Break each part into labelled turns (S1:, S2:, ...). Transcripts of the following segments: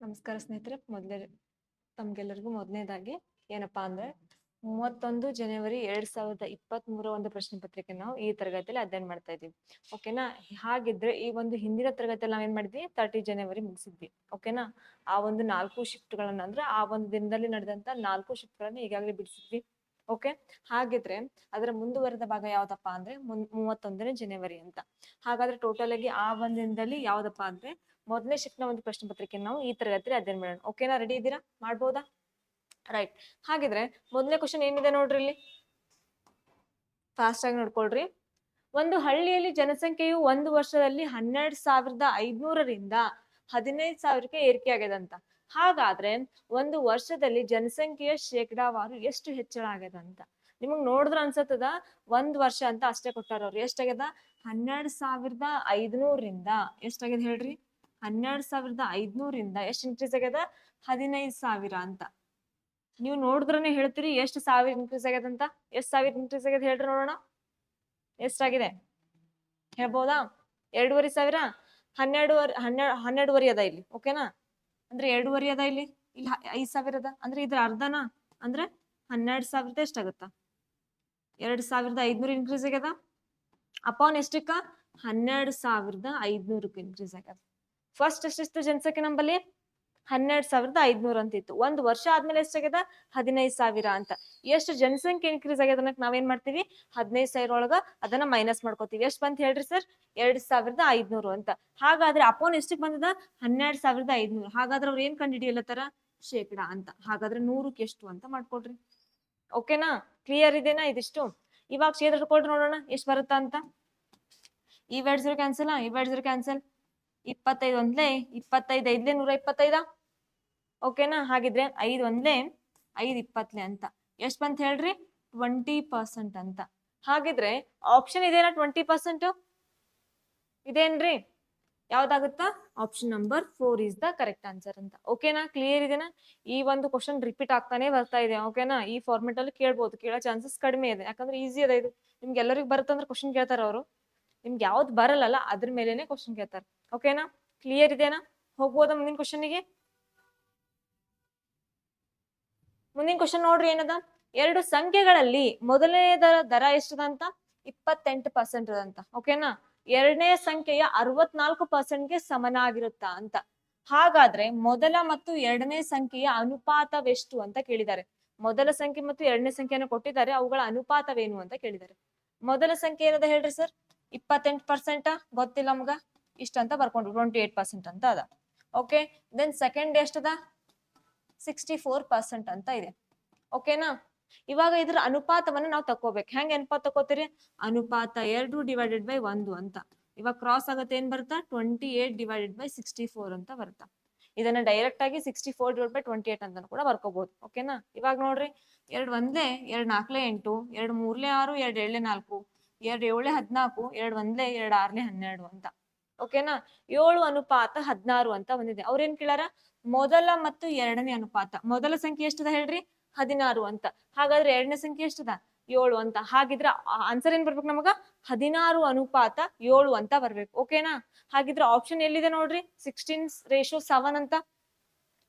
S1: ನಮಸ್ಕಾರ ಸ್ನೇಹಿತರೆ. ತಮ್ಗೆಲ್ಲರಿಗೂ ಮೊದಲನೇದಾಗಿ ಏನಪ್ಪಾ ಅಂದ್ರೆ 31 ಜನವರಿ 2023 ಒಂದು ಪ್ರಶ್ನೆ ಪತ್ರಿಕೆ ನಾವು ಈ ತರಗತಿಯಲ್ಲಿ ಅಧ್ಯಯನ ಮಾಡ್ತಾ ಇದೀವಿ. ಓಕೆನಾ? ಹಾಗಿದ್ರೆ ಈ ಒಂದು ಹಿಂದಿನ ತರಗತಿಯಲ್ಲಿ ನಾವೇನ್ ಮಾಡಿದ್ವಿ, 30 ಜನವರಿ ಮುಗಿಸಿದ್ವಿ. ಓಕೆನಾ? ಆ ಒಂದು 4 ಶಿಫ್ಟ್ ಗಳನ್ನ ಅಂದ್ರೆ ಆ ಒಂದು ದಿನದಲ್ಲಿ ನಡೆದಂತ 4 ಶಿಫ್ಟ್ ಗಳನ್ನ ಈಗಾಗಲೇ ಬಿಡಿಸಿದ್ವಿ. ಓಕೆ, ಹಾಗಿದ್ರೆ ಅದರ ಮುಂದುವರೆದ ಭಾಗ ಯಾವ್ದಪ್ಪ ಅಂದ್ರೆ 31ನೇ ಜನವರಿ ಅಂತ. ಹಾಗಾದ್ರೆ ಟೋಟಲ್ ಆಗಿ ಆ ಒಂದು ದಿನದಲ್ಲಿ ಯಾವ್ದಪ್ಪ ಅಂದ್ರೆ ಮೊದಲನೇ ಶಿಫ್ಟ್ ನ ಒಂದು ಪ್ರಶ್ನೆ ಪತ್ರಿಕೆ ನಾವು ಈ ತರಗತಿಯಲ್ಲಿ ಅಧ್ಯಯನ ಮಾಡೋಣ. ಓಕೆನಾ? ರೆಡಿ ಇದ್ದೀರಾ? ಮಾಡ್ಬೋದಾ? ರೈಟ್. ಹಾಗಿದ್ರೆ ಮೊದಲನೇ ಕ್ವಶನ್ ಏನಿದೆ ನೋಡ್ರಿ, ಇಲ್ಲಿ ಫಾಸ್ಟ್ ಆಗಿ ನೋಡ್ಕೊಳ್ರಿ. ಒಂದು ಹಳ್ಳಿಯಲ್ಲಿ ಜನಸಂಖ್ಯೆಯು ಒಂದು ವರ್ಷದಲ್ಲಿ 12,500ರಿಂದ 15,000ಕ್ಕೆ ಏರಿಕೆ ಆಗ್ಯದಂತ. ಹಾಗಾದ್ರೆ ಒಂದು ವರ್ಷದಲ್ಲಿ ಜನಸಂಖ್ಯೆಯ ಶೇಕಡಾವಾರು ಎಷ್ಟು ಹೆಚ್ಚಳ ಆಗ್ಯದಂತ. ನಿಮಗ್ ನೋಡಿದ್ರ ಅನ್ಸತ್ತದ ಒಂದ್ ವರ್ಷ ಅಂತ ಅಷ್ಟೇ ಕೊಟ್ಟಾರ ಅವ್ರು. ಎಷ್ಟಾಗ್ಯದ? 12,500ರಿಂದ ಎಷ್ಟಾಗ್ಯದ ಹೇಳ್ರಿ? 12,500ರಿಂದ ಎಷ್ಟು ಇನ್ಕ್ರೀಸ್ ಆಗ್ಯದ? 15,000 ಅಂತ. ನೀವು ನೋಡಿದ್ರನೆ ಹೇಳ್ತೀರಿ ಎಷ್ಟು ಸಾವಿರ ಇನ್ಕ್ರೀಸ್ ಆಗ್ಯದಂತ. ಎಷ್ಟ್ ಸಾವಿರ ಇನ್ಕ್ರೀಸ್ ಆಗ್ಯದ ಹೇಳ್ರಿ ನೋಡೋಣ. ಎಷ್ಟಾಗಿದೆ ಹೇಳ್ಬೋದಾ? 2,500. 12,500 ಅದ ಇಲ್ಲಿ. ಓಕೆನಾ? ಅಂದ್ರೆ 2,500 ಅದ ಇಲ್ಲಿ. ಇಲ್ಲಿ 5,000 ಅದ ಅಂದ್ರೆ ಇದ್ರ ಅರ್ಧನಾ? ಅಂದ್ರೆ 12,000 ಎಷ್ಟಾಗುತ್ತ? 2,500 ಇನ್ಕ್ರೀಸ್ ಆಗ್ಯದ ಅಪಾನ್ ಎಷ್ಟಕ್ಕ? 12,500 ಇನ್ಕ್ರೀಸ್ ಆಗ್ಯದ. ಫಸ್ಟ್ ಎಷ್ಟಿತ್ತು ಜನಸಂಖ್ಯೆ ನಂಬಲ್ಲಿ? 12,500 ಅಂತ ಇತ್ತು. ಒಂದು ವರ್ಷ ಆದ್ಮೇಲೆ ಎಷ್ಟಾಗ್ಯದ? 15,000 ಅಂತ. ಎಷ್ಟು ಜನಸಂಖ್ಯೆ ಇನ್ಕ್ರೀಸ್ ಆಗ್ಯದ ಅನ್ನಕ್ ನಾವೇನ್ ಮಾಡ್ತೀವಿ? 15,000 ಒಳಗ ಅದನ್ನ ಮೈನಸ್ ಮಾಡ್ಕೋತೀವಿ. ಎಷ್ಟ್ ಬಂತ ಹೇಳ್ರಿ ಸರ್? 2,500 ಅಂತ. ಹಾಗಾದ್ರೆ ಅಪೋನ್ ಎಷ್ಟಕ್ ಬಂದದ? 12,500. ಹಾಗಾದ್ರೆ ಅವ್ರು ಏನ್ ಕಂಡು ಹಿಡಿಯಲತ್ತಾರ? ಶೇಕಡ ಅಂತ. ಹಾಗಾದ್ರೆ 100ಕ್ಕೆ ಎಷ್ಟು ಅಂತ ಮಾಡ್ಕೊಡ್ರಿ. ಓಕೆನಾ? ಕ್ಲಿಯರ್ ಇದೆನಾ ಇದಿಷ್ಟು? ಇವಾಗ ಛೇದ ಹಿಡ್ಕೊಳ್ರಿ ನೋಡೋಣ ಎಷ್ಟ್ ಬರುತ್ತಾ ಅಂತ. ಈ 2 ಕ್ಯಾನ್ಸಲ್, ಈ 2 ಕ್ಯಾನ್ಸಲ್. 25 ಒಂದ್ಲೆ 25, 5 125. ಓಕೆನಾ? ಹಾಗಿದ್ರೆ 5 ಒಂದ್ಲೆ 5 20 ಅಂತ. ಎಷ್ಟ್ ಬಂತ ಹೇಳ್ರಿ? 20% ಅಂತ. ಹಾಗಿದ್ರೆ ಆಪ್ಷನ್ ಇದೇನಾ? 20% ಇದೇನ್ರಿ? ಯಾವ್ದಾಗುತ್ತಾ? Option number 4 is the correct answer ಅಂತ. ಓಕೆನಾ? ಕ್ಲಿಯರ್ ಇದೆನಾ? ಈ ಒಂದು ಕ್ವಶನ್ ರಿಪೀಟ್ ಆಗ್ತಾನೆ ಬರ್ತಾ ಇದೆ. ಓಕೆನಾ? ಈ ಫಾರ್ಮೆಟ್ ಅಲ್ಲಿ ಕೇಳ್ಬೋದು, ಕೇಳೋ ಚಾನ್ಸಸ್ ಕಡಿಮೆ ಇದೆ. ಯಾಕಂದ್ರೆ ಈಸಿ ಅದ ಇದು. ನಿಮ್ಗೆ ಎಲ್ಲರಿಗೂ ಬರುತ್ತಂದ್ರೆ ಕ್ವಶನ್ ಕೇಳ್ತಾರ ಅವರು. ನಿಮ್ಗೆ ಯಾವ್ದು ಬರಲ್ಲ ಅದ್ರ ಮೇಲೆನೆ ಕ್ವಶನ್ ಕೇಳ್ತಾರೆ. ಓಕೆನಾ? ಕ್ಲಿಯರ್ ಇದೆನಾ? ಹೋಗ್ಬೋದಾ ಮುಂದಿನ ಕ್ವಶನ್ಗೆ? ಮುಂದಿನ ಕ್ವಶನ್ ನೋಡ್ರಿ ಏನದ. ಎರಡು ಸಂಖ್ಯೆಗಳಲ್ಲಿ ಮೊದಲನೇದರ ದರ ಎಷ್ಟದಂತ? 28% ಅದಂತ. ಓಕೆನಾ? ಎರಡನೇ ಸಂಖ್ಯೆಯ 64%ಗೆ ಸಮನಾಗಿರುತ್ತಾ ಅಂತ. ಹಾಗಾದ್ರೆ ಮೊದಲ ಮತ್ತು ಎರಡನೇ ಸಂಖ್ಯೆಯ ಅನುಪಾತವೆಷ್ಟು ಅಂತ ಕೇಳಿದ್ದಾರೆ. ಮೊದಲ ಸಂಖ್ಯೆ ಮತ್ತು ಎರಡನೇ ಸಂಖ್ಯೆಯನ್ನು ಕೊಟ್ಟಿದ್ದಾರೆ, ಅವುಗಳ ಅನುಪಾತವೇನು ಅಂತ ಕೇಳಿದ್ದಾರೆ. ಮೊದಲ ಸಂಖ್ಯೆ ಏನದ ಹೇಳ್ರಿ ಸರ್? 28% ಗೊತ್ತಿಲ್ಲ ನಮ್ಗ. ಇಷ್ಟಂತ ಬರ್ಕೊಂಡ್ರು, 28% ಅಂತ ಅದ. Okay, then second ಎಷ್ಟದ? 64% ಅಂತ ಇದೆ. ಓಕೆನಾ? ಇವಾಗ ಇದ್ರ ಅನುಪಾತವನ್ನ ನಾವು ತಕೋಬೇಕು. ಹೆಂಗ್ ಅನುಪಾತ ತಕೋತೀರಿ? ಅನುಪಾತ 2/1 ಅಂತ. ಇವಾಗ ಕ್ರಾಸ್ ಆಗತ್ತೆ, ಏನ್ ಬರುತ್ತಾ? 28/64 ಅಂತ ಬರುತ್ತಾ. ಇದನ್ನ ಡೈರೆಕ್ಟ್ ಆಗಿ 64/28 ಅಂತ ಕೂಡ ಬರ್ಕೋಬಹುದು. ಓಕೆನಾ? ಇವಾಗ ನೋಡ್ರಿ, 2 ಒಂದ್ಲೆ 2 4 8, 2 3 6, 2 7 4, 2 7 14, 2 ಒಂದ್ಲೆ 2 6 12 ಅಂತ. ಓಕೆನಾ? 7:16 ಅಂತ ಬಂದಿದೆ. ಅವ್ರೇನ್ ಕೇಳಾರ? ಮೊದಲ ಮತ್ತು ಎರಡನೇ ಅನುಪಾತ. ಮೊದಲ ಸಂಖ್ಯೆ ಎಷ್ಟದ ಹೇಳ್ರಿ? 16 ಅಂತ. ಹಾಗಾದ್ರೆ ಎರಡನೇ ಸಂಖ್ಯೆ ಎಷ್ಟದ? 7 ಅಂತ. ಹಾಗಿದ್ರೆ ಆನ್ಸರ್ ಏನ್ ಬರ್ಬೇಕು ನಮಗ? 16:7 ಅಂತ ಬರ್ಬೇಕು. ಓಕೆನಾ? ಹಾಗಿದ್ರೆ ಆಪ್ಷನ್ ಎಲ್ಲಿದೆ ನೋಡ್ರಿ? 16:7 ಅಂತ.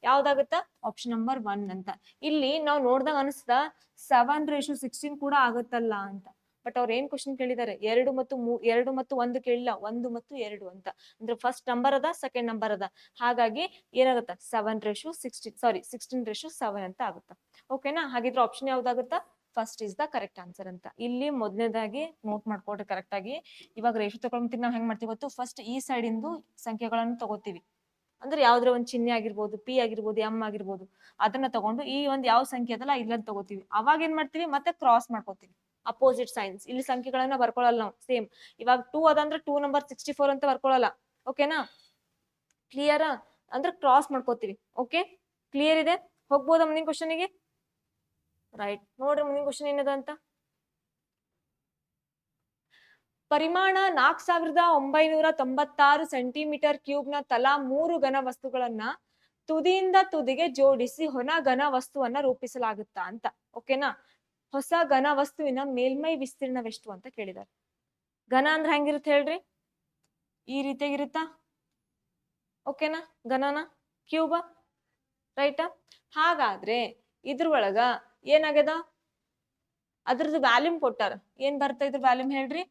S1: ಯಾವ್ದಾಗುತ್ತ? ಆಪ್ಷನ್ ನಂಬರ್ 1 ಅಂತ. ಇಲ್ಲಿ ನಾವು ನೋಡ್ದಾಗ ಅನಿಸ್ದ 7:16 ಕೂಡ ಆಗುತ್ತಲ್ಲ ಅಂತ. ಬಟ್ ಅವ್ರು ಏನ್ ಕ್ವಶನ್ ಕೇಳಿದ್ದಾರೆ? 2 ಮತ್ತು 1 ಕೇಳಿಲ್ಲ, 1 ಮತ್ತು 2 ಅಂತ. ಅಂದ್ರೆ ಫಸ್ಟ್ ನಂಬರ್ ಅದ, ಸೆಕೆಂಡ್ ನಂಬರ್ ಅದ. ಹಾಗಾಗಿ ಏನಾಗುತ್ತ? 16:7 ಅಂತ ಆಗುತ್ತ. ಓಕೆನಾ? ಹಾಗಿದ್ರೆ ಆಪ್ಷನ್ ಯಾವ್ದಾಗುತ್ತ? First is the correct answer ಅಂತ. ಇಲ್ಲಿ ಮೊದಲನೇದಾಗಿ ನೋಟ್ ಮಾಡ್ಕೊಡ್ರಿ ಕರೆಕ್ಟ್ ಆಗಿ. ಇವಾಗ ರೇಷು ತಗೊಳ್ತೀವಿ, ನಾವ್ ಹೆಂಗ್ ಮಾಡ್ತೀವಿ ಗೊತ್ತು? ಫಸ್ಟ್ ಈ ಸೈಡ್ ಇಂದು ಸಂಖ್ಯೆಗಳನ್ನು ತಗೋತೀವಿ. ಅಂದ್ರೆ ಯಾವ್ದ್ರ ಒಂದ್ ಚಿಹ್ನೆ ಆಗಿರ್ಬೋದು, ಪಿ ಆಗಿರ್ಬೋದು, ಎಂ ಆಗಿರ್ಬೋದು, ಅದನ್ನ ತಗೊಂಡು ಈ ಒಂದ್ ಯಾವ ಸಂಖ್ಯೆ ಅದಲ್ಲ ಇಲ್ಲದ್ ತಗೋತೀವಿ. ಅವಾಗ ಏನ್ ಮಾಡ್ತೀವಿ? ಮತ್ತೆ ಕ್ರಾಸ್ ಮಾಡ್ಕೋತೀವಿ, ಅಪೋಸಿಟ್ ಸೈನ್ಸ್. ಇಲ್ಲಿ ಸಂಖ್ಯೆಗಳನ್ನ ಬರ್ಕೊಳ್ಳಲ್ಲ ನಾವು ಸೇಮ್. ಇವಾಗ 2 ಅದಂದ್ರೆ 2 ನಂಬರ್ 64 ಅಂತ ಬರ್ಕೊಳ್ಳಲ್ಲ. ಓಕೆನಾ? ಕ್ಲಿಯರ್? ಅಂದ್ರೆ ಕ್ರಾಸ್ ಮಾಡ್ಕೋತೀವಿ. ಓಕೆ, ಕ್ಲಿಯರ್ ಇದೆ? ಹೋಗ್ಬೋದಾ ಮುಂದಿನ ಕ್ವಶನ್ಗೆ? ರೈಟ್. ನೋಡ್ರಿ ಮುಂದಿನ ಕ್ವಶನ್ ಏನದ ಅಂತ. ಪರಿಮಾಣ 4,996 ಸೆಂಟಿಮೀಟರ್ ಕ್ಯೂಬ್ ನ ತಲಾ 3 ಘನ ವಸ್ತುಗಳನ್ನ ತುದಿಯಿಂದ ತುದಿಗೆ ಜೋಡಿಸಿ ಹೊಸ ಘನ ವಸ್ತುವನ್ನ ರೂಪಿಸಲಾಗುತ್ತಾ ಅಂತ. ಓಕೆನಾ? ಹೊಸ ಘನ ವಸ್ತುವಿನ ಮೇಲ್ಮೈ ವಿಸ್ತೀರ್ಣವೆಷ್ಟು ಅಂತ ಕೇಳಿದ್ದಾರೆ. ಘನ ಅಂದ್ರೆ ಹೆಂಗಿರುತ್ತೆ ಹೇಳ್ರಿ? ಈ ರೀತಿಯಾಗಿರುತ್ತಾ? ಓಕೆನಾ? ಘನನ ಕ್ಯೂಬ್ ರೈಟ್. ಹಾಗಾದ್ರೆ ಇದ್ರ ಒಳಗ ಏನಾಗ್ಯದ, ಅದ್ರದ್ದು ವ್ಯಾಲ್ಯೂಮ್ ಕೊಟ್ಟಾರ. ಏನ್ ಬರ್ತಾ ಇದ್ರ ವ್ಯಾಲ್ಯೂಮ್ ಹೇಳ್ರಿ?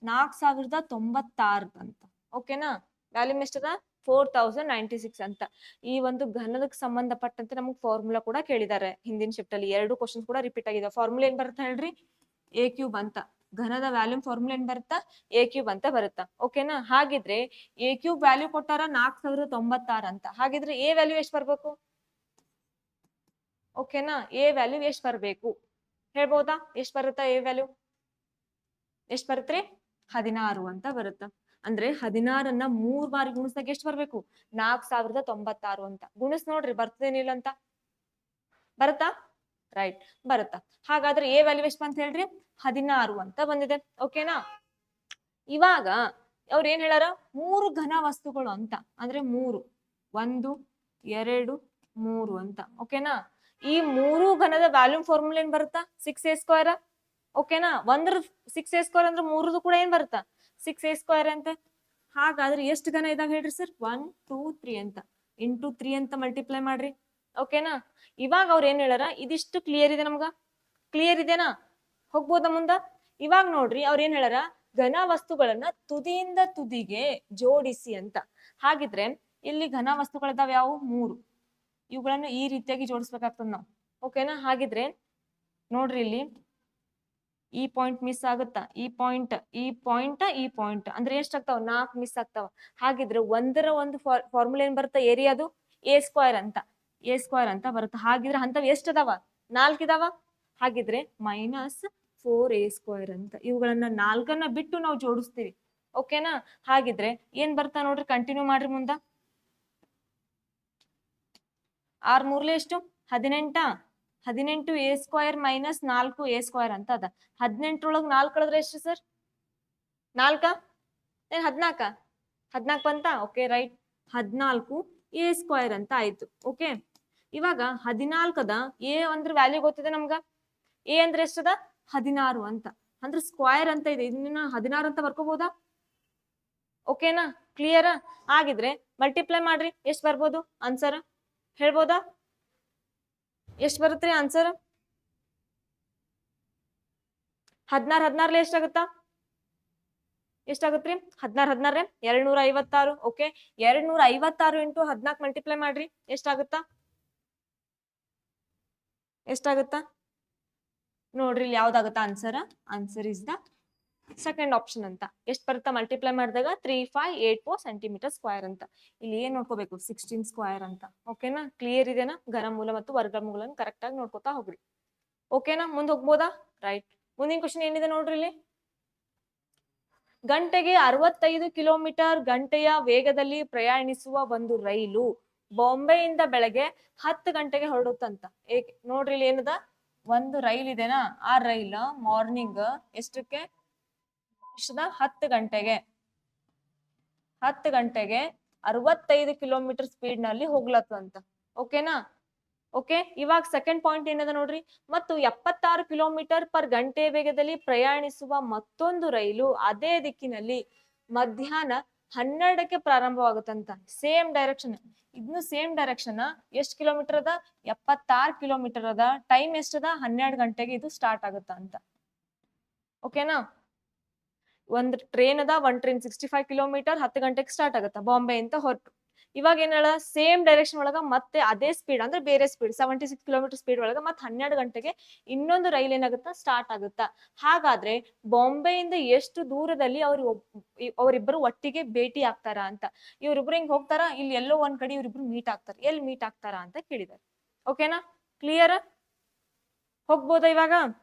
S1: 4096 ಅಂತ. ಓಕೆನಾ? ವ್ಯಾಲ್ಯೂಮ್ ಎಷ್ಟದ? 4096 ಅಂತ. ಈ ಒಂದು ಘನದಕ್ಕೆ ಸಂಬಂಧಪಟ್ಟಂತೆ ನಮ್ಗೆ ಫಾರ್ಮುಲಾ ಕೂಡ ಕೇಳಿದ್ದಾರೆ ಹಿಂದಿನ ಶಿಫ್ಟ್ ಅಲ್ಲಿ. 2 ಕ್ವಶನ್ಸ್ ಕೂಡ ರಿಪೀಟ್ ಆಗಿದೆ. ಫಾರ್ಮುಲಾ ಏನ್ ಬರುತ್ತೆ ಹೇಳ್ರಿ? ಎ ಕ್ಯೂಬ್ ಅಂತ. ಘನದ ವ್ಯಾಲ್ಯೂಮ್ ಫಾರ್ಮುಲಾ ಏನ್ ಬರುತ್ತಾ? ಎ ಕ್ಯೂಬ್ ಅಂತ ಬರುತ್ತಾ. ಓಕೆನಾ? ಹಾಗಿದ್ರೆ ಎ ಕ್ಯೂಬ್ ವ್ಯಾಲ್ಯೂ ಕೊಟ್ಟಾರ 4096 ಅಂತ. ಹಾಗಿದ್ರೆ ಎ ವ್ಯಾಲ್ಯೂ ಎಷ್ಟು ಬರ್ಬೇಕು? ಓಕೆನಾ? ಎ ವ್ಯಾಲ್ಯೂ ಎಷ್ಟು ಬರ್ಬೇಕು ಹೇಳ್ಬೋದಾ? ಎಷ್ಟು ಬರುತ್ತಾ ಎ ವ್ಯಾಲ್ಯೂ? ಎಷ್ಟು ಬರುತ್ತ್ರಿ? 16 ಅಂತ ಬರುತ್ತ. ಅಂದ್ರೆ 16ನ್ನ 3 ಬಾರಿ ಗುಣಿಸಿದಾಗ ಎಷ್ಟು ಬರ್ಬೇಕು? 4096 ಅಂತ. ಗುಣಿಸ್ ನೋಡ್ರಿ ಬರ್ತದೇನಿಲ್ಲ ಅಂತ. ಬರುತ್ತಾ? ರೈಟ್, ಬರುತ್ತಾ. ಹಾಗಾದ್ರೆ ಎ ವ್ಯಾಲ್ಯೂ ಎಷ್ಟು ಅಂತ ಹೇಳ್ರಿ? 16 ಅಂತ ಬಂದಿದೆ. ಓಕೆನಾ? ಇವಾಗ ಅವ್ರು ಏನ್ ಹೇಳಾರ? 3 ಘನ ವಸ್ತುಗಳು ಅಂತ. ಅಂದ್ರೆ 3, 1, 2, 3 ಅಂತ. ಓಕೆನಾ? ಈ 3 ಘನದ ವ್ಯಾಲ್ಯೂಮ್ ಫಾರ್ಮುಲಾ ಏನ್ ಬರುತ್ತಾ? 6a². ಓಕೆನಾ? 1 6a² ಅಂದ್ರೆ 3 ಕೂಡ ಏನ್ ಬರುತ್ತಾ? 6a² ಅಂತ. ಹಾಗಾದ್ರೆ ಎಷ್ಟು ಘನ ಇದಾವೆ ಹೇಳ್ರಿ ಸರ್? 1, 2, 3 ಅಂತ. ಇಂಟು 3 ಅಂತ ಮಲ್ಟಿಪ್ಲೈ ಮಾಡ್ರಿ. ಓಕೆನಾ? ಇವಾಗ ಅವ್ರು ಏನ್ ಹೇಳಾರ? ಇದಿಷ್ಟು ಕ್ಲಿಯರ್ ಇದೆ ನಮ್ಗ? ಕ್ಲಿಯರ್ ಇದೆನಾ? ಹೋಗ್ಬೋದಾ ಮುಂದ? ಇವಾಗ ನೋಡ್ರಿ ಅವ್ರ ಏನ್ ಹೇಳಾರ? ಘನ ವಸ್ತುಗಳನ್ನ ತುದಿಯಿಂದ ತುದಿಗೆ ಜೋಡಿಸಿ ಅಂತ. ಹಾಗಿದ್ರೆ ಇಲ್ಲಿ ಘನ ವಸ್ತುಗಳಿದಾವ ಯಾವ? 3. ಇವುಗಳನ್ನ ಈ ರೀತಿಯಾಗಿ ಜೋಡಿಸ್ಬೇಕಾಗ್ತದ ನಾವು. ಓಕೆನಾ? ಹಾಗಿದ್ರೆ ನೋಡ್ರಿ ಇಲ್ಲಿ ಈ ಪಾಯಿಂಟ್ ಮಿಸ್ ಆಗುತ್ತಾ? ಈ ಪಾಯಿಂಟ್, ಈ ಪಾಯಿಂಟ್, ಈ ಪಾಯಿಂಟ್ ಅಂದ್ರೆ ಎಷ್ಟಾಗ್ತಾವ? 4 ಮಿಸ್ ಆಗ್ತಾವ. ಹಾಗಿದ್ರೆ ಒಂದರ ಒಂದು ಫಾರ್ಮುಲಾ ಏನ್ ಬರುತ್ತೆ? ಏರಿಯಾದು a² ಅಂತ. a² ಅಂತ ಬರುತ್ತೆ. ಹಾಗಿದ್ರೆ ಅಂತವ್ ಎಷ್ಟು ಅದಾವ? 4 ಇದಾವ. ಹಾಗಿದ್ರೆ -4a² ಅಂತ. ಇವುಗಳನ್ನ 4ನ್ನ ಬಿಟ್ಟು ನಾವು ಜೋಡಿಸ್ತೀವಿ. ಓಕೆನಾ? ಹಾಗಿದ್ರೆ ಏನ್ ಬರ್ತಾ ನೋಡ್ರಿ, ಕಂಟಿನ್ಯೂ ಮಾಡ್ರಿ ಮುಂದ. 6 ಮೂರ್ಲೆ ಎಷ್ಟು? 18. 18a² - 4a² ಅಂತ ಅದ. 18 4 ಕಳೆದ್ರೆ ಎಷ್ಟು ಸರ್? 4 ಏನ್ 14? 14 ಬಂತಾ? Okay right. 14a² ಅಂತ ಆಯ್ತು. ಓಕೆ, ಇವಾಗ 14ದ ಎ ಅಂದ್ರೆ ವ್ಯಾಲ್ಯೂ ಗೊತ್ತಿದೆ ನಮ್ಗ. ಎ ಅಂದ್ರೆ ಎಷ್ಟದ? 16 ಅಂತ. ಅಂದ್ರೆ ಸ್ಕ್ವೈರ್ ಅಂತ ಇದೆ. ಇದನ್ನ 16 ಅಂತ ಬರ್ಕೋಬಹುದಾ? ಓಕೆನಾ? ಕ್ಲಿಯರ್? ಆಗಿದ್ರೆ ಮಲ್ಟಿಪ್ಲೈ ಮಾಡ್ರಿ. ಎಷ್ಟು ಬರ್ಬೋದು ಆನ್ಸರ್ ಹೇಳ್ಬೋದಾ? ಎಷ್ಟು ಬರುತ್ತ್ರಿ ಆನ್ಸರ್? 16 16 ಎಷ್ಟಾಗುತ್ತಾ? ಎಷ್ಟಾಗುತ್ತ್ರಿ? 16 16 256. ಓಕೆ, 256 ಇಂಟು 14 ಮಲ್ಟಿಪ್ಲೈ ಮಾಡ್ರಿ. ಎಷ್ಟಾಗುತ್ತಾ? ಎಷ್ಟಾಗುತ್ತಾ ನೋಡ್ರಿ ಇಲ್ಲಿ ಯಾವ್ದಾಗುತ್ತಾ answer? Answer is the second option ಅಂತ. ಎಷ್ಟು ಬರುತ್ತಾ ಮಲ್ಟಿಪ್ಲೈ ಮಾಡಿದಾಗ? 3584 ಸೆಂಟಿಮೀಟರ್ ಸ್ಕ್ವೇರ್ ಅಂತ. ಇಲ್ಲಿ ಏನ್ ನೋಡ್ಕೋಬೇಕು? 16 ಸ್ಕ್ವೇರ್ ಅಂತ. ಓಕೆನಾ? ಕ್ಲಿಯರ್ ಇದೆನಾ? ಘನಮೂಲ ಮತ್ತು ವರ್ಗಮೂಲ ಕರೆಕ್ಟ್ ಆಗಿ ನೋಡ್ಕೋತಾ ಹೋಗ್ರಿ. ಓಕೆನಾ? ಮುಂದೆ ಹೋಗ್ಬೋದಾ? ರೈಟ್. ಮುಂದಿನ ಕ್ವಶನ್ ಏನಿದೆ ನೋಡ್ರಿ ಇಲ್ಲಿ. ಗಂಟೆಗೆ 65 ಕಿಲೋಮೀಟರ್ ಗಂಟೆಯ ವೇಗದಲ್ಲಿ ಪ್ರಯಾಣಿಸುವ ಒಂದು ರೈಲು ಬಾಂಬೆಯಿಂದ ಬೆಳಗ್ಗೆ 10 ಗಂಟೆಗೆ ಹೊರಡುತ್ತಂತ. ಏಕೆ ನೋಡ್ರಿ ಇಲ್ಲಿ ಏನದ? ಒಂದು ರೈಲ್ ಇದೆನಾ? ಆ ರೈಲ್ ಮಾರ್ನಿಂಗ್ ಎಷ್ಟಕ್ಕೆ? 10 ಗಂಟೆಗೆ 65 ಕಿಲೋಮೀಟರ್ ಸ್ಪೀಡ್ ನಲ್ಲಿ ಹೋಗ್ಲತ್ತಂತ. ಓಕೆನಾ? ಓಕೆ, ಇವಾಗ ಸೆಕೆಂಡ್ ಪಾಯಿಂಟ್ ಏನದ ನೋಡ್ರಿ. ಮತ್ತು 76 ಕಿಲೋಮೀಟರ್ ಪರ್ ಗಂಟೆ ವೇಗದಲ್ಲಿ ಪ್ರಯಾಣಿಸುವ ಮತ್ತೊಂದು ರೈಲು ಅದೇ ದಿಕ್ಕಿನಲ್ಲಿ ಮಧ್ಯಾಹ್ನ 12ಕ್ಕೆ ಪ್ರಾರಂಭವಾಗುತ್ತಂತ. Same direction. ಇದನ್ನು ಸೇಮ್ ಡೈರೆಕ್ಷನ್. ಎಷ್ಟು ಕಿಲೋಮೀಟರ್ ಅದ? 76 ಕಿಲೋಮೀಟರ್ ಅದ. ಟೈಮ್ ಎಷ್ಟದ? 12 ಗಂಟೆಗೆ ಇದು ಸ್ಟಾರ್ಟ್ ಆಗುತ್ತ ಅಂತ. ಓಕೆನಾ? ಒಂದು ಟ್ರೈನ್ ಅದ. ಒಂದು ಟ್ರೈನ್ 65 ಕಿಲೋಮೀಟರ್ 10 ಗಂಟೆಗೆ ಸ್ಟಾರ್ಟ್ ಆಗುತ್ತ ಬಾಂಬೆ ಅಂತ ಹೊರಟು. ಇವಾಗ ಏನ್ ಹೇಳ? ಸೇಮ್ ಡೈರೆಕ್ಷನ್ ಒಳಗ ಮತ್ತೆ ಅದೇ ಸ್ಪೀಡ್ ಅಂದ್ರೆ ಬೇರೆ ಸ್ಪೀಡ್ 76 ಕಿಲೋಮೀಟರ್ ಸ್ಪೀಡ್ ಒಳಗ ಮತ್ತೆ 12 ಗಂಟೆಗೆ ಇನ್ನೊಂದು ರೈಲ್ ಏನಾಗುತ್ತಾ? ಸ್ಟಾರ್ಟ್ ಆಗುತ್ತಾ. ಹಾಗಾದ್ರೆ ಬಾಂಬೆಯಿಂದ ಎಷ್ಟು ದೂರದಲ್ಲಿ ಅವರಿಬ್ಬರು ಒಟ್ಟಿಗೆ ಭೇಟಿ ಆಗ್ತಾರ ಅಂತ. ಇವ್ರಿಬ್ರು ಹಿಂಗ್ ಹೋಗ್ತಾರ, ಇಲ್ಲಿ ಎಲ್ಲೋ ಒಂದ್ ಕಡೆ ಇವ್ರಿಬ್ರು ಮೀಟ್ ಆಗ್ತಾರ. ಎಲ್ಲಿ ಮೀಟ್ ಆಗ್ತಾರ ಅಂತ ಕೇಳಿದಾರೆ. ಓಕೆನಾ? ಕ್ಲಿಯರ್? ಹೋಗ್ಬೋದಾ ಇವಾಗ?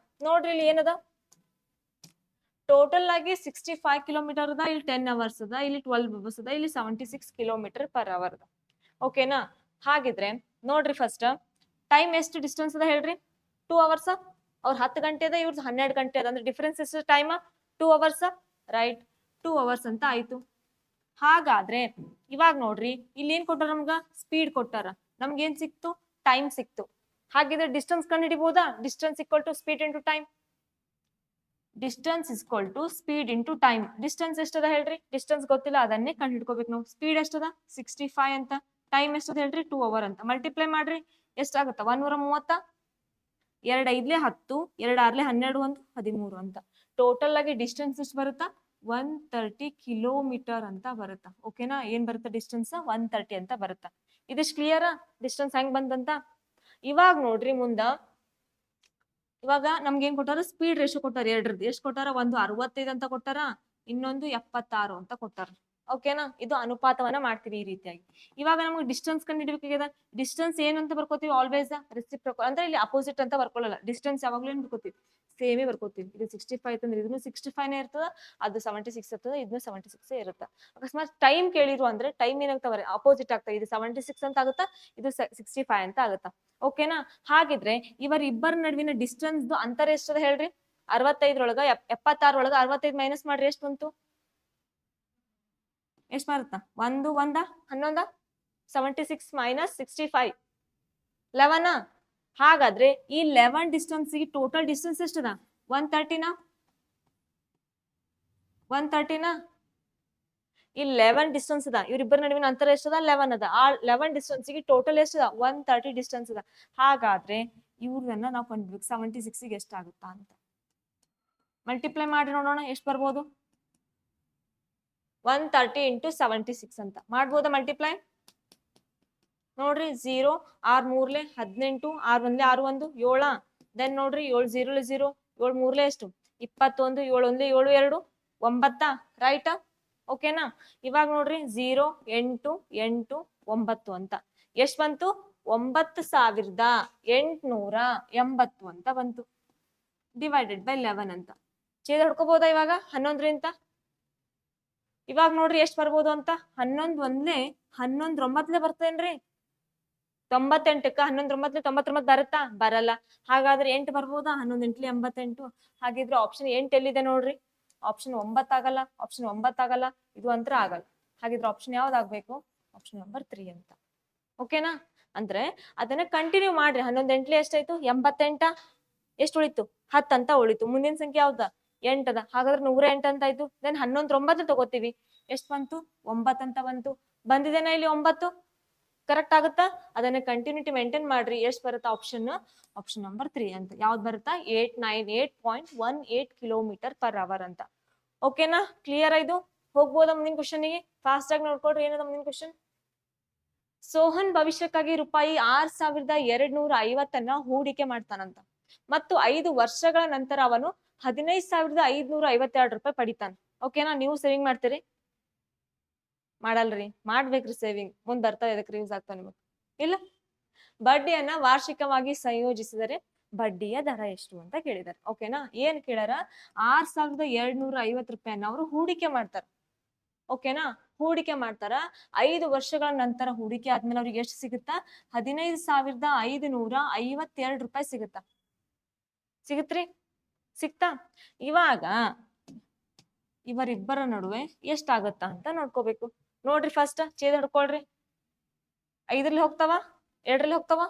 S1: ನೋಡ್ರಿ ಇಲ್ಲಿ ಏನದ? ಟೋಟಲ್ ಆಗಿ 65 ಕಿಲೋಮೀಟರ್ ಅದ. ಇಲ್ಲಿ 10 ಅವರ್ಸ್ ಅದ. ಇಲ್ಲಿ 12 ಅವರ್ಸ್ ಅದ. ಇಲ್ಲಿ 76 ಕಿಲೋಮೀಟರ್ ಪರ್ ಅವರ್ ಅದ. ಓಕೆನಾ? ಹಾಗಿದ್ರೆ ನೋಡ್ರಿ ಫಸ್ಟ್ ಟೈಮ್ ಎಷ್ಟು ಡಿಸ್ಟೆನ್ಸ್ ಅದ ಹೇಳ್ರಿ? 2 ಅವರ್ಸ್. ಅವ್ರ 10 ಗಂಟೆ ಅದ, ಇವ್ರದ್ದು 12 ಗಂಟೆ ಅದ. ಅಂದ್ರೆ ಡಿಫ್ರೆನ್ಸ್ ಎಷ್ಟು ಟೈಮ್? 2 ಅವರ್ಸ್. ರೈಟ್, 2 ಅವರ್ಸ್ ಅಂತ ಆಯ್ತು. ಹಾಗಾದ್ರೆ ಇವಾಗ ನೋಡ್ರಿ ಇಲ್ಲಿ ಏನ್ ಕೊಟ್ಟಾರ ನಮ್ಗ? ಸ್ಪೀಡ್ ಕೊಟ್ಟಾರ. ನಮ್ಗೆ ಏನ್ ಸಿಕ್ತು? ಟೈಮ್ ಸಿಕ್ತು. ಹಾಗಿದ್ರೆ ಡಿಸ್ಟೆನ್ಸ್ ಕಂಡು ಹಿಡಿಬಹುದಾ? Distance equal to speed into time. Distance is equal to speed into time. Distance ಎಷ್ಟದ ಹೇಳ್ರಿ? ಡಿಸ್ಟೆನ್ಸ್ ಗೊತ್ತಿಲ್ಲ, ಅದನ್ನೇ ಕಂಡು ಹಿಡ್ಕೋಬೇಕು ನಾವು. ಸ್ಪೀಡ್ ಎಷ್ಟದ? 65 ಅಂತ. ಟೈಮ್ ಎಷ್ಟು ಹೇಳ್ರಿ 2 hour ಅಂತ. ಮಲ್ಟಿಪ್ಲೈ ಮಾಡ್ರಿ ಎಷ್ಟಾಗುತ್ತ 130, 2 5 10, 2 6 12, 1 13 ಅಂತ. ಟೋಟಲ್ ಆಗಿ ಡಿಸ್ಟೆನ್ಸ್ ಎಷ್ಟು ಬರುತ್ತಾ 130 ಕಿಲೋಮೀಟರ್ ಅಂತ ಬರುತ್ತಾ. ಓಕೆನಾ, ಏನ್ ಬರುತ್ತೆ ಡಿಸ್ಟೆನ್ಸ್ 130 ಅಂತ ಬರುತ್ತಾ. ಇದಿಷ್ಟು ಕ್ಲಿಯರಾ ಡಿಸ್ಟೆನ್ಸ್ ಹೆಂಗ್ ಬಂದಂತ. ಇವಾಗ ನೋಡ್ರಿ ಮುಂದ, ಇವಾಗ ನಮ್ಗೆ ಏನ್ ಕೊಟ್ಟಾರ ಸ್ಪೀಡ್ ರೇಷೋ ಕೊಟ್ಟಾರ ಎರಡ್ರದ್ದು. ಎಷ್ಟು ಕೊಟ್ಟಾರ, ಒಂದು 65 ಅಂತ ಕೊಟ್ಟಾರ, ಇನ್ನೊಂದು 76 ಅಂತ ಕೊಟ್ಟಾರ. ಓಕೆನಾ, ಇದು ಅನುಪಾತವನ್ನ ಮಾಡ್ತೀವಿ ಈ ರೀತಿಯಾಗಿ. ಇವಾಗ ನಮ್ಗೆ ಡಿಸ್ಟೆನ್ಸ್ ಕಂಡುಹಿಡಿಬೇಕಾಗ್ಯದ. ಡಿಸ್ಟೆನ್ಸ್ ಏನು ಅಂತ ಬರ್ಕೋತೀವಿ ಆಲ್ವೇಸ್ ರೆಸಿಪ್ರೋಕಲ್ ಅಂದ್ರೆ ಇಲ್ಲಿ ಅಪೋಸಿಟ್ ಅಂತ ಬರ್ಕೊಳ್ಳಲ್ಲ. ಡಿಸ್ಟೆನ್ಸ್ ಯಾವಾಗ್ಲೂ ಏನ್ ಬರ್ಕೋತೀವಿ ಸೇಮೇ ಬರ್ಕೋತೀವಿ. ಇದು 65 ಅಂದ್ರೆ ಇದನ್ನು 65 ನೇ ಇರ್ತದ, ಅದು 76 ಇರ್ತದ, ಇದನ್ನು 76 ಇರುತ್ತೆ. ಅಕಸ್ಮಾತ್ ಟೈಮ್ ಕೇಳಿದ್ರು ಅಂದ್ರೆ ಟೈಮ್ ಏನಾಗ್ತಾವ ಅಪೋಸಿಟ್ ಆಗ್ತವೆ. ಇದು 76 ಅಂತ ಆಗುತ್ತಾ, ಇದು 65 ಅಂತ ಆಗುತ್ತಾ. ಓಕೆನಾ, ಹಾಗಿದ್ರೆ ಇವರಿಬ್ಬರ ನಡುವಿನ ಡಿಸ್ಟೆನ್ಸ್ ಅಂತರ ಎಷ್ಟದ ಹೇಳ್ರಿ. 65 76 65 ಮೈನಸ್ ಮಾಡ್ರಿ ಎಷ್ಟು ಬಂತು, ಎಷ್ಟು ಬರುತ್ತಾ, 1 1 11, 76 ಮೈನಸ್ 65 11. ಹಾಗಾದ್ರೆ ಈ 11 ಡಿಸ್ಟೆನ್ಸ್ ಟೋಟಲ್ ಡಿಸ್ಟೆನ್ಸ್ ಎಷ್ಟದ 130 130. ಈ 11 ಡಿಸ್ಟೆನ್ಸ್ ಅದ, ಇವ್ರಿಬ್ಬರ ನಡುವಿನ ಅಂತರ ಎಷ್ಟದ 11 ಅದ. ಆ 11 ಡಿಸ್ಟೆನ್ಸ್ ಟೋಟಲ್ ಎಷ್ಟದ 130 ಡಿಸ್ಟೆನ್ಸ್ ಅದ. ಹಾಗಾದ್ರೆ ಇವ್ರನ್ನ ನಾವು ಕಂಡುಹಿಡಿಬೇಕು 76 ಗೆ ಎಷ್ಟಾಗುತ್ತಾ ಅಂತ. ಮಲ್ಟಿಪ್ಲೈ ಮಾಡಿ ನೋಡೋಣ ಎಷ್ಟು ಬರ್ಬೋದು. 130 ಇಂಟು 76 ಅಂತ ಮಾಡ್ಬೋದಾ ಮಲ್ಟಿಪ್ಲೈ. ನೋಡ್ರಿ 0 6 3 18, 6 1 6 1 7. ದೆನ್ ನೋಡ್ರಿ 7 0 0, 7 3 ಎಷ್ಟು 21, 7 1 7 2 9. ರೈಟ್, ಓಕೆನಾ. ಇವಾಗ ನೋಡ್ರಿ 0 8 8 9 ಅಂತ ಎಷ್ಟು ಬಂತು 9880 ಅಂತ ಬಂತು. ಡಿವೈಡೆಡ್ ಬೈ 11 ಅಂತ ಛೇದ ಹೊಡ್ಕೋಬಹುದಾ ಇವಾಗ 11ರಿಂದ. ಇವಾಗ ನೋಡ್ರಿ ಎಷ್ಟು ಬರ್ಬೋದು ಅಂತ. 11 1 11 9 ಬರ್ತೇನ್ರಿ. 98ಕ್ಕ 11 9 99 ಬರುತ್ತಾ, ಬರಲ್ಲ. ಹಾಗಾದ್ರೆ 8 ಬರ್ಬೋದಾ, 11 8 88. ಹಾಗಿದ್ರೆ ಆಪ್ಷನ್ 8 ಎಲ್ಲಿದೆ ನೋಡ್ರಿ. ಆಪ್ಷನ್ 9 ಆಗಲ್ಲ, ಆಪ್ಷನ್ 9 ಆಗಲ್ಲ, ಇದು ಅಂತರ ಆಗಲ್ಲ. ಹಾಗಿದ್ರೆ ಆಪ್ಷನ್ ಯಾವ್ದಾಗ್ಬೇಕು, ಆಪ್ಷನ್ ನಂಬರ್ 3 ಅಂತ. ಓಕೆನಾ, ಅಂದ್ರೆ ಅದನ್ನ ಕಂಟಿನ್ಯೂ ಮಾಡ್ರಿ. 11 8 ಎಷ್ಟಾಯ್ತು 88. ಎಷ್ಟು ಉಳಿತು 10 ಅಂತ ಉಳಿತು. ಮುಂದಿನ ಸಂಖ್ಯೆ ಯಾವ್ದ 8 ಅದ. ಹಾಗಾದ್ರೆ 108 ಅಂತ ಆಯ್ತು. ದೆನ್ 11 9 ತಗೋತೀವಿ, ಎಷ್ಟು ಬಂತು 9 ಅಂತ ಬಂತು. ಬಂದಿದೇನಾ ಇಲ್ಲಿ 9 ಕರೆಕ್ಟ್ ಆಗುತ್ತಾ. ಅದನ್ನ ಕಂಟಿನ್ಯೂಟಿ ಮೇಂಟೈನ್ ಮಾಡ್ರಿ. ಎಷ್ಟು ಬರುತ್ತಾ ಆಪ್ಷನ್, ಆಪ್ಷನ್ ನಂಬರ್ 3 ಅಂತ. ಯಾವ್ದು ಬರುತ್ತಾ 898.18 km/h ಅಂತ. ಓಕೆನಾ, ಕ್ಲಿಯರ್ ಇದು. ಹೋಗ್ಬೋದಾ ಮುಂದಿನ ಕ್ವಶನ್ಗೆ. ಫಾಸ್ಟ್ ಆಗಿ ನೋಡ್ಕೊಡ್ರಿ ಏನದ ಮುಂದಿನ ಕ್ವಶನ್. ಸೋಹನ್ ಭವಿಷ್ಯಕ್ಕಾಗಿ ರೂಪಾಯಿ 6250 ಹೂಡಿಕೆ ಮಾಡ್ತಾನಂತ ಮತ್ತು 5 ವರ್ಷಗಳ ನಂತರ ಅವನು 15,552 ರೂಪಾಯಿ ಪಡಿತಾನ. ಓಕೆನಾ, ನೀವು ಸೇವಿಂಗ್ ಮಾಡ್ತೀರಿ ಮಾಡಲ್ರಿ, ಮಾಡ್ಬೇಕ್ರಿ ಸೇವಿಂಗ್. ಮುಂದ್ ಬರ್ತಾವ ಇದಕ್ಕೆ ಯೂಸ್ ಆಗ್ತಾವ ನಿಮಗೆ. ಇಲ್ಲ, ಬಡ್ಡಿಯನ್ನ ವಾರ್ಷಿಕವಾಗಿ ಸಂಯೋಜಿಸಿದರೆ ಬಡ್ಡಿಯ ದರ ಎಷ್ಟು ಅಂತ ಕೇಳಿದಾರೆ. ಓಕೆನಾ, ಏನ್ ಕೇಳಾರ 6250 ರೂಪಾಯಿಯನ್ನ ಅವರು ಹೂಡಿಕೆ ಮಾಡ್ತಾರ. ಓಕೆನಾ, ಹೂಡಿಕೆ ಮಾಡ್ತಾರ. 5 ವರ್ಷಗಳ ನಂತರ ಹೂಡಿಕೆ ಆದ್ಮೇಲೆ ಅವ್ರಿಗೆ ಎಷ್ಟು ಸಿಗುತ್ತಾ 15,552 ರೂಪಾಯಿ ಸಿಗುತ್ತಾ. ಸಿಗುತ್ರಿ, ಸಿಕ್ತಾ. ಇವಾಗ ಇವರಿಬ್ಬರ ನಡುವೆ ಎಷ್ಟಾಗತ್ತಾ ಅಂತ ನೋಡ್ಕೋಬೇಕು. ನೋಡ್ರಿ ಫಸ್ಟ್ ಛೇದ ಹಿಡ್ಕೊಳ್ರಿ. 5ರಲ್ಲಿ ಹೋಗ್ತಾವ 2ರಲ್ಲಿ ಹೋಗ್ತಾವ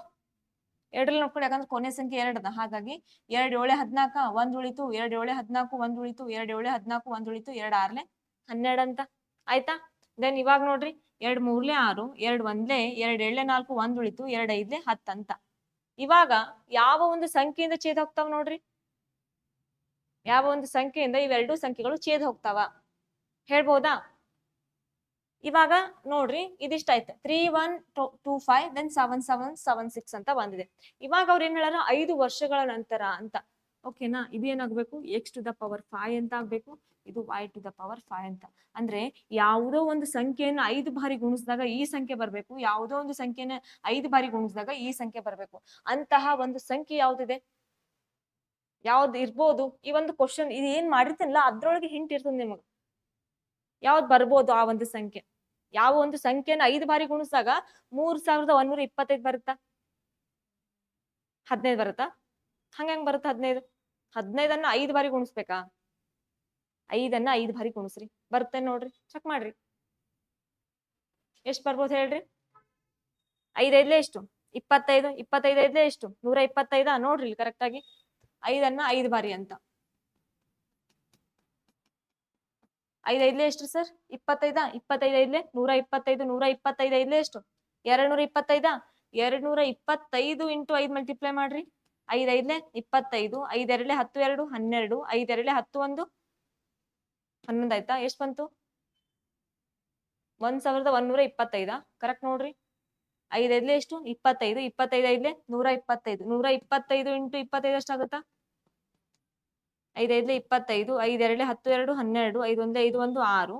S1: 2ರಲ್ಲಿ ನೋಡ್ಕೊಳ್ಳಿ. ಯಾಕಂದ್ರೆ ಕೊನೆ ಸಂಖ್ಯೆ 2 ಅದ. ಹಾಗಾಗಿ 2 7 14 1 ಉಳಿತು, 2 7 14 1 ಉಳಿತು, 2 7 14 1 ಉಳಿತು, 2 6 12 ಅಂತ ಆಯ್ತಾ. ದೆನ್ ಇವಾಗ ನೋಡ್ರಿ 2 3 6, 2 1 2 7 4 1 ಉಳಿತು, 2 5 10 ಅಂತ. ಇವಾಗ ಯಾವ ಒಂದು ಸಂಖ್ಯೆಯಿಂದ ಛೇದ ಹೋಗ್ತಾವ ನೋಡ್ರಿ. ಯಾವ ಒಂದು ಸಂಖ್ಯೆಯಿಂದ ಇವೆರಡು ಸಂಖ್ಯೆಗಳು ಛೇದ ಹೋಗ್ತಾವ ಹೇಳ್ಬೋದಾ. ಇವಾಗ ನೋಡ್ರಿ ಇದಿಷ್ಟ ಆಯ್ತು 3125 ದೆನ್ 7776 ಅಂತ ಬಂದಿದೆ. ಇವಾಗ ಅವ್ರು ಏನ್ ಹೇಳಾರ 5 ವರ್ಷಗಳ ನಂತರ ಅಂತ. ಓಕೆನಾ, ಇದೇನಾಗ್ಬೇಕು x⁵ ಅಂತ ಆಗ್ಬೇಕು, ಇದು y⁵ ಅಂತ. ಅಂದ್ರೆ ಯಾವುದೋ ಒಂದು ಸಂಖ್ಯೆಯನ್ನು 5 ಬಾರಿ ಗುಣಿಸಿದಾಗ ಈ ಸಂಖ್ಯೆ ಬರ್ಬೇಕು, ಯಾವುದೋ ಒಂದು ಸಂಖ್ಯೆನ 5 ಬಾರಿ ಗುಣಿಸಿದಾಗ ಈ ಸಂಖ್ಯೆ ಬರ್ಬೇಕು. ಅಂತಹ ಒಂದು ಸಂಖ್ಯೆ ಯಾವ್ದಿದೆ, ಯಾವ್ದು ಇರ್ಬೋದು. ಈ ಒಂದು ಕ್ವಶನ್ ಇದು ಏನ್ ಮಾಡಿರ್ತೀನಲ್ಲ ಅದ್ರೊಳಗೆ ಹಿಂಟ್ ಇರ್ತದೆ ನಿಮಗ್ ಯಾವ್ದು ಬರ್ಬೋದು. ಆ ಒಂದು ಸಂಖ್ಯೆ, ಯಾವ ಒಂದು ಸಂಖ್ಯೆನ 5 ಬಾರಿ ಗುಣಿಸಿದಾಗ 3125 ಬರುತ್ತಾ 15 ಬರುತ್ತಾ. ಹಂಗಂಗ್ ಬರುತ್ತಾ 15 15ಅನ್ನ 5 ಬಾರಿ ಗುಣಿಸ್ಬೇಕಾ. 5ಅನ್ನ 5 ಬಾರಿ ಗುಣಿಸ್ರಿ ಬರುತ್ತೆ ನೋಡ್ರಿ, ಚೆಕ್ ಮಾಡ್ರಿ ಎಷ್ಟ್ ಬರ್ಬೋದು ಹೇಳ್ರಿ. 5 5 ಎಷ್ಟು 25, 25 5 ಎಷ್ಟು 125 ನೋಡ್ರಿ ಕರೆಕ್ಟ್ ಆಗಿ. 5ಅನ್ನ 5 ಬಾರಿ ಅಂತ. 5 5 ಎಷ್ಟು ಸರ್ 25, 25 5 125, 125 5 ಎಷ್ಟು 225 225 ಇಂಟು 5 ಮಲ್ಟಿಪ್ಲೈ ಮಾಡ್ರಿ. 5 5 25, 5 2 10 2 12, 5 2 10 1 11 ಆಯ್ತಾ? ಎಷ್ಟು ಬಂತು? 1125. ಕರೆಕ್ಟ್ ನೋಡ್ರಿ. 5 5 ಎಷ್ಟು? 25, 25 5 125, 125 ಇಂಟು 25 ಎಷ್ಟಾಗುತ್ತಾ? 5 5 25, 5 2 10 2 12, 5 1 5 1 6,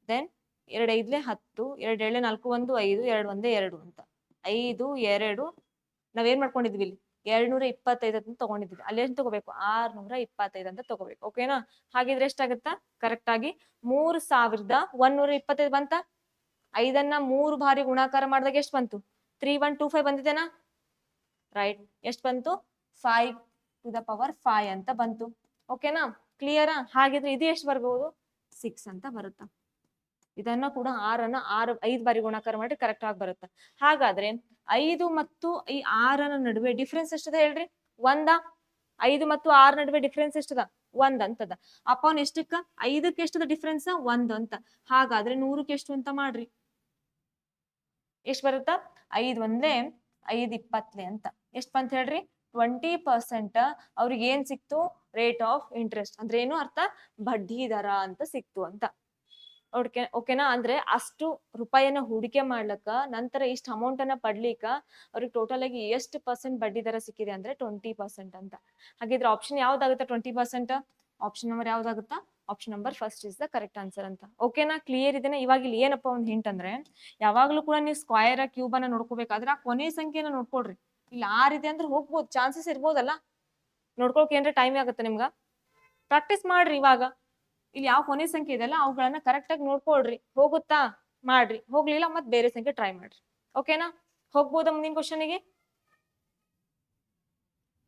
S1: ದೆನ್ 2 5 10, 2 7 4 1 5, 2 1 2 ಅಂತ. 5 2 ನಾವೇನ್ ಮಾಡ್ಕೊಂಡಿದ್ವಿ ಇಲ್ಲಿ? 225 ಅಂತ ತಗೊಂಡಿದ್ವಿ. ಅಲ್ಲಿ ಎಷ್ಟು ತಗೋಬೇಕು? 625 ಅಂತ ತಗೋಬೇಕು. ಓಕೆನಾ? ಹಾಗಿದ್ರೆ ಎಷ್ಟಾಗುತ್ತಾ? ಕರೆಕ್ಟ್ ಆಗಿ 3125 ಬಂತ? 5ಅನ್ನ 3 ಬಾರಿ ಗುಣಾಕಾರ ಮಾಡಿದಾಗ ಎಷ್ಟು ಬಂತು? 3125 ಬಂದಿದೆನಾ? ರೈಟ್. ಎಷ್ಟು ಬಂತು? 5 to the power 5 ಅಂತ ಬಂತು. ಓಕೆನಾ? ಕ್ಲಿಯರಾ? ಹಾಗಿದ್ರೆ ಇದು ಎಷ್ಟು ಬರ್ಬೋದು? 6 ಅಂತ ಬರುತ್ತಾ? ಇದನ್ನ ಕೂಡ 5 ಬಾರಿ ಗುಣಾಕಾರ ಮಾಡಿ ಕರೆಕ್ಟ್ ಆಗಿ ಬರುತ್ತೆ. ಹಾಗಾದ್ರೆ 5 ಮತ್ತು ಈ 6ನ ನಡುವೆ ಡಿಫ್ರೆನ್ಸ್ ಎಷ್ಟದ ಹೇಳ್ರಿ? 1. 5 ಮತ್ತು 6 ನಡುವೆ ಡಿಫ್ರೆನ್ಸ್ ಎಷ್ಟದ? 1 ಅಂತದ. ಅಪಾನ್ ಎಷ್ಟಕ್ಕ? 5ಕ್ಕೆ ಎಷ್ಟದ ಡಿಫ್ರೆನ್ಸ್? 1 ಅಂತ. ಹಾಗಾದ್ರೆ 100ಕ್ಕೆ ಎಷ್ಟು ಅಂತ ಮಾಡ್ರಿ. ಎಷ್ಟು ಬರುತ್ತಾ? 5 1 5 20 ಅಂತ. ಎಷ್ಟು ಬಂತ ಹೇಳ್ರಿ? 20% ಅವ್ರಿಗೆ ಏನ್ ಸಿಕ್ತು? ರೇಟ್ ಆಫ್ ಇಂಟ್ರೆಸ್ಟ್ ಅಂದ್ರೆ ಏನು ಅರ್ಥ? ಬಡ್ಡಿ ದರ ಅಂತ ಸಿಕ್ತು ಅಂತ. ಓಕೆನಾ? ಅಂದ್ರೆ ಅಷ್ಟು ರೂಪಾಯಿಯನ್ನ ಹೂಡಿಕೆ ಮಾಡ್ಲಕ್ಕ ನಂತರ ಇಷ್ಟು ಅಮೌಂಟ್ ಅನ್ನ ಪಡ್ಲಿಕ್ಕ ಅವ್ರಿಗೆ ಟೋಟಲ್ ಆಗಿ ಎಷ್ಟು % ಬಡ್ಡಿ ದರ ಸಿಕ್ಕಿದೆ ಅಂದ್ರೆ 20% ಅಂತ. ಹಾಗಿದ್ರೆ ಆಪ್ಷನ್ ಯಾವ್ದಾಗುತ್ತಾ? 20%. ಆಪ್ಷನ್ ನಂಬರ್ ಯಾವ್ದಾಗುತ್ತಾ? Option number first is the correct answer ಅಂತ. ಓಕೆನಾ? ಕ್ಲಿಯರ್ ಇದೆನಾ? ಇವಾಗ ಇಲ್ಲಿ ಏನಪ್ಪ ಒಂದು ಹಿಂಟ್ ಅಂದ್ರೆ, ಯಾವಾಗ್ಲೂ ಕೂಡ ನೀವು ಸ್ಕ್ವೈರ್ ಕ್ಯೂಬ್ ಅನ್ನ ನೋಡ್ಕೋಬೇಕಾದ್ರೆ ಆ ಕೊನೆ ಸಂಖ್ಯೆನ ನೋಡ್ಕೊಳ್ರಿ. ಇಲ್ಲಿ 6 ಇದೆ ಅಂದ್ರೆ ಹೋಗ್ಬೋದು, ಚಾನ್ಸಸ್ ಇರ್ಬೋದಲ್ಲ. ನೋಡ್ಕೊಳಕ್ ಏನ್ರ ಟೈಮ್ ಆಗುತ್ತೆ ನಿಮ್ಗ. ಪ್ರಾಕ್ಟೀಸ್ ಮಾಡ್ರಿ ಇವಾಗ. ಇಲ್ಲಿ ಯಾವ ಕೊನೆ ಸಂಖ್ಯೆ ಇದೆಲ್ಲ ಅವುಗಳನ್ನ ಕರೆಕ್ಟ್ ಆಗಿ ನೋಡ್ಕೊಳ್ರಿ. ಹೋಗುತ್ತಾ? ಮಾಡ್ರಿ. ಹೋಗ್ಲಿಲ್ಲ ಮತ್ ಬೇರೆ ಸಂಖ್ಯೆ ಟ್ರೈ ಮಾಡ್ರಿ. ಓಕೆನಾ? ಹೋಗ್ಬೋದಾ ಮುಂದಿನ ಕ್ವಶನ್ಗೆ?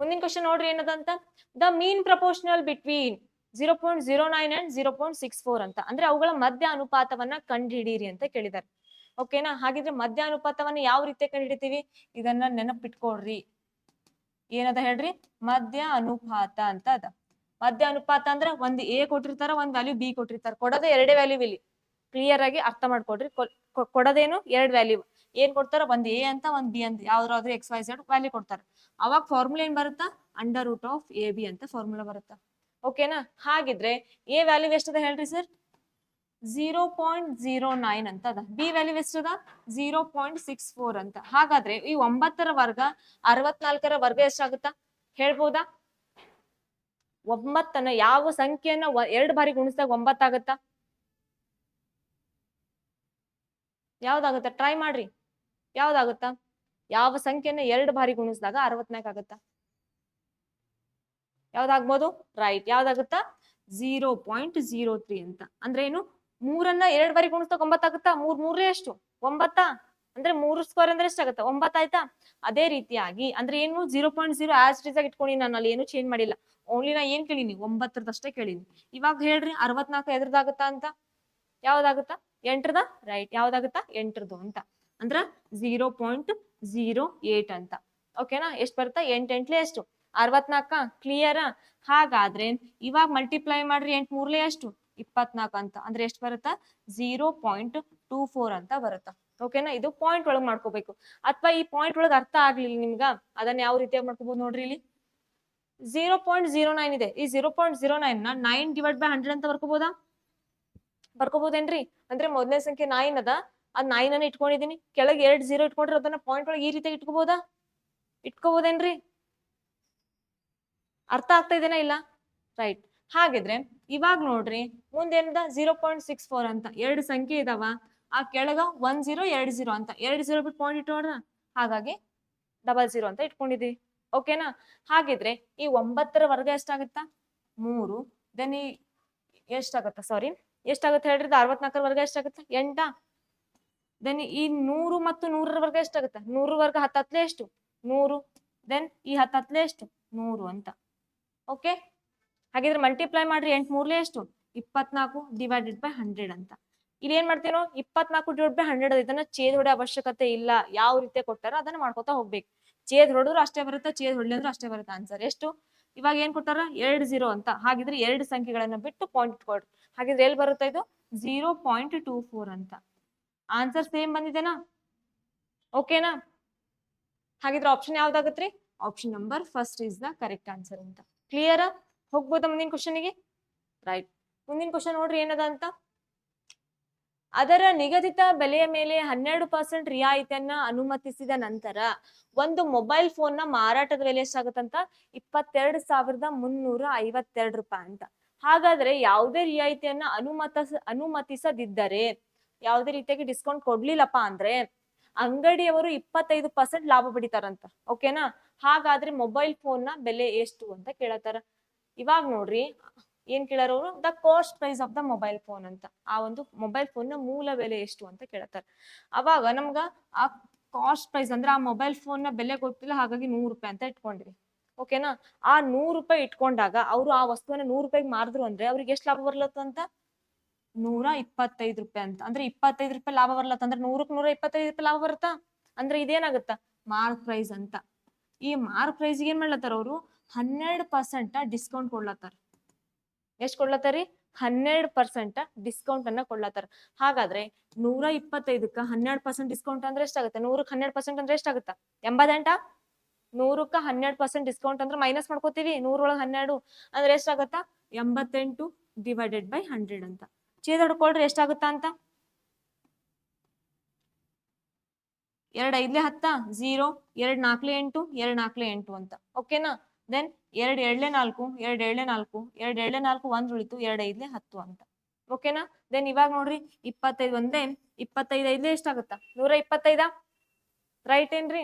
S1: ಮುಂದಿನ ಕ್ವಶನ್ ನೋಡ್ರಿ ಏನದಂತ. The mean proportional between 0.09 and 0.64 ಅಂತ. ಅಂದ್ರೆ ಅವುಗಳ ಮಧ್ಯ ಅನುಪಾತವನ್ನ ಕಂಡುಹಿಡೀರಿ ಅಂತ ಕೇಳಿದಾರೆ. ಓಕೆನಾ? ಹಾಗಿದ್ರೆ ಮಧ್ಯ ಅನುಪಾತವನ್ನ ಯಾವ ರೀತಿ ಕಂಡುಹಿಡಿತೀವಿ? ಇದನ್ನ ನೆನಪಿಟ್ಕೊಳ್ರಿ. ಏನದ ಹೇಳ್ರಿ? ಮಧ್ಯ ಅನುಪಾತ ಅಂತ ಅದ. ಮಧ್ಯ ಅನುಪಾತ ಅಂದ್ರೆ ಒಂದ್ ಎ ಕೊಟ್ಟಿರ್ತಾರ, ಒಂದ್ ವ್ಯಾಲ್ಯೂ ಬಿ ಕೊಟ್ಟಿರ್ತಾರ. ಕೊಡೋದೇ 2 ವ್ಯಾಲ್ಯೂ ಇಲ್ಲಿ. ಕ್ಲಿಯರ್ ಆಗಿ ಅರ್ಥ ಮಾಡ್ಕೊಡ್ರಿ. ಕೊಡೋದೇನು? 2 ವ್ಯಾಲ್ಯೂ. ಏನ್ ಕೊಡ್ತಾರ? ಒಂದ್ ಎ ಅಂತ ಒಂದ್ ಬಿ ಅಂತ ಯಾವ್ದಾದ್ರು XYZ ವ್ಯಾಲ್ಯೂ ಕೊಡ್ತಾರ. ಅವಾಗ ಫಾರ್ಮುಲಾ ಏನ್ ಬರುತ್ತಾ? √AB ಅಂತ ಫಾರ್ಮುಲಾ ಬರುತ್ತಾ. ಓಕೆನಾ? ಹಾಗಿದ್ರೆ ಎ ವ್ಯಾಲ್ಯೂ ಎಷ್ಟದ ಹೇಳ್ರಿ ಸರ್? 0.09 ಅಂತ ಅದ. B value ಎಷ್ಟದ? 0.64 ಅಂತ. ಹಾಗಾದ್ರೆ ಈ 9ರ ವರ್ಗ 64ರ ವರ್ಗ ಎಷ್ಟಾಗುತ್ತಾ ಹೇಳ್ಬೋದಾ? 9ಅನ್ನ ಯಾವ ಸಂಖ್ಯೆಯನ್ನ 2 ಬಾರಿ ಗುಣಿಸಿದಾಗ 9 ಆಗುತ್ತಾ? ಯಾವ್ದಾಗುತ್ತಾ? ಟ್ರೈ ಮಾಡ್ರಿ. ಯಾವ್ದಾಗುತ್ತಾ? ಯಾವ ಸಂಖ್ಯೆಯನ್ನ 2 ಬಾರಿ ಗುಣಿಸಿದಾಗ 64 ಆಗುತ್ತಾ? ಯಾವ್ದಾಗ್ಬೋದು? ರೈಟ್. ಯಾವ್ದಾಗುತ್ತಾ? 0.03 ಅಂತ. ಅಂದ್ರೆ ಏನು? 3ಅನ್ನ 2 ಬಾರಿ ಗುಣಿಸಿದಾಗ 9 ಆಗುತ್ತಾ? 3 ಎಷ್ಟು? 9. ಅಂದ್ರೆ 3 ಸ್ಕ್ವೇರ್ ಅಂದ್ರೆ ಎಷ್ಟಾಗುತ್ತಾ? 9 ಆಯ್ತಾ? ಅದೇ ರೀತಿಯಾಗಿ ಅಂದ್ರೆ ಏನು? 0.0 ಆಸ್ ಇಟ್ ಇಸ್ ಆಗಿ ಇಟ್ಕೊಂಡು ನಾನು ಅಲ್ಲಿ ಏನು ಚೇಂಜ್ ಮಾಡಿಲ್ಲ. ಓನ್ಲಿ ನಾ ಏನ್ ಕೇಳೀನಿ? 9ರದಷ್ಟೇ ಕೇಳೀನಿ. ಇವಾಗ ಹೇಳ್ರಿ 64 ಎದ್ರದಾಗುತ್ತಾ ಅಂತ? ಯಾವ್ದಾಗುತ್ತಾ? 8ರದ. ರೈಟ್. ಯಾವ್ದಾಗುತ್ತಾ? 8ರದು ಅಂತ. ಅಂದ್ರ 0.08 ಅಂತ. ಓಕೆನಾ? ಎಷ್ಟು ಬರುತ್ತಾ? 8 8 ಎಷ್ಟು? 64. ಕ್ಲಿಯರಾ? ಹಾಗಾದ್ರೆ ಇವಾಗ ಮಲ್ಟಿಪ್ಲೈ ಮಾಡ್ರಿ. 8 3 ಎಷ್ಟು? 24 ಅಂತ. ಅಂದ್ರೆ ಎಷ್ಟು ಬರುತ್ತಾ? 0.24 ಅಂತ ಬರುತ್ತಾ. ಓಕೆನಾ? ಇದು ಪಾಯಿಂಟ್ ಒಳಗ್ ಮಾಡ್ಕೋಬೇಕು. ಅಥವಾ ಈ ಪಾಯಿಂಟ್ ಒಳಗ್ ಅರ್ಥ ಆಗ್ಲಿಲ್ಲ ನಿಮ್ಗ, ಅದನ್ನ ಯಾವ ರೀತಿಯಾಗಿ ಮಾಡ್ಕೋಬಹುದು ನೋಡ್ರಿ. ಇಲ್ಲಿ 0.09 ಇದೆ. ಈ 0.09 ನ 9/100 ಅಂತ ಬರ್ಕೋಬಹುದಾ? ಬರ್ಕೋಬಹುದೇನ್ರಿ? ಅಂದ್ರೆ ಮೊದಲನೇ ಸಂಖ್ಯೆ 9 ಅದ. ಅದ್ 9 ಅನ್ನ ಇಟ್ಕೊಂಡಿದೀನಿ. ಕೆಳಗೆ 2 0 ಇಟ್ಕೊಂಡ್ರೆ ಅದನ್ನ ಪಾಯಿಂಟ್ ಒಳಗೆ ಈ ರೀತಿಯಾಗಿ ಇಟ್ಕೋಬಹುದಾ? ಇಟ್ಕೋಬಹುದೇನ್ರಿ? ಅರ್ಥ ಆಗ್ತಾ ಇದೆನಾ? ಇಲ್ಲ? ರೈಟ್. ಹಾಗಿದ್ರೆ ಇವಾಗ ನೋಡ್ರಿ ಮುಂದೇನದ? 0.64 ಅಂತ 2 ಸಂಖ್ಯೆ ಇದಾವ. ಆ ಕೆಳಗ 1 0 2 0 ಅಂತ 2 0 ಬಿಟ್ಟು ಪಾಯಿಂಟ್ ಇಟ್ಟೋಡ್ರ, ಹಾಗಾಗಿ 00 ಅಂತ ಇಟ್ಕೊಂಡಿದೀವಿ. ಓಕೆನಾ? ಹಾಗಿದ್ರೆ ಈ 9ರ ವರ್ಗ ಎಷ್ಟಾಗುತ್ತಾ? 3. ದೆನ್ ಈ ಎಷ್ಟಾಗತ್ತಾ? ಸಾರಿ, ಎಷ್ಟಾಗುತ್ತೆ ಹೇಳ್ರಿ? 64ರ ವರ್ಗ ಎಷ್ಟಾಗುತ್ತೆ? 8. ದೆನ್ ಈ 100 ಮತ್ತು 100ರ ವರ್ಗ ಎಷ್ಟಾಗುತ್ತೆ? 100 ವರ್ಗ 10 ಹತ್ಲೆ ಎಷ್ಟು? 100. ದೆನ್ ಈ 10 ಹತ್ಲೆ ಎಷ್ಟು? 100 ಅಂತ. ಓಕೆ? ಹಾಗಿದ್ರೆ ಮಲ್ಟಿಪ್ಲೈ ಮಾಡ್ರಿ. 8 3 ಎಷ್ಟು? 24 ಡಿವೈಡೆಡ್ ಬೈ 100 ಅಂತ. ಇಲ್ಲಿ ಏನ್ ಮಾಡ್ತೀನೋ? 24 ಡಿವೈಡ್ ಬೈ 100 ಇದನ್ನ ಛೇದ್ ಹೊಡೆ ಅವಶ್ಯಕತೆ ಇಲ್ಲ. ಯಾವ ರೀತಿ ಕೊಟ್ಟಾರ ಅದನ್ನ ಮಾಡ್ಕೊತಾ ಹೋಗ್ಬೇಕು. ಛೇದ್ ಹೊಡೆದ್ರು ಅಷ್ಟೇ ಬರುತ್ತೆ, ಛೇದ್ ಹೊಡ್ಲಿಂದ್ರು ಅಷ್ಟೇ ಬರುತ್ತೆ ಆನ್ಸರ್. ಎಷ್ಟು? ಇವಾಗ ಏನ್ ಕೊಟ್ಟಾರ? 2 0 ಅಂತ. ಹಾಗಿದ್ರೆ 2 ಸಂಖ್ಯೆಗಳನ್ನ ಬಿಟ್ಟು ಪಾಯಿಂಟ್ ಇಟ್ಕೊಳ್ರಿ. ಹಾಗಿದ್ರೆ ಎಲ್ಲಿ ಬರುತ್ತೆ ಇದು? 0.24 ಅಂತ. ಆನ್ಸರ್ ಸೇಮ್ ಬಂದಿದೆನಾ? ಓಕೆನಾ? ಹಾಗಿದ್ರೆ ಆಪ್ಷನ್ ಯಾವ್ದಾಗತ್ರಿ? Option number first is the correct answer ಅಂತ. ಕ್ಲಿಯರ್? ಹೋಗ್ಬೋದಾ ಮುಂದಿನ ಕ್ವಶನ್ಗೆ? ರೈಟ್. ಮುಂದಿನ ಕ್ವಶನ್ ನೋಡ್ರಿ ಏನದ ಅಂತ. ಅದರ ನಿಗದಿತ ಬೆಲೆಯ ಮೇಲೆ 12% ರಿಯಾಯಿತಿಯನ್ನ ಅನುಮತಿಸಿದ ನಂತರ ಒಂದು ಮೊಬೈಲ್ ಫೋನ್ ನ ಮಾರಾಟದ ಬೆಲೆ ಎಷ್ಟಾಗುತ್ತಂತ? 22,352 ರೂಪಾಯಿ ಅಂತ. ಹಾಗಾದ್ರೆ ಯಾವುದೇ ರಿಯಾಯಿತಿಯನ್ನ ಅನುಮತಿಸದಿದ್ದರೆ, ಯಾವುದೇ ರೀತಿಯಾಗಿ ಡಿಸ್ಕೌಂಟ್ ಕೊಡ್ಲಿಲ್ಲಪ್ಪ ಅಂದ್ರೆ ಅಂಗಡಿಯವರು 25% ಲಾಭ ಪಡಿತಾರಂತ. ಓಕೆನಾ? ಹಾಗಾದ್ರೆ ಮೊಬೈಲ್ ಫೋನ್ ನ ಬೆಲೆ ಎಷ್ಟು ಅಂತ ಕೇಳತ್ತಾರ. ಇವಾಗ ನೋಡ್ರಿ ಏನ್ ಕೇಳಾರ ಅವರು? The cost price of the mobile phone ಅಂತ. ಆ ಒಂದು ಮೊಬೈಲ್ ಫೋನ್ ನ ಮೂಲ ಬೆಲೆ ಎಷ್ಟು ಅಂತ ಕೇಳತ್ತಾರ. ಅವಾಗ ನಮ್ಗ ಆ ಕಾಸ್ಟ್ ಪ್ರೈಸ್ ಅಂದ್ರೆ ಆ ಮೊಬೈಲ್ ಫೋನ್ ನ ಬೆಲೆ ಗೊತ್ತಿಲ್ಲ, ಹಾಗಾಗಿ 100 ರೂಪಾಯಿ ಅಂತ ಇಟ್ಕೊಂಡ್ರಿ. ಓಕೆನಾ? ಆ 100 ರೂಪಾಯಿ ಇಟ್ಕೊಂಡಾಗ ಅವರು ಆ ವಸ್ತುವನ್ನ 100 ರೂಪಾಯಿಗೆ ಮಾರಿದ್ರು ಅಂದ್ರೆ ಅವ್ರಿಗೆ ಎಷ್ಟು ಲಾಭ ಬರ್ಲತ್ತಂತ? 125 ರೂಪಾಯಿ ಅಂತ. ಅಂದ್ರೆ 25 ರೂಪಾಯಿ ಲಾಭ ಬರ್ಲತ್ತ ಅಂದ್ರೆ 100ಕ್ಕೆ 125 ರೂಪಾಯಿ ಲಾಭ ಬರುತ್ತಾ? ಅಂದ್ರೆ ಇದೇನಾಗುತ್ತ? ಮಾರ್ಕ್ ಪ್ರೈಸ್ ಅಂತ. ಈ ಮಾರ್ಕ್ ಪ್ರೈಸ್ ಏನ್ ಮಾಡ್ಲತ್ತಾರ ಅವರು? 12% ಡಿಸ್ಕೌಂಟ್ ಕೊಡ್ಲತ್ತಾರ. ಎಷ್ಟ್ ಕೊಡ್ಲತ್ತಾರಿ? 12% ಡಿಸ್ಕೌಂಟ್ ಅನ್ನ ಕೊಡ್ಲತ್ತಾರ. ಹಾಗಾದ್ರೆ 125ಕ್ಕ 12% ಡಿಸ್ಕೌಂಟ್ ಅಂದ್ರೆ ಎಷ್ಟಾಗುತ್ತೆ? 100ಕ್ಕೆ 12% ಅಂದ್ರೆ ಎಷ್ಟಾಗುತ್ತ? 88? 100ಕ್ಕ 12% ಡಿಸ್ಕೌಂಟ್ ಅಂದ್ರೆ ಮೈನಸ್ ಮಾಡ್ಕೋತೀವಿ. 100 ಒಳಗೆ 12 ಅಂದ್ರೆ ಎಷ್ಟಾಗುತ್ತ? 88 ಡಿವೈಡೆಡ್ ಬೈ 100 ಅಂತ. ಛೇದ ಹೊಡ್ಕೊಳ್ರಿ ಎಷ್ಟಾಗುತ್ತಾ ಅಂತ. 2 5 10 0, 2 4 8, 2 4 8 ಅಂತ. ಓಕೆನಾ? ದೆನ್ 2 7 4, 2 7 4, 2 7 4 1 ಉಳಿತು, 2 5 10 ಅಂತ. ಓಕೆನಾ? ದೆನ್ ಇವಾಗ ನೋಡ್ರಿ 25 ಒಂದೇ 25 5 ಎಷ್ಟಾಗುತ್ತ? 125. ರೈಟ್ ಏನ್ರಿ?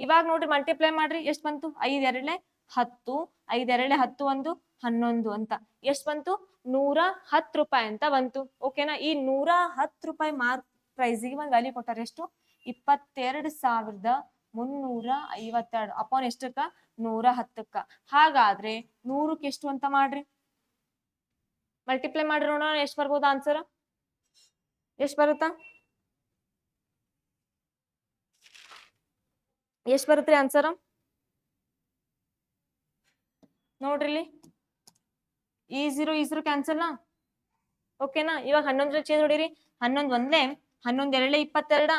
S1: ಇವಾಗ ನೋಡ್ರಿ ಮಲ್ಟಿಪ್ಲೈ ಮಾಡ್ರಿ ಎಷ್ಟ್ ಬಂತು? 5 2 10, 5 2 10 1 11 ಅಂತ. ಎಷ್ಟ್ ಬಂತು? 110 ರೂಪಾಯಿ ಅಂತ ಬಂತು. ಓಕೆನಾ? ಈ 110 ರೂಪಾಯಿ ಮಾರ್ಕ್ ಪ್ರೈಸ್ಗೆ ಒಂದು ವ್ಯಾಲ್ಯೂ ಕೊಟ್ಟಾರ. ಎಷ್ಟು? 22,352 ಅಪಾನ್ ಎಷ್ಟಕ್ಕ? 110ಕ್ಕ. ಹಾಗಾದ್ರೆ 100ಕ್ಕೆ ಎಷ್ಟು ಅಂತ ಮಾಡ್ರಿ, ಮಲ್ಟಿಪ್ಲೈ ಮಾಡ್ರಿ ನೋಡೋಣ ಎಷ್ಟು ಬರ್ಬೋದು ಆನ್ಸರ್. ಎಷ್ಟು ಬರುತ್ತಾ? ಎಷ್ಟು ಬರುತ್ತ್ರಿ ಆನ್ಸರ್? ನೋಡ್ರಿ ಇಲ್ಲಿ ಈ 0 ಕ್ಯಾನ್ಸಲ್. ಓಕೆನಾ? ಇವಾಗ 11 ಚೇಂಜ್ ಹೊಡಿರಿ. 11 ಒಂದೇ 11 2 22,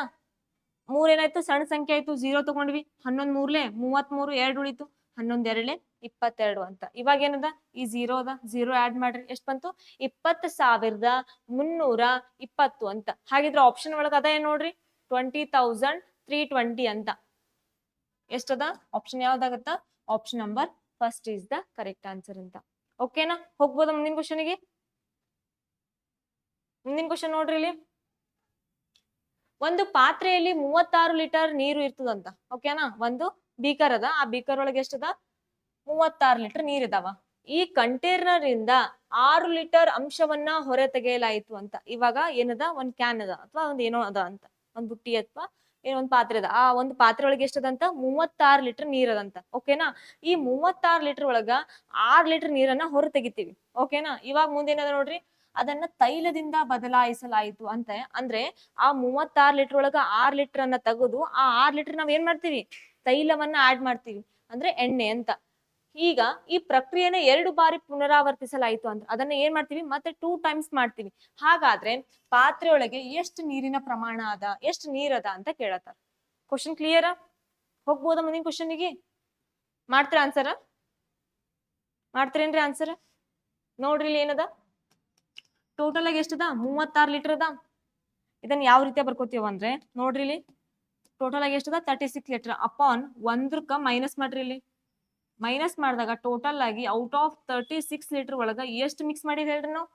S1: 3 ಏನಾಯ್ತು? ಸಣ್ಣ ಸಂಖ್ಯೆ ಆಯ್ತು, 0 ತಗೊಂಡ್ವಿ. 11 3 33, 2 ಉಳಿತು, 11 2 22 ಅಂತ. ಇವಾಗ ಏನದ? ಈ 0 ಅದ, 0 ಆಡ್ ಮಾಡ್ರಿ ಎಷ್ಟು ಬಂತು? 20,320 ಅಂತ. ಹಾಗಿದ್ರೆ ಆಪ್ಷನ್ ಒಳಗ ಅದ ಏನ್ ನೋಡ್ರಿ? 20,320 ಅಂತ. ಎಷ್ಟದ? ಆಪ್ಷನ್ ಯಾವ್ದಾಗತ್ತ? Option number first is the correct answer ಅಂತ. ಓಕೆನಾ? ಹೋಗ್ಬೋದ ಮುಂದಿನ ಕ್ವಶನ್ಗೆ? ಮುಂದಿನ ಕ್ವಶನ್ ನೋಡ್ರಿ ಇಲ್ಲಿ. ಒಂದು ಪಾತ್ರೆಯಲ್ಲಿ 36 ಲೀಟರ್ ನೀರು ಇರ್ತದಂತ. ಓಕೆನಾ? ಒಂದು ಬೀಕರ್ ಅದ, ಆ ಬೀಕರ್ ಒಳಗೆ ಎಷ್ಟದ? 36 ಲೀಟರ್ ನೀರ್ ಇದಾವ. ಈ ಕಂಟೈನರ್ ಇಂದ 6 ಲೀಟರ್ ಅಂಶವನ್ನ ಹೊರ ತೆಗೆಯಲಾಯಿತು ಅಂತ. ಇವಾಗ ಏನದ? ಒಂದ್ ಕ್ಯಾನ್ ಅದ ಅಥವಾ ಒಂದ್ ಏನೋ ಅದ ಅಂತ, ಒಂದ್ ಬುಟ್ಟಿ ಅಥವಾ ಏನೋ ಒಂದ್ ಪಾತ್ರೆ ಅದ. ಆ ಒಂದು ಪಾತ್ರೆ ಒಳಗೆ ಎಷ್ಟದಂತ? 36 ಲೀಟರ್ ನೀರ್ ಅದಂತ. ಓಕೆನಾ? ಈ 36 ಲೀಟರ್ ಒಳಗ 6 ಲೀಟರ್ ನೀರನ್ನ ಹೊರ ತೆಗಿತೀವಿ. ಓಕೆನಾ? ಇವಾಗ ಮುಂದೇನದ ನೋಡ್ರಿ, ಅದನ್ನ ತೈಲದಿಂದ ಬದಲಾಯಿಸಲಾಯಿತು ಅಂತ. ಅಂದ್ರೆ ಆ 36 ಲೀಟರ್ ಒಳಗ 6 ಲೀಟರ್ ಅನ್ನ ತೆಗೆದು ಆ 6 ಲೀಟರ್ ನಾವ್ ಏನ್ ಮಾಡ್ತೀವಿ? ತೈಲವನ್ನ ಆಡ್ ಮಾಡ್ತೀವಿ, ಅಂದ್ರೆ ಎಣ್ಣೆ ಅಂತ. ಈಗ ಈ ಪ್ರಕ್ರಿಯೆನ 2 ಬಾರಿ ಪುನರಾವರ್ತಿಸಲಾಯಿತು ಅಂತ. ಅದನ್ನ ಏನ್ ಮಾಡ್ತೀವಿ? ಮತ್ತೆ 2 ಟೈಮ್ಸ್ ಮಾಡ್ತೀವಿ. ಹಾಗಾದ್ರೆ ಪಾತ್ರೆ ಒಳಗೆ ಎಷ್ಟು ನೀರಿನ ಪ್ರಮಾಣ ಅದ, ಎಷ್ಟು ನೀರದ ಅಂತ ಕೇಳತ್ತಾರ. Question clear? ಹೋಗ್ಬೋದಾ ಮುಂದಿನ ಕ್ವಶನ್ಗೆ? ಮಾಡ್ತೀರ ಆನ್ಸರ್? ಮಾಡ್ತೀರೇನ್ರಿ ಆನ್ಸರ್? ನೋಡ್ರಿ ಇಲ್ಲಿ ಏನದ? ಟೋಟಲ್ ಆಗಿ ಎಷ್ಟದ? 36 ಲೀಟರ್ ಅದ. ಇದನ್ನ ಯಾವ ರೀತಿಯ ಬರ್ಕೋತೀವ ಅಂದ್ರೆ ನೋಡ್ರಿ ಇಲ್ಲಿ ಟೋಟಲ್ ಆಗಿ ಎಷ್ಟದ? 36 ಲೀಟರ್ ಅಪಾನ್ 1ಕ್ಕ ಮೈನಸ್ ಮಾಡ್ರಿ. ಇಲ್ಲಿ ಮೈನಸ್ ಮಾಡಿದಾಗ ಟೋಟಲ್ ಆಗಿ ಔಟ್ ಆಫ್ 36 ಲೀಟರ್ ಒಳಗ ಎಷ್ಟು ಮಿಕ್ಸ್ ಮಾಡಿವಿ ಹೇಳ್ರಿ ನಾವು?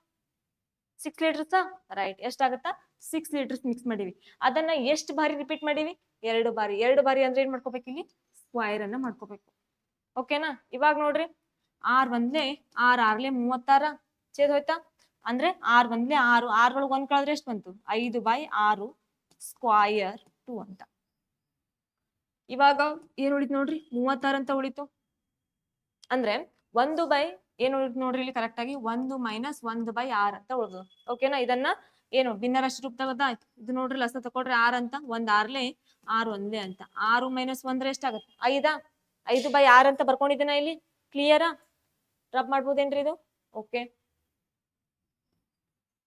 S1: 6 ಲೀಟರ್ಸ್. ರೈಟ್. ಎಷ್ಟಾಗತ್ತಾ? 6 ಲೀಟರ್ಸ್ ಮಿಕ್ಸ್ ಮಾಡಿವಿ. ಅದನ್ನ ಎಷ್ಟು ಬಾರಿ ರಿಪೀಟ್ ಮಾಡಿವಿ? 2 ಬಾರಿ. 2 ಬಾರಿ ಅಂದ್ರೆ ಏನ್ ಮಾಡ್ಕೋಬೇಕು? ಇಲ್ಲಿ ಸ್ಕ್ವೈರ್ ಅನ್ನ ಮಾಡ್ಕೋಬೇಕು. ಓಕೆನಾ? ಇವಾಗ ನೋಡ್ರಿ 6 1 6 6 36 ಛೇದ್ ಹೋಯ್ತಾ? ಅಂದ್ರೆ 6 1 6, 6 ಒಳಗೆ 1 ಕಳೆದ್ರೆ ಎಷ್ಟು ಬಂತು? 5/6 ಸ್ಕ್ವೈರ್ 2 ಅಂತ. ಇವಾಗ ಏನ್ ಉಳಿತು ನೋಡ್ರಿ? 36 ಅಂತ ಉಳಿತು. ಅಂದ್ರೆ 1 ಬೈ ಏನು ಉಳಿತು ನೋಡ್ರಿ ಇಲ್ಲಿ ಕರೆಕ್ಟ್ ಆಗಿ 1 ಮೈನಸ್ 1/6 ಅಂತ ಉಳಿದು. ಓಕೆನಾ? ಇದನ್ನ ಏನು ಭಿನ್ನರಾಶಿ ರೂಪದಾಗ ಆಯ್ತು. ಇದು ನೋಡ್ರಿ ಲಸ ತಕೊಳ್ರಿ 6 ಅಂತ, 1 6 6 1 ಅಂತ. 6 ಮೈನಸ್ 1 ಎಷ್ಟಾಗತ್ತೆ? 5. 5/6 ಅಂತ ಬರ್ಕೊಂಡಿದ್ದೀನ ಇಲ್ಲಿ. ಕ್ಲಿಯರಾ? ರಬ್ ಮಾಡ್ಬೋದೇನ್ರಿ ಇದು? ಓಕೆ.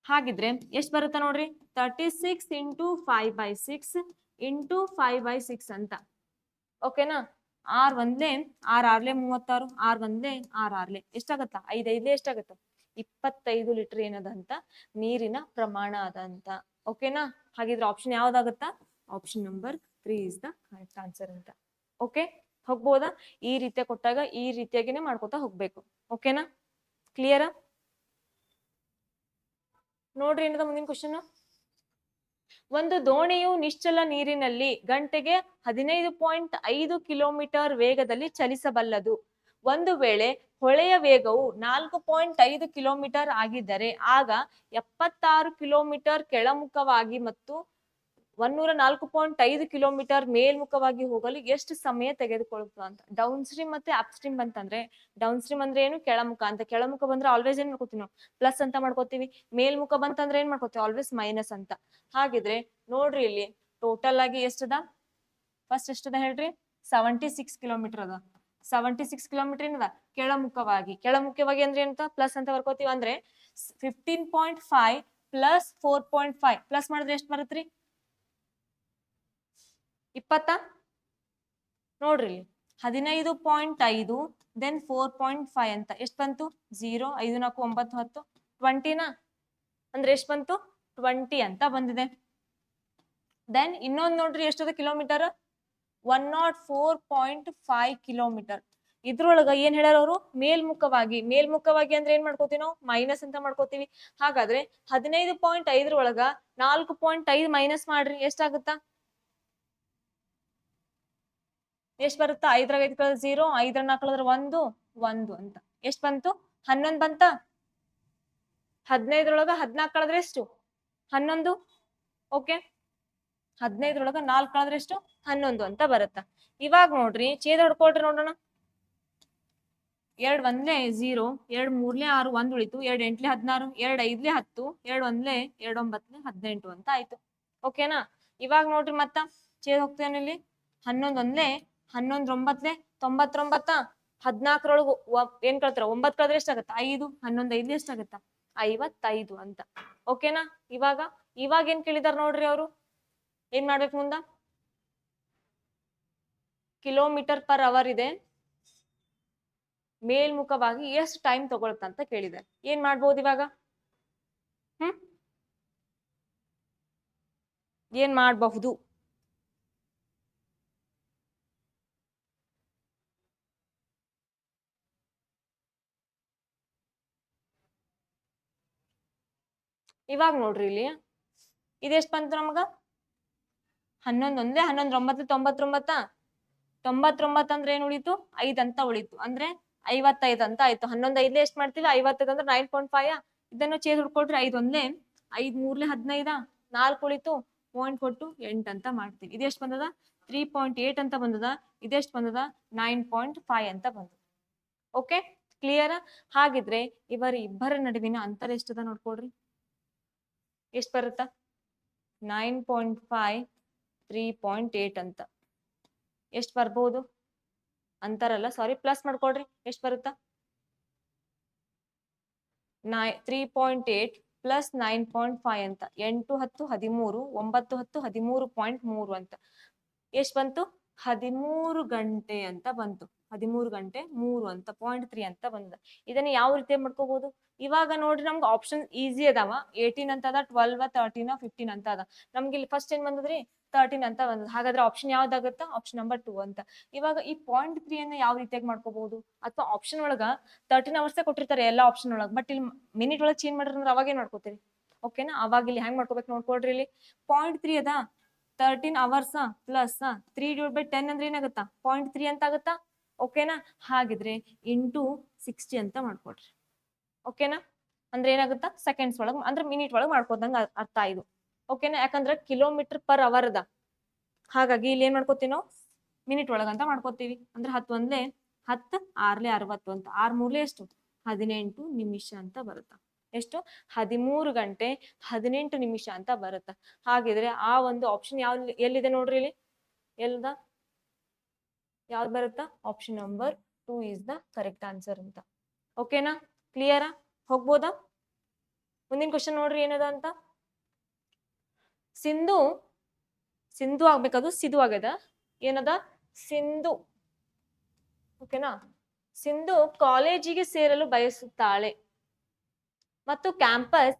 S1: ಹಾಗಿದ್ರೆ ಎಷ್ಟು ಬರುತ್ತಾ ನೋಡ್ರಿ? 36 × 5/6 ಇಂಟು 5/6 ಅಂತ. ಓಕೆನಾ? ಆರ್ ಒಂದ್ಲೆ 6 36, 6 ಎಷ್ಟಾಗತ್ತ? 5 ಎಷ್ಟಾಗತ್ತ? 25 ಲೀಟರ್ ಏನದ ಅಂತ ನೀರಿನ ಪ್ರಮಾಣ ಅದ ಅಂತ. ಓಕೆನಾ? ಹಾಗಿದ್ರೆ ಆಪ್ಷನ್ ಯಾವ್ದಾಗತ್ತ? Option number 3 is the correct answer ಅಂತ. ಓಕೆ, ಹೋಗ್ಬೋದಾ? ಈ ರೀತಿಯ ಕೊಟ್ಟಾಗ ಈ ರೀತಿಯಾಗಿನೇ ಮಾಡ್ಕೊತಾ ಹೋಗ್ಬೇಕು. ಓಕೆನಾ? ಕ್ಲಿಯರ್? ನೋಡ್ರಿ ಏನದ ಮುಂದಿನ ಕ್ವಶನ್. ಒಂದು ದೋಣಿಯು ನಿಶ್ಚಲ ನೀರಿನಲ್ಲಿ ಗಂಟೆಗೆ 15.5 ಕಿಲೋಮೀಟರ್ ವೇಗದಲ್ಲಿ ಚಲಿಸಬಲ್ಲದು. ಒಂದು ವೇಳೆ ಹೊಳೆಯ ವೇಗವು 4.5 ಕಿಲೋಮೀಟರ್ ಆಗಿದ್ದರೆ ಆಗ 76 ಕಿಲೋಮೀಟರ್ ಕೆಳಮುಖವಾಗಿ ಮತ್ತು 104.5 ಕಿಲೋಮೀಟರ್ ಮೇಲ್ಮುಖವಾಗಿ ಹೋಗಲು ಎಷ್ಟು ಸಮಯ ತೆಗೆದುಕೊಳ್ಳುತ್ತದೆ ಅಂತ. ಡೌನ್ ಸ್ಟ್ರೀಮ್ ಮತ್ತೆ ಅಪ್ ಸ್ಟ್ರೀಮ್ ಬಂತಂದ್ರೆ, ಡೌನ್ ಸ್ಟ್ರೀಮ್ ಅಂದ್ರೆ ಏನು? ಕೆಳಮುಖ ಅಂತ. ಕೆಳಮುಖ ಬಂದ್ರೆ ಆಲ್ವೇಸ್ ಏನ್ ಮಾಡ್ಕೋತೀವಿ ನಾವು? ಪ್ಲಸ್ ಅಂತ ಮಾಡ್ಕೋತೀವಿ. ಮೇಲ್ಮುಖ ಬಂತಂದ್ರೆ ಏನ್ ಮಾಡ್ಕೋತೀವಿ? ಆಲ್ವೇಸ್ ಮೈನಸ್ ಅಂತ. ಹಾಗಿದ್ರೆ ನೋಡ್ರಿ ಇಲ್ಲಿ ಟೋಟಲ್ ಆಗಿ ಎಷ್ಟದ? ಫಸ್ಟ್ ಎಷ್ಟದ ಹೇಳ್ರಿ? 76 ಕಿಲೋಮೀಟರ್ ಅದ. 76 ಕಿಲೋಮೀಟರ್ ಏನದ? ಕೆಳಮುಖವಾಗಿ. ಕೆಳಮುಖವಾಗಿ ಅಂದ್ರೆ ಏನಂತ? ಪ್ಲಸ್ ಅಂತ ಬರ್ಕೋತೀವಿ. ಅಂದ್ರೆ 15.5 ಪ್ಲಸ್ 4.5 ಪ್ಲಸ್ ಮಾಡಿದ್ರೆ ಎಷ್ಟು ಬರುತ್ತ್ರಿ? 20. ನೋಡ್ರಿ 15.5 ದೆನ್ 4.5 ಅಂತ ಎಷ್ಟು ಬಂತು? 0, 5, 4, 9, 10, 20ನಾ? ಅಂದ್ರೆ ಎಷ್ಟು ಬಂತು? 20 ಅಂತ ಬಂದಿದೆ. ದೆನ್ ಇನ್ನೊಂದು ನೋಡ್ರಿ ಎಷ್ಟದ ಕಿಲೋಮೀಟರ್? 104.5 ಕಿಲೋಮೀಟರ್. ಇದ್ರೊಳಗ ಏನ್ ಹೇಳ್ಯಾರ ಅವರು? ಮೇಲ್ಮುಖವಾಗಿ. ಮೇಲ್ಮುಖವಾಗಿ ಅಂದ್ರೆ ಏನ್ ಮಾಡ್ಕೋತೀವಿ ನಾವು? ಮೈನಸ್ ಅಂತ ಮಾಡ್ಕೋತೀವಿ. ಹಾಗಾದ್ರೆ 15.5 ಒಳಗ 4.5 ಮೈನಸ್ ಮಾಡ್ರಿ, ಎಷ್ಟಾಗುತ್ತಾ? ಎಷ್ಟ್ ಬರುತ್ತಾ? 5 5 ಕಳೆದ್ರೆ 0, 5 4 ಕಳೆದ್ರೆ 1, 1 ಅಂತ. ಎಷ್ಟ್ ಬಂತು? 11 ಬಂತ? 15 14 ಕಳೆದ್ರೆ ಎಷ್ಟು? 11. ಓಕೆ, 15 4 ಕಳೆದ್ರೆ ಎಷ್ಟು? 11 ಅಂತ ಬರುತ್ತ. ಇವಾಗ ನೋಡ್ರಿ ಛೇದ ಹೊಡ್ಕೊಳ್ರಿ ನೋಡೋಣ. 2 1 0, 2 3 6, 1 ಉಳಿತು. 2 8 16, 2 5 10, 2 1 2 9 18 ಅಂತ ಆಯ್ತು. ಓಕೆನಾ? ಇವಾಗ ನೋಡ್ರಿ ಮತ್ತ ಛೇದ ಹೋಗ್ತೇನೆ ಇಲ್ಲಿ. 11 1 11 9 99. 14 ಏನ್ ಕಳ್ತಾರ? 9 ಕಳೆದ್ರೆ ಎಷ್ಟಾಗತ್ತ? 5. 11 5 ಎಷ್ಟಾಗತ್ತ? 55 ಅಂತ. ಓಕೆನಾ? ಇವಾಗ ಏನ್ ಕೇಳಿದಾರ ನೋಡ್ರಿ ಅವರು. ಏನ್ ಮಾಡ್ಬೇಕು ಮುಂದ? ಕಿಲೋಮೀಟರ್ ಪರ್ ಅವರ್ ಇದೆ, ಮೇಲ್ಮುಖವಾಗಿ ಎಷ್ಟು ಟೈಮ್ ತಗೊಳುತ್ತ ಅಂತ ಕೇಳಿದ್ದಾರೆ. ಏನ್ ಮಾಡ್ಬೋದು ಇವಾಗ? ಏನ್ ಮಾಡಬಹುದು? ಇವಾಗ ನೋಡ್ರಿ ಇಲ್ಲಿ ಇದೆಷ್ಟು ಬಂತು ನಮಗ? 11 1 11 9 99. 99 ಅಂದ್ರೆ ಏನ್ ಉಳಿತು? 5 ಅಂತ ಉಳಿತು. ಅಂದ್ರೆ 55 ಅಂತ ಆಯ್ತು. 11 5 ಎಷ್ಟು ಮಾಡ್ತೀವಿ? 55 ಅಂದ್ರೆ 9.5. ಇದನ್ನು ಛೇದ ಹುಡ್ಕೊಳ್ರಿ. 5 1 5 3 15, 4 ಉಳಿತು, ಪಾಯಿಂಟ್ ಕೊಟ್ಟು 8 ಅಂತ ಮಾಡ್ತೀವಿ. ಇದೆಷ್ಟು ಬಂದದ? 3.8 ಅಂತ ಬಂದದ. ಇದೆಷ್ಟು ಬಂದದ? 9.5 ಅಂತ ಬಂದದ. Okay, clear? ಹಾಗಿದ್ರೆ ಇಬ್ಬರ ನಡುವಿನ ಅಂತರ ಎಷ್ಟದ ನೋಡ್ಕೊಳ್ರಿ. ಎಷ್ಟು ಬರುತ್ತಾ? 9.5 3.8 ಅಂತ. ಎಷ್ಟು ಬರ್ಬೋದು? ಅಂತಾರಲ್ಲ, ಸಾರಿ, ಪ್ಲಸ್ ಮಾಡ್ಕೊಳ್ರಿ. ಎಷ್ಟು ಬರುತ್ತಾ? 3.8 ಪ್ಲಸ್ 9.5 ಅಂತ. 8 10 13, 9 10 13.3 ಅಂತ. ಎಷ್ಟು ಬಂತು? 13 ಗಂಟೆ ಅಂತ ಬಂತು. 13 ಗಂಟೆ 3 ಅಂತ, 0.3 ಅಂತ ಬಂದ. ಇದನ್ನ ಯಾವ ರೀತಿ ಮಾಡ್ಕೋಬಹುದು? ಇವಾಗ ನೋಡ್ರಿ ನಮ್ಗೆ ಆಪ್ಷನ್ ಈಸಿ ಅದಾವ. 18 ಅಂತ ಅದ, 12, 13, 15 ಅಂತ ಅದ. ನಮ್ಗೆ ಇಲ್ಲಿ ಫಸ್ಟ್ ಏನ್ ಬಂದದ್ರಿ? 13 ಅಂತ ಬಂದದ. ಹಾಗಾದ್ರೆ ಆಪ್ಷನ್ ಯಾವ್ದಾಗತ್ತ? ಆಪ್ಷನ್ ನಂಬರ್ 2 ಅಂತ. ಇವಾಗ ಈ 0.3 ಅನ್ನ ಯಾವ ರೀತಿಯಾಗಿ ಮಾಡ್ಕೋಬಹುದು? ಅಥವಾ ಆಪ್ಷನ್ ಒಳಗ 13 ಅವರ್ಸ್ ಕೊಟ್ಟಿರ್ತಾರೆ ಎಲ್ಲಾ ಆಪ್ಷನ್ ಒಳಗ, ಬಟ್ ಇಲ್ಲಿ ಮಿನಿಟ್ ಒಳಗೆ ಚೇಂಜ್ ಮಾಡಿದ್ರೆ ಅವಾಗ ಏನ್ ಮಾಡ್ಕೋತೀರಿ? ಓಕೆನಾ? ಅವಾಗ ಇಲ್ಲಿ ಹೆಂಗ್ ಮಾಡ್ಕೋಬೇಕು ನೋಡ್ಕೊಳ್ರಿ. ಇಲ್ಲಿ 0.3 ಅದ, 13 ಅವರ್ಸ್ ಪ್ಲಸ್ 3/10 ಅಂದ್ರೆ ಏನಾಗುತ್ತಾ? 0.3 ಅಂತ ಆಗುತ್ತಾ? ಓಕೆನಾ? ಹಾಗಿದ್ರೆ ಇಂಟು 60 ಅಂತ ಮಾಡ್ಕೊಡ್ರಿ. ಓಕೆನಾ? ಅಂದ್ರೆ ಏನಾಗುತ್ತಾ? ಸೆಕೆಂಡ್ಸ್ ಒಳಗ್ ಅಂದ್ರೆ ಮಿನಿಟ್ ಒಳಗ್ ಮಾಡ್ಕೋದಂಗ ಅರ್ಥ ಇದು. ಓಕೆನಾ? ಯಾಕಂದ್ರೆ ಕಿಲೋಮೀಟರ್ ಪರ್ ಅವರ್ ಅದ. ಹಾಗಾಗಿ ಇಲ್ಲಿ ಏನ್ ಮಾಡ್ಕೋತೀವಿ ನಾವು? ಮಿನಿಟ್ ಒಳಗಂತ ಮಾಡ್ಕೋತೀವಿ. ಅಂದ್ರೆ 10 1 10, 6 60 ಅಂತ. 6 3 ಎಷ್ಟು? 18 ನಿಮಿಷ ಅಂತ ಬರುತ್ತ. ಎಷ್ಟು? 13 ಗಂಟೆ 18 ನಿಮಿಷ ಅಂತ ಬರುತ್ತ. ಹಾಗಿದ್ರೆ ಆ ಒಂದು ಆಪ್ಷನ್ ಎಲ್ಲಿದೆ ನೋಡ್ರಿ ಇಲ್ಲಿ. ಎಲ್ದ? ಯಾವ್ದು ಬರುತ್ತಾ? Option number 2 is the correct answer ಅಂತ. ಓಕೆನಾ? ಕ್ಲಿಯರಾ? ಹೋಗ್ಬೋದಾ? ಮುಂದಿನ ಕ್ವಶನ್ ನೋಡ್ರಿ ಏನದ ಅಂತ. ಸಿಂಧು ಸಿಂಧು ಆಗ್ಬೇಕದು ಸಿಧು ಆಗ್ಯದ ಏನದ ಸಿಂಧು ಓಕೆನಾ ಸಿಂಧು ಕಾಲೇಜಿಗೆ ಸೇರಲು ಬಯಸುತ್ತಾಳೆ ಮತ್ತು ಕ್ಯಾಂಪಸ್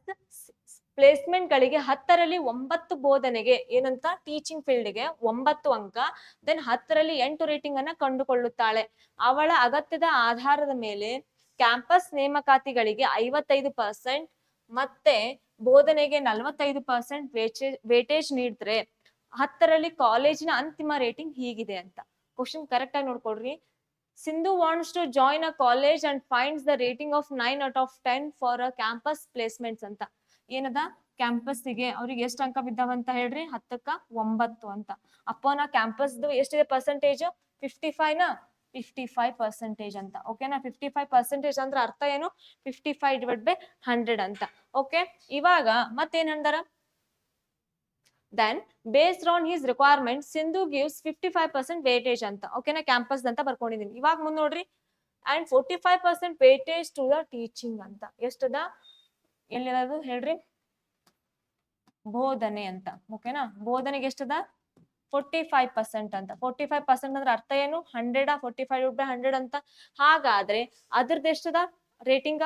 S1: ಪ್ಲೇಸ್ಮೆಂಟ್ ಗಳಿಗೆ 10ರಲ್ಲಿ 9 ಬೋಧನೆಗೆ ಏನಂತ ಟೀಚಿಂಗ್ ಫೀಲ್ಡ್ಗೆ 9 ಅಂಕ ದೆನ್ 10ರಲ್ಲಿ 8 ರೇಟಿಂಗ್ ಅನ್ನ ಕಂಡುಕೊಳ್ಳುತ್ತಾಳೆ ಅವಳ ಅಗತ್ಯದ ಆಧಾರದ ಮೇಲೆ ಕ್ಯಾಂಪಸ್ ನೇಮಕಾತಿಗಳಿಗೆ 55% ಮತ್ತೆ ಬೋಧನೆಗೆ 45% ವೇಟೇಜ್ ನೀಡಿದ್ರೆ 10ರಲ್ಲಿ ಕಾಲೇಜಿನ ಅಂತಿಮ ರೇಟಿಂಗ್ ಹೀಗಿದೆ ಅಂತ ಕ್ವಶನ್ ಕರೆಕ್ಟ್ ಆಗಿ ನೋಡ್ಕೊಡ್ರಿ Sindhu wants to join a college and finds the rating of 9 out of 10 for a campus placements ಅಂತ ಏನದ ಕ್ಯಾಂಪಸ್ಗೆ ಅವ್ರಿಗೆ ಎಷ್ಟು ಅಂಕ ಬಿದ್ದಾವಂತ ಹೇಳ್ರಿ 10ಕ್ಕ 9 ಅಂತ ಅಪ್ಪೋನ ಕ್ಯಾಂಪಸ್ ಎಷ್ಟಿದೆ ಪರ್ಸೆಂಟೇಜ್ 55% ಅಂತ ಓಕೆನಾ 55% ಅಂದ್ರೆ ಅರ್ಥ ಏನು 55/100 ಅಂತ ಓಕೆ ಇವಾಗ ಮತ್ತೇನ್ ಅಂದಾರ then based on his requirements Sindhu gives 55% weightage ಅಂತ ಓಕೆನಾ ಕ್ಯಾಂಪಸ್ ಅಂತ ಬರ್ಕೊಂಡಿದೀನಿ ಇವಾಗ ಮುಂದೆ ನೋಡ್ರಿ and 45% weightage to the teaching ಅಂತ ಎಷ್ಟದ ಎಲ್ಲಿರೋದು ಹೇಳ್ರಿ ಬೋಧನೆ ಅಂತ ಓಕೆನಾ ಬೋಧನೆಗೆ ಎಷ್ಟದ 45% ಅಂತ 45% ಅಂದ್ರೆ ಅರ್ಥ ಏನು 100 45/100 ಅಂತ ಹಾಗಾದ್ರೆ ಅದ್ರದ್ದು ಎಷ್ಟದ ರೇಟಿಂಗ್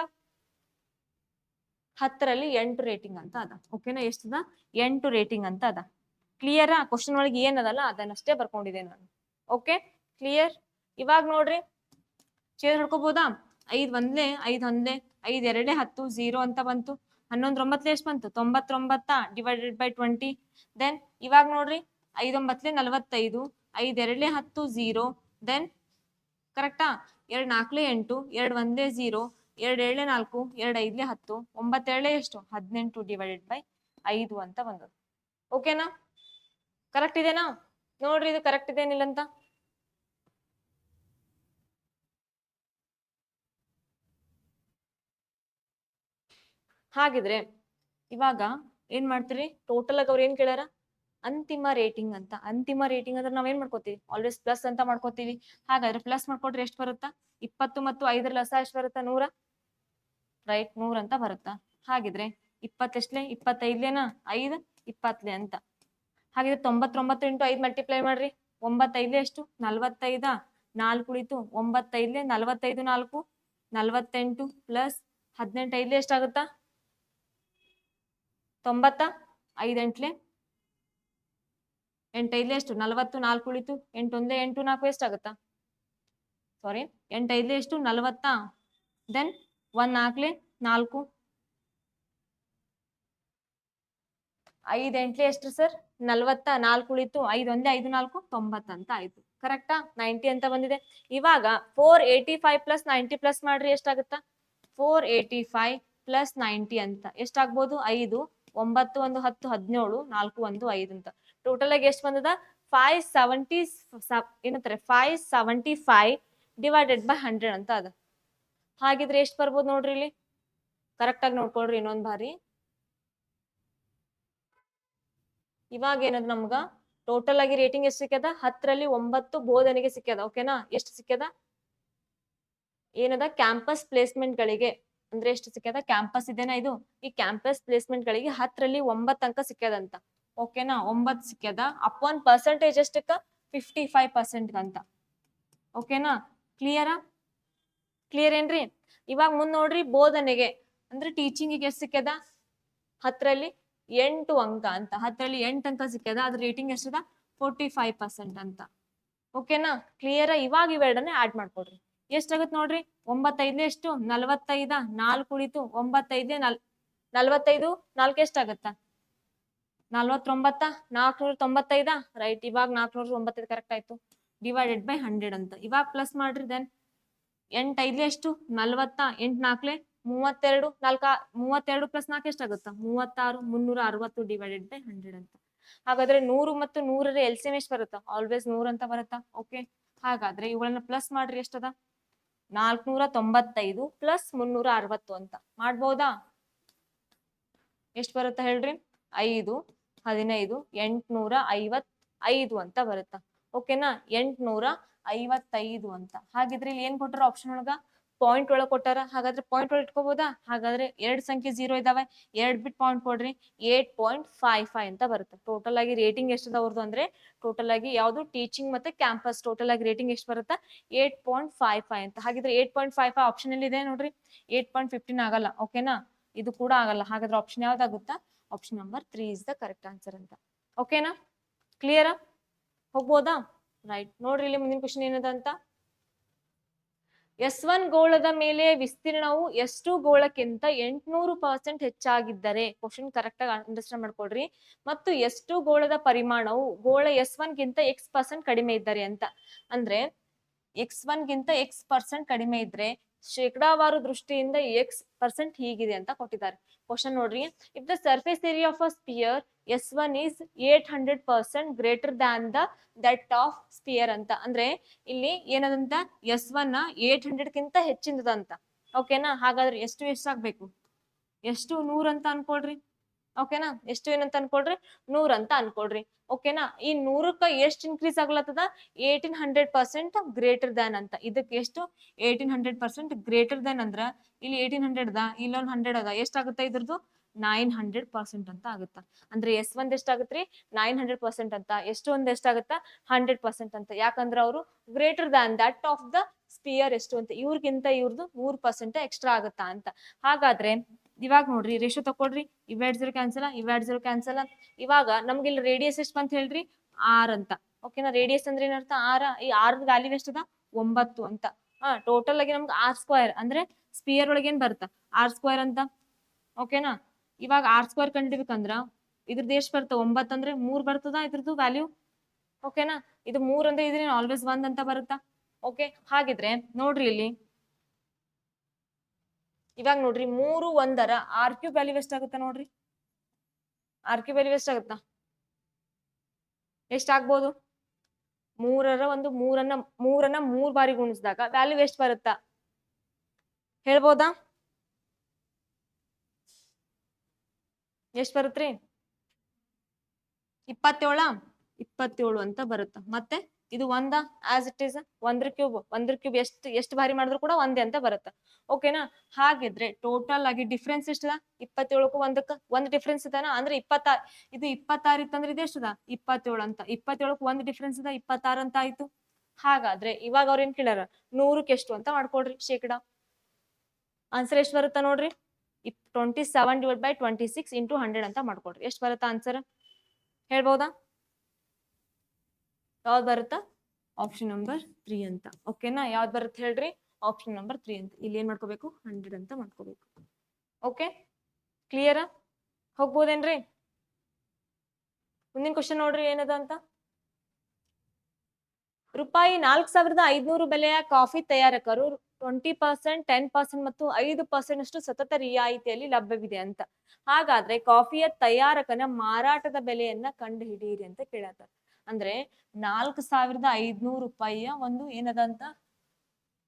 S1: 10ರಲ್ಲಿ 8 ರೇಟಿಂಗ್ ಅಂತ ಅದ ಓಕೆನಾ ಎಷ್ಟದ 8 ರೇಟಿಂಗ್ ಅಂತ ಅದ ಕ್ಲಿಯರ್ ಕ್ವಶನ್ ಒಳಗೆ ಏನದಲ್ಲ ಅದನ್ನಷ್ಟೇ ಬರ್ಕೊಂಡಿದೆ ನಾನು ಓಕೆ ಕ್ಲಿಯರ್ ಇವಾಗ ನೋಡ್ರಿ ಚೇರ್ ಹಿಡ್ಕೋಬಹುದಾ 5 ಒಂದ್ಲೆ 5 ಒಂದ್ಲೆ 5 ಎರಡೇ 10 0 ಅಂತ ಬಂತು 11 9 ಎಷ್ಟು ಬಂತು 99 ಡಿವೈಡೆಡ್ ಬೈ 20 ದೆನ್ ಇವಾಗ ನೋಡ್ರಿ 5 9 45 5 ಎರಡೇ 10 0 ದೆನ್ ಕರೆಕ್ಟಾ 2 4 8 2 ಒಂದೇ 0 2 7 4 2 5 10 9 7 ಎಷ್ಟು 18 ಡಿವೈಡೆಡ್ ಬೈ 5 ಅಂತ ಬಂದದ್ದು ಓಕೆನಾ ಕರೆಕ್ಟ್ ಇದೆನಾ ನೋಡ್ರಿ ಇದು ಕರೆಕ್ಟ್ ಇದೇನಿಲ್ಲ ಅಂತ ಹಾಗಿದ್ರೆ ಇವಾಗ ಏನ್ ಮಾಡ್ತೀರಿ ಟೋಟಲ್ ಆಗಿ ಅವ್ರು ಏನ್ ಕೇಳ್ಯಾರ ಅಂತಿಮ ರೇಟಿಂಗ್ ಅಂತ ಅಂತಿಮ ರೇಟಿಂಗ್ ಅಂದ್ರೆ ನಾವ್ ಏನ್ ಮಾಡ್ಕೋತೀವಿ ಆಲ್ವೇಸ್ ಪ್ಲಸ್ ಅಂತ ಮಾಡ್ಕೋತೀವಿ ಹಾಗಾದ್ರೆ ಪ್ಲಸ್ ಮಾಡ್ಕೊಟ್ರೆ ಎಷ್ಟು ಬರುತ್ತಾ 20 ಮತ್ತು 5ರ ಲಸ ಎಷ್ಟು ಬರುತ್ತಾ 100 ರೈಟ್ 100 ಅಂತ ಬರುತ್ತಾ ಹಾಗಿದ್ರೆ 20 ಎಷ್ಟಲೆ 25ಲೇನಾ 5 20 ಅಂತ ಹಾಗಿದ್ರೆ 99 × 5 ಮಲ್ಟಿಪ್ಲೈ ಮಾಡ್ರಿ 9 5 ಎಷ್ಟು 45 4 ಉಳಿತು 9 5 45 4 48 ಪ್ಲಸ್ 18 5 ಎಷ್ಟಾಗುತ್ತಾ 90 5 8 8 5 ಎಷ್ಟು 40 4 ಉಳಿತು 8 1 8 4 ಎಷ್ಟಾಗುತ್ತಾ ಸಾರಿ 8 5 ಎಷ್ಟು 40 ದೆನ್ 1 4 4 5 8 ಎಷ್ಟು ಸರ್ 40 4 ಉಳಿತು 5 1 5 4 90 ಅಂತ ಆಯ್ತು ಕರೆಕ್ಟಾ 90 ಅಂತ ಬಂದಿದೆ ಇವಾಗ 485 ಪ್ಲಸ್ 90 ಪ್ಲಸ್ ಮಾಡ್ರಿ ಎಷ್ಟಾಗುತ್ತಾ 485 ಪ್ಲಸ್ 90 ಅಂತ ಎಷ್ಟಾಗ್ಬೋದು 5 9 1 10 17 4 1 5 ಅಂತ ಟೋಟಲ್ ಆಗಿ ಎಷ್ಟು ಬಂದದ 570 ಏನಂತಾರೆ 575 ಡಿವೈಡೆಡ್ ಬೈ 100 ಅಂತ ಅದ ಹಾಗಿದ್ರೆ ಎಷ್ಟು ಬರ್ಬೋದು ನೋಡ್ರಿ ಇಲ್ಲಿ ಕರೆಕ್ಟ್ ಆಗಿ ನೋಡ್ಕೊಳ್ರಿ ಇನ್ನೊಂದ್ ಬಾರಿ ಇವಾಗ ಏನದ ನಮ್ಗ ಟೋಟಲ್ ಆಗಿ ರೇಟಿಂಗ್ ಎಷ್ಟು ಸಿಕ್ಕ್ಯದ 10ರಲ್ಲಿ 9 ಬೋಧನೆಗೆ ಸಿಕ್ಕ್ಯದ ಓಕೆನಾ ಎಷ್ಟು ಸಿಕ್ಕ್ಯದ ಏನದ ಕ್ಯಾಂಪಸ್ ಪ್ಲೇಸ್ಮೆಂಟ್ ಗಳಿಗೆ ಅಂದ್ರೆ ಎಷ್ಟು ಸಿಕ್ಕ್ಯದ ಕ್ಯಾಂಪಸ್ ಇದೆನಾ ಇದು ಈ ಕ್ಯಾಂಪಸ್ ಪ್ಲೇಸ್ಮೆಂಟ್ ಗಳಿಗೆ 10ರಲ್ಲಿ 9 ಅಂಕ ಸಿಕ್ಕ್ಯದಂತ ಓಕೆನಾ 9 ಸಿಕ್ಕ್ಯದ ಅಪಾನ್ ಪರ್ಸೆಂಟೇಜ್ ಎಷ್ಟಕ್ಕ 55% ಅಂತ ಓಕೆನಾ ಕ್ಲಿಯರ್ ಏನ್ರಿ ಇವಾಗ ಮುಂದ್ ನೋಡ್ರಿ ಬೋಧನೆಗೆ ಅಂದ್ರೆ ಟೀಚಿಂಗಿಗೆ ಎಷ್ಟು ಸಿಕ್ಕ್ಯದ 10ರಲ್ಲಿ 8 ಅಂಕ ಅಂತ 10ರಲ್ಲಿ 8 ಅಂಕ ಸಿಕ್ಕ್ಯದ ಅದ್ರ ರೇಟಿಂಗ್ ಎಷ್ಟದ 45% ಅಂತ ಓಕೆನಾ ಕ್ಲಿಯರ್ ಇವಾಗ ಇವೆರಡನ್ನೇ ಆಡ್ ಮಾಡ್ಕೊಡ್ರಿ ಎಷ್ಟಾಗತ್ ನೋಡ್ರಿ 9 5 ಎಷ್ಟು 45 4 ಉಳಿತು 9 5 45 4 ಎಷ್ಟಾಗತ್ತ 49 495 ರೈಟ್ ಇವಾಗ 495 ಕರೆಕ್ಟ್ ಆಯ್ತು ಡಿವೈಡೆಡ್ ಬೈ 100 ಅಂತ ಇವಾಗ ಪ್ಲಸ್ ಮಾಡ್ರಿ ದೆನ್ 8 5 ಎಷ್ಟು 40 8 4 32 32 ಪ್ಲಸ್ 4 ಎಷ್ಟಾಗುತ್ತಾ 36 360 ಡಿವೈಡೆಡ್ ಬೈ 100 ಅಂತ ಹಾಗಾದ್ರೆ 100 ಮತ್ತು 100ರ LCM ಎಷ್ಟು ಬರುತ್ತಾ ಆಲ್ವೇಸ್ 100 ಅಂತ ಬರುತ್ತಾ ಓಕೆ ಹಾಗಾದ್ರೆ ಇವುಗಳನ್ನ ಪ್ಲಸ್ ಮಾಡ್ರಿ ಎಷ್ಟದ 495 ಪ್ಲಸ್ 360 ಅಂತ ಮಾಡ್ಬೋದಾ ಎಷ್ಟು ಬರುತ್ತಾ ಹೇಳ್ರಿ 5 15 855 ಅಂತ ಬರುತ್ತಾ ಓಕೆನಾ 855 ಅಂತ ಹಾಗಿದ್ರೆ ಇಲ್ಲಿ ಏನ್ ಕೊಟ್ಟಾರ ಆಪ್ಷನ್ ಒಳಗ ಪಾಯಿಂಟ್ ಒಳಗೆ ಕೊಟ್ಟಾರ, ಹಾಗಾದ್ರೆ ಪಾಯಿಂಟ್ ಒಳಗೆ ಇಟ್ಕೋಬಹುದಾ? ಹಾಗಾದ್ರೆ 2 ಸಂಖ್ಯೆ 0 ಇದಾವೆ, 2 ಬಿಟ್ ಪಾಯಿಂಟ್ ಕೊಡ್ರಿ, 8.55 ಅಂತ ಬರುತ್ತೆ. ಟೋಟಲ್ ಆಗಿ ರೇಟಿಂಗ್ ಎಷ್ಟಿದೆ ಅವ್ರದ್ದು ಅಂದ್ರೆ, ಟೋಟಲ್ ಆಗಿ ಯಾವ್ದು ಟೀಚಿಂಗ್ ಮತ್ತೆ ಕ್ಯಾಂಪಸ್ ಟೋಟಲ್ ಆಗಿ ರೇಟಿಂಗ್ ಎಷ್ಟು ಬರುತ್ತೆ? 8.55 ಅಂತ. ಹಾಗಿದ್ರೆ 8.55 ಆಪ್ಷನ್ ಅಲ್ಲಿ ಇದೆ ನೋಡ್ರಿ, 8.15 ಆಗಲ್ಲ. ಓಕೆನಾ, ಇದು ಕೂಡ ಆಗಲ್ಲ. ಹಾಗಾದ್ರೆ ಆಪ್ಷನ್ ಯಾವ್ದಾಗುತ್ತಾ? Option number 3 is the correct answer ಅಂತ. ಓಕೆನಾ, ಕ್ಲಿಯರ್? ಹೋಗ್ಬೋದಾ? ರೈಟ್. ನೋಡ್ರಿ ಇಲ್ಲಿ ಮುಂದಿನ ಕ್ವಶನ್ ಏನದ ಅಂತ. S1 ಗೋಳದ ಮೇಲೆ ವಿಸ್ತೀರ್ಣವು ಎಷ್ಟು ಗೋಳಕ್ಕಿಂತ 800% ಹೆಚ್ಚಾಗಿದ್ದರೆ, ಕ್ವಶನ್ ಕರೆಕ್ಟ್ ಆಗಿ ಅಂಡರ್ಸ್ಟ್ಯಾಂಡ್ ಮಾಡ್ಕೊಳ್ರಿ, ಮತ್ತು ಎಷ್ಟು ಗೋಳದ ಪರಿಮಾಣವು ಗೋಳ S1 ಗಿಂತ X% ಕಡಿಮೆ ಇದ್ದರೆ ಅಂತ. ಅಂದ್ರೆ X1 ಗಿಂತ X% ಕಡಿಮೆ ಇದ್ರೆ ಶೇಕಡಾವಾರು ದೃಷ್ಟಿಯಿಂದ X% ಹೀಗಿದೆ ಅಂತ ಕೊಟ್ಟಿದ್ದಾರೆ. ಕ್ವಶನ್ ನೋಡ್ರಿ, if the surface area of a sphere S1 is 800% greater than the that of sphere ಅಂತ. ಅಂದ್ರೆ ಇಲ್ಲಿ ಏನದಂತ, S1 800 ಕಿಂತ ಹೆಚ್ಚಿನದಂತ. ಓಕೆನಾ, ಹಾಗಾದ್ರೆ ಎಷ್ಟು ಆಗ್ಬೇಕು? ಎಷ್ಟು 100 ಅಂತ ಅನ್ಕೊಳ್ರಿ. ಓಕೆನಾ, ಎಷ್ಟು ಏನಂತ ಅನ್ಕೊಳ್ರಿ? 100 ಅಂತ ಅನ್ಕೊಳ್ರಿ. ಓಕೆನಾ, ಈ 100ಕ್ಕ ಎಷ್ಟು ಇನ್ಕ್ರೀಸ್ ಆಗ್ಲತ್ತದ? 1800% ಗ್ರೇಟರ್ ದ್ಯಾನ್ ಅಂತ. ಇದಕ್ಕೆ ಎಷ್ಟು? 1800% ಗ್ರೇಟರ್ ದ್ಯಾನ್ ಅಂದ್ರ ಇಲ್ಲಿ 1800 ದ, ಇಲ್ಲೊಂದು 100 ಅದ, ಎಷ್ಟಾಗುತ್ತೆ ಇದ್ರದ್ದು? 900% ಅಂತ ಆಗುತ್ತ. ಅಂದ್ರೆ S1 ಎಷ್ಟಾಗತ್ರಿ? 900% ಅಂತ. ಎಷ್ಟು ಒಂದ್ ಎಷ್ಟಾಗುತ್ತ? 100% ಅಂತ. ಯಾಕಂದ್ರೆ ಅವರು greater than that of the spear ಎಷ್ಟು ಅಂತ, ಇವ್ರಿಗಿಂತ ಇವ್ರದ್ದು 100% ಎಕ್ಸ್ಟ್ರಾ ಆಗುತ್ತಾ ಅಂತ. ಹಾಗಾದ್ರೆ ಇವಾಗ ನೋಡ್ರಿ, ರೇಷೋ ತಕೊಳ್ರಿ, ಇವೆರಡ್ 0 ಕ್ಯಾನ್ಸಲ್, ಇವೆರಡ್ 0 ಕ್ಯಾನ್ಸಲ್. ಇವಾಗ ನಮ್ಗೆ ಇಲ್ಲಿ ರೇಡಿಯಸ್ ಎಷ್ಟು ಅಂತ ಹೇಳ್ರಿ? 6 ಅಂತ. ಓಕೆನಾ, ರೇಡಿಯಸ್ ಅಂದ್ರೆ ಏನರ್ಥ? 6. ಈ 6 ವ್ಯಾಲ್ಯೂ ಎಷ್ಟದ? 9 ಅಂತ. ಟೋಟಲ್ ಆಗಿ ನಮ್ಗೆ R² ಅಂದ್ರೆ ಸ್ಪಿಯರ್ ಒಳಗೆ ಏನ್ ಬರುತ್ತ? R² ಅಂತ. ಓಕೆನಾ, ಇವಾಗ R² ಕಂಡಿಡ್ಬೇಕಂದ್ರ ಇದ್ರದ್ದು ಎಷ್ಟು ಬರ್ತದ? 9 ಅಂದ್ರೆ 3 ಬರ್ತದ ಇದ್ರದ್ದು ವ್ಯಾಲ್ಯೂ. ಓಕೆನಾ, ಇದು 3 ಅಂದ್ರೆ ಇದ್ರೇನು ಆಲ್ವೇಸ್ 1 ಅಂತ ಬರುತ್ತಾ? ಓಕೆ, ಹಾಗಿದ್ರೆ ನೋಡ್ರಿ ಇಲ್ಲಿ ಇವಾಗ ನೋಡ್ರಿ, 3 1ರ R³ ವ್ಯಾಲ್ಯೂ ಎಷ್ಟಾಗುತ್ತಾ ನೋಡ್ರಿ? R³ value ಎಷ್ಟಾಗುತ್ತಾ? ಎಷ್ಟಾಗ್ಬೋದು? 3ರನ್ನ 3 ಬಾರಿ ಗುಣಿಸಿದಾಗ ವ್ಯಾಲ್ಯೂ ಎಷ್ಟು ಬರುತ್ತಾ ಹೇಳ್ಬೋದಾ? ಎಷ್ಟು ಬರುತ್ತ್ರಿ? 27 ಅಂತ ಬರುತ್ತ. ಮತ್ತೆ ಇದು ಒಂದ ಆಸ್ ಇಟ್ ಇಸ್ 1 ಕ್ಯೂಬ್ ಎಷ್ಟು ಬಾರಿ ಮಾಡಿದ್ರು ಕೂಡ ಒಂದೇ ಅಂತ ಬರುತ್ತೆ. ಓಕೆನಾ, ಹಾಗಿದ್ರೆ ಟೋಟಲ್ ಆಗಿ ಡಿಫ್ರೆನ್ಸ್ ಎಷ್ಟದ? 27ಕ್ಕೂ 1ಕ್ಕ 1 ಡಿಫ್ರೆನ್ಸ್ ಇದನ ಅಂದ್ರೆ 26. ಇದು 26 ಇತ್ತಂದ್ರೆ ಇದು ಎಷ್ಟದ? 27 ಅಂತ. 27ಕ್ಕೂ 1 ಡಿಫ್ರೆನ್ಸ್ ಇದೆ, 26 ಅಂತ ಆಯ್ತು. ಹಾಗಾದ್ರೆ ಇವಾಗ ಅವ್ರ ಏನ್ ಕೇಳ್ಯಾರ? 100ಕ್ಕೆ ಎಷ್ಟು ಅಂತ ಮಾಡ್ಕೊಡ್ರಿ ಶೇಕಡ. ಆನ್ಸರ್ ಎಷ್ಟು ಬರುತ್ತಾ ನೋಡ್ರಿ? 27/26 ಇಂಟು 100 ಅಂತ ಮಾಡ್ಕೊಡ್ರಿ. ಎಷ್ಟು ಬರುತ್ತಾ ಆನ್ಸರ್ ಹೇಳ್ಬೋದಾ? ಯಾವ್ದು ಬರುತ್ತಾ? ಆಪ್ಷನ್ ನಂಬರ್ 3 ಅಂತ. ಓಕೆನಾ, ಯಾವ್ದು ಬರುತ್ತೆ ಹೇಳ್ರಿ? ಆಪ್ಷನ್ ನಂಬರ್ 3 ಅಂತ. ಇಲ್ಲಿ ಏನ್ ಮಾಡ್ಕೋಬೇಕು? 100 ಅಂತ ಮಾಡ್ಕೋಬೇಕು. Okay, clear? ಹೋಗ್ಬೋದೇನ್ರಿ? ಮುಂದಿನ ಕ್ವಶನ್ ನೋಡ್ರಿ ಏನದ ಅಂತ. ರೂಪಾಯಿ 4500 ಬೆಲೆಯ ಕಾಫಿ ತಯಾರಕರು 20%, 10% ಮತ್ತು 5% ಅಷ್ಟು ಸತತ ರಿಯಾಯಿತಿಯಲ್ಲಿ ಲಭ್ಯವಿದೆ ಅಂತ. ಹಾಗಾದ್ರೆ ಕಾಫಿಯ ತಯಾರಕನ ಮಾರಾಟದ ಬೆಲೆಯನ್ನ ಕಂಡು ಹಿಡಿಯಿರಿ ಅಂತ ಕೇಳತ್ತಾರ. ಅಂದ್ರೆ 4500 ರೂಪಾಯಿಯ ಒಂದು ಏನದಂತ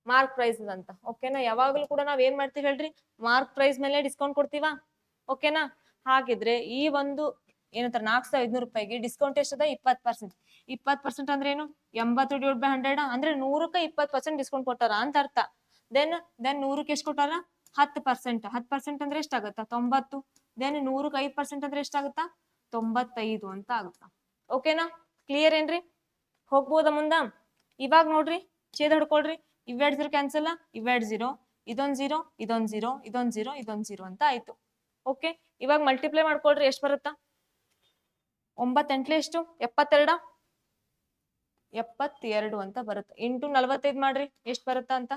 S1: ಮಾರ್ಕ್ ಪ್ರೈಸ್ ಅದಂತ. ಓಕೆನಾ, ಯಾವಾಗ್ಲೂ ಕೂಡ ನಾವ್ ಏನ್ ಮಾಡ್ತೀವಿ ಹೇಳ್ರಿ? ಮಾರ್ಕ್ ಪ್ರೈಸ್ ಮೇಲೆ ಡಿಸ್ಕೌಂಟ್ ಕೊಡ್ತೀವಾ? ಓಕೆನಾ, ಹಾಗಿದ್ರೆ ಈ ಒಂದು ಏನಂತಾರ 4500 ರೂಪಾಯಿಗೆ ಡಿಸ್ಕೌಂಟ್ ಎಷ್ಟದ? 20%. 20% ಅಂದ್ರೆ ಏನು? 80/100 ಅಂದ್ರೆ 100ಕ್ಕೆ 20% ಡಿಸ್ಕೌಂಟ್ ಕೊಟ್ಟಾರ ಅಂತ ಅರ್ಥ. ದೆನ್ 100ಕ್ಕೆ ಎಷ್ಟು ಕೊಟ್ಟಾರ? 10%. 10% ಅಂದ್ರೆ ಎಷ್ಟಾಗತ್ತ? 90. ದೆನ್ 100ಕ್ಕೆ 5% ಅಂದ್ರೆ ಎಷ್ಟಾಗುತ್ತಾ? 95 ಅಂತ ಆಗುತ್ತಾ. ಓಕೆನಾ, ಕ್ಲಿಯರ್ ಏನ್ರಿ? ಹೋಗ್ಬೋದ ಮುಂದ? ಇವಾಗ ನೋಡ್ರಿ, ಛೇದ ಹಿಡ್ಕೊಳ್ರಿ. ಇವೆರಡ್ 0 ಕ್ಯಾನ್ಸಲ್, ಇವೆರಡ್ 0, ಇದೊಂದ್ 0, ಇದೊಂದ್ 0, ಇದೊಂದ್ 0, ಇದೊಂದ್ 0 ಅಂತ ಆಯ್ತು. ಓಕೆ, ಇವಾಗ ಮಲ್ಟಿಪ್ಲೈ ಮಾಡ್ಕೊಳ್ರಿ. ಎಷ್ಟು ಬರುತ್ತಾ? 9 8 ಎಷ್ಟು? 72. 72 ಅಂತ ಬರುತ್ತೆ. ಇಂಟು 45 ಮಾಡ್ರಿ, ಎಷ್ಟು ಬರುತ್ತಾ ಅಂತ?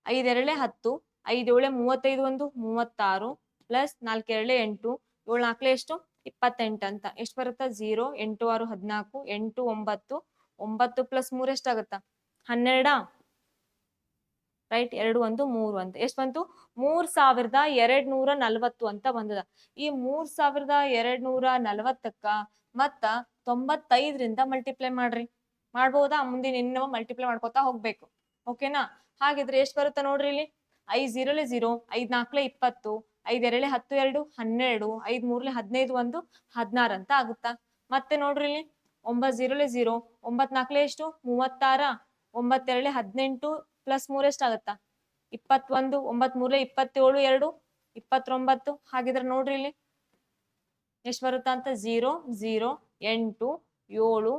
S1: 5 2 10, 5 7 35, 1 36 ಪ್ಲಸ್ 4 2 8, 7 4 ಎಷ್ಟು? 28 ಅಂತ. ಎಷ್ಟು ಬರುತ್ತಾ? 0 8 6 14, 8 9, 9 ಪ್ಲಸ್ 3 ಎಷ್ಟಾಗುತ್ತಾ? 12. ರೈಟ್, 2 1 3 ಅಂತ. ಎಷ್ಟು ಬಂತು? 3240 ಅಂತ ಬಂದದ. ಈ 3240ಕ್ಕ ಮತ್ತ 95ರಿಂದ ಮಲ್ಟಿಪ್ಲೈ ಮಾಡ್ರಿ. ಮಾಡ್ಬೋದಾ? ಮುಂದಿನ ಇನ್ನು ಮಲ್ಟಿಪ್ಲೈ ಮಾಡ್ಕೊತಾ ಹೋಗ್ಬೇಕು. ಓಕೆನಾ, ಹಾಗಿದ್ರೆ ಎಷ್ಟು ಬರುತ್ತಾ ನೋಡ್ರಿ ಇಲ್ಲಿ? 5 0 0, 5 4 20, 5 2 10 2 12, 5 3 15 1 16 ಅಂತ ಆಗುತ್ತಾ. ಮತ್ತೆ ನೋಡ್ರಿ ಇಲ್ಲಿ 9 0 0, 9 4 ಎಷ್ಟು? 36, 9 18 ಪ್ಲಸ್ 3 ಎಷ್ಟಾಗತ್ತಾ 21 9 3 27 2 29 ಹಾಗಿದ್ರೆ ನೋಡ್ರಿ ಇಲ್ಲಿ ಎಷ್ಟು ಬರುತ್ತಾ ಅಂತ 0 0 8 7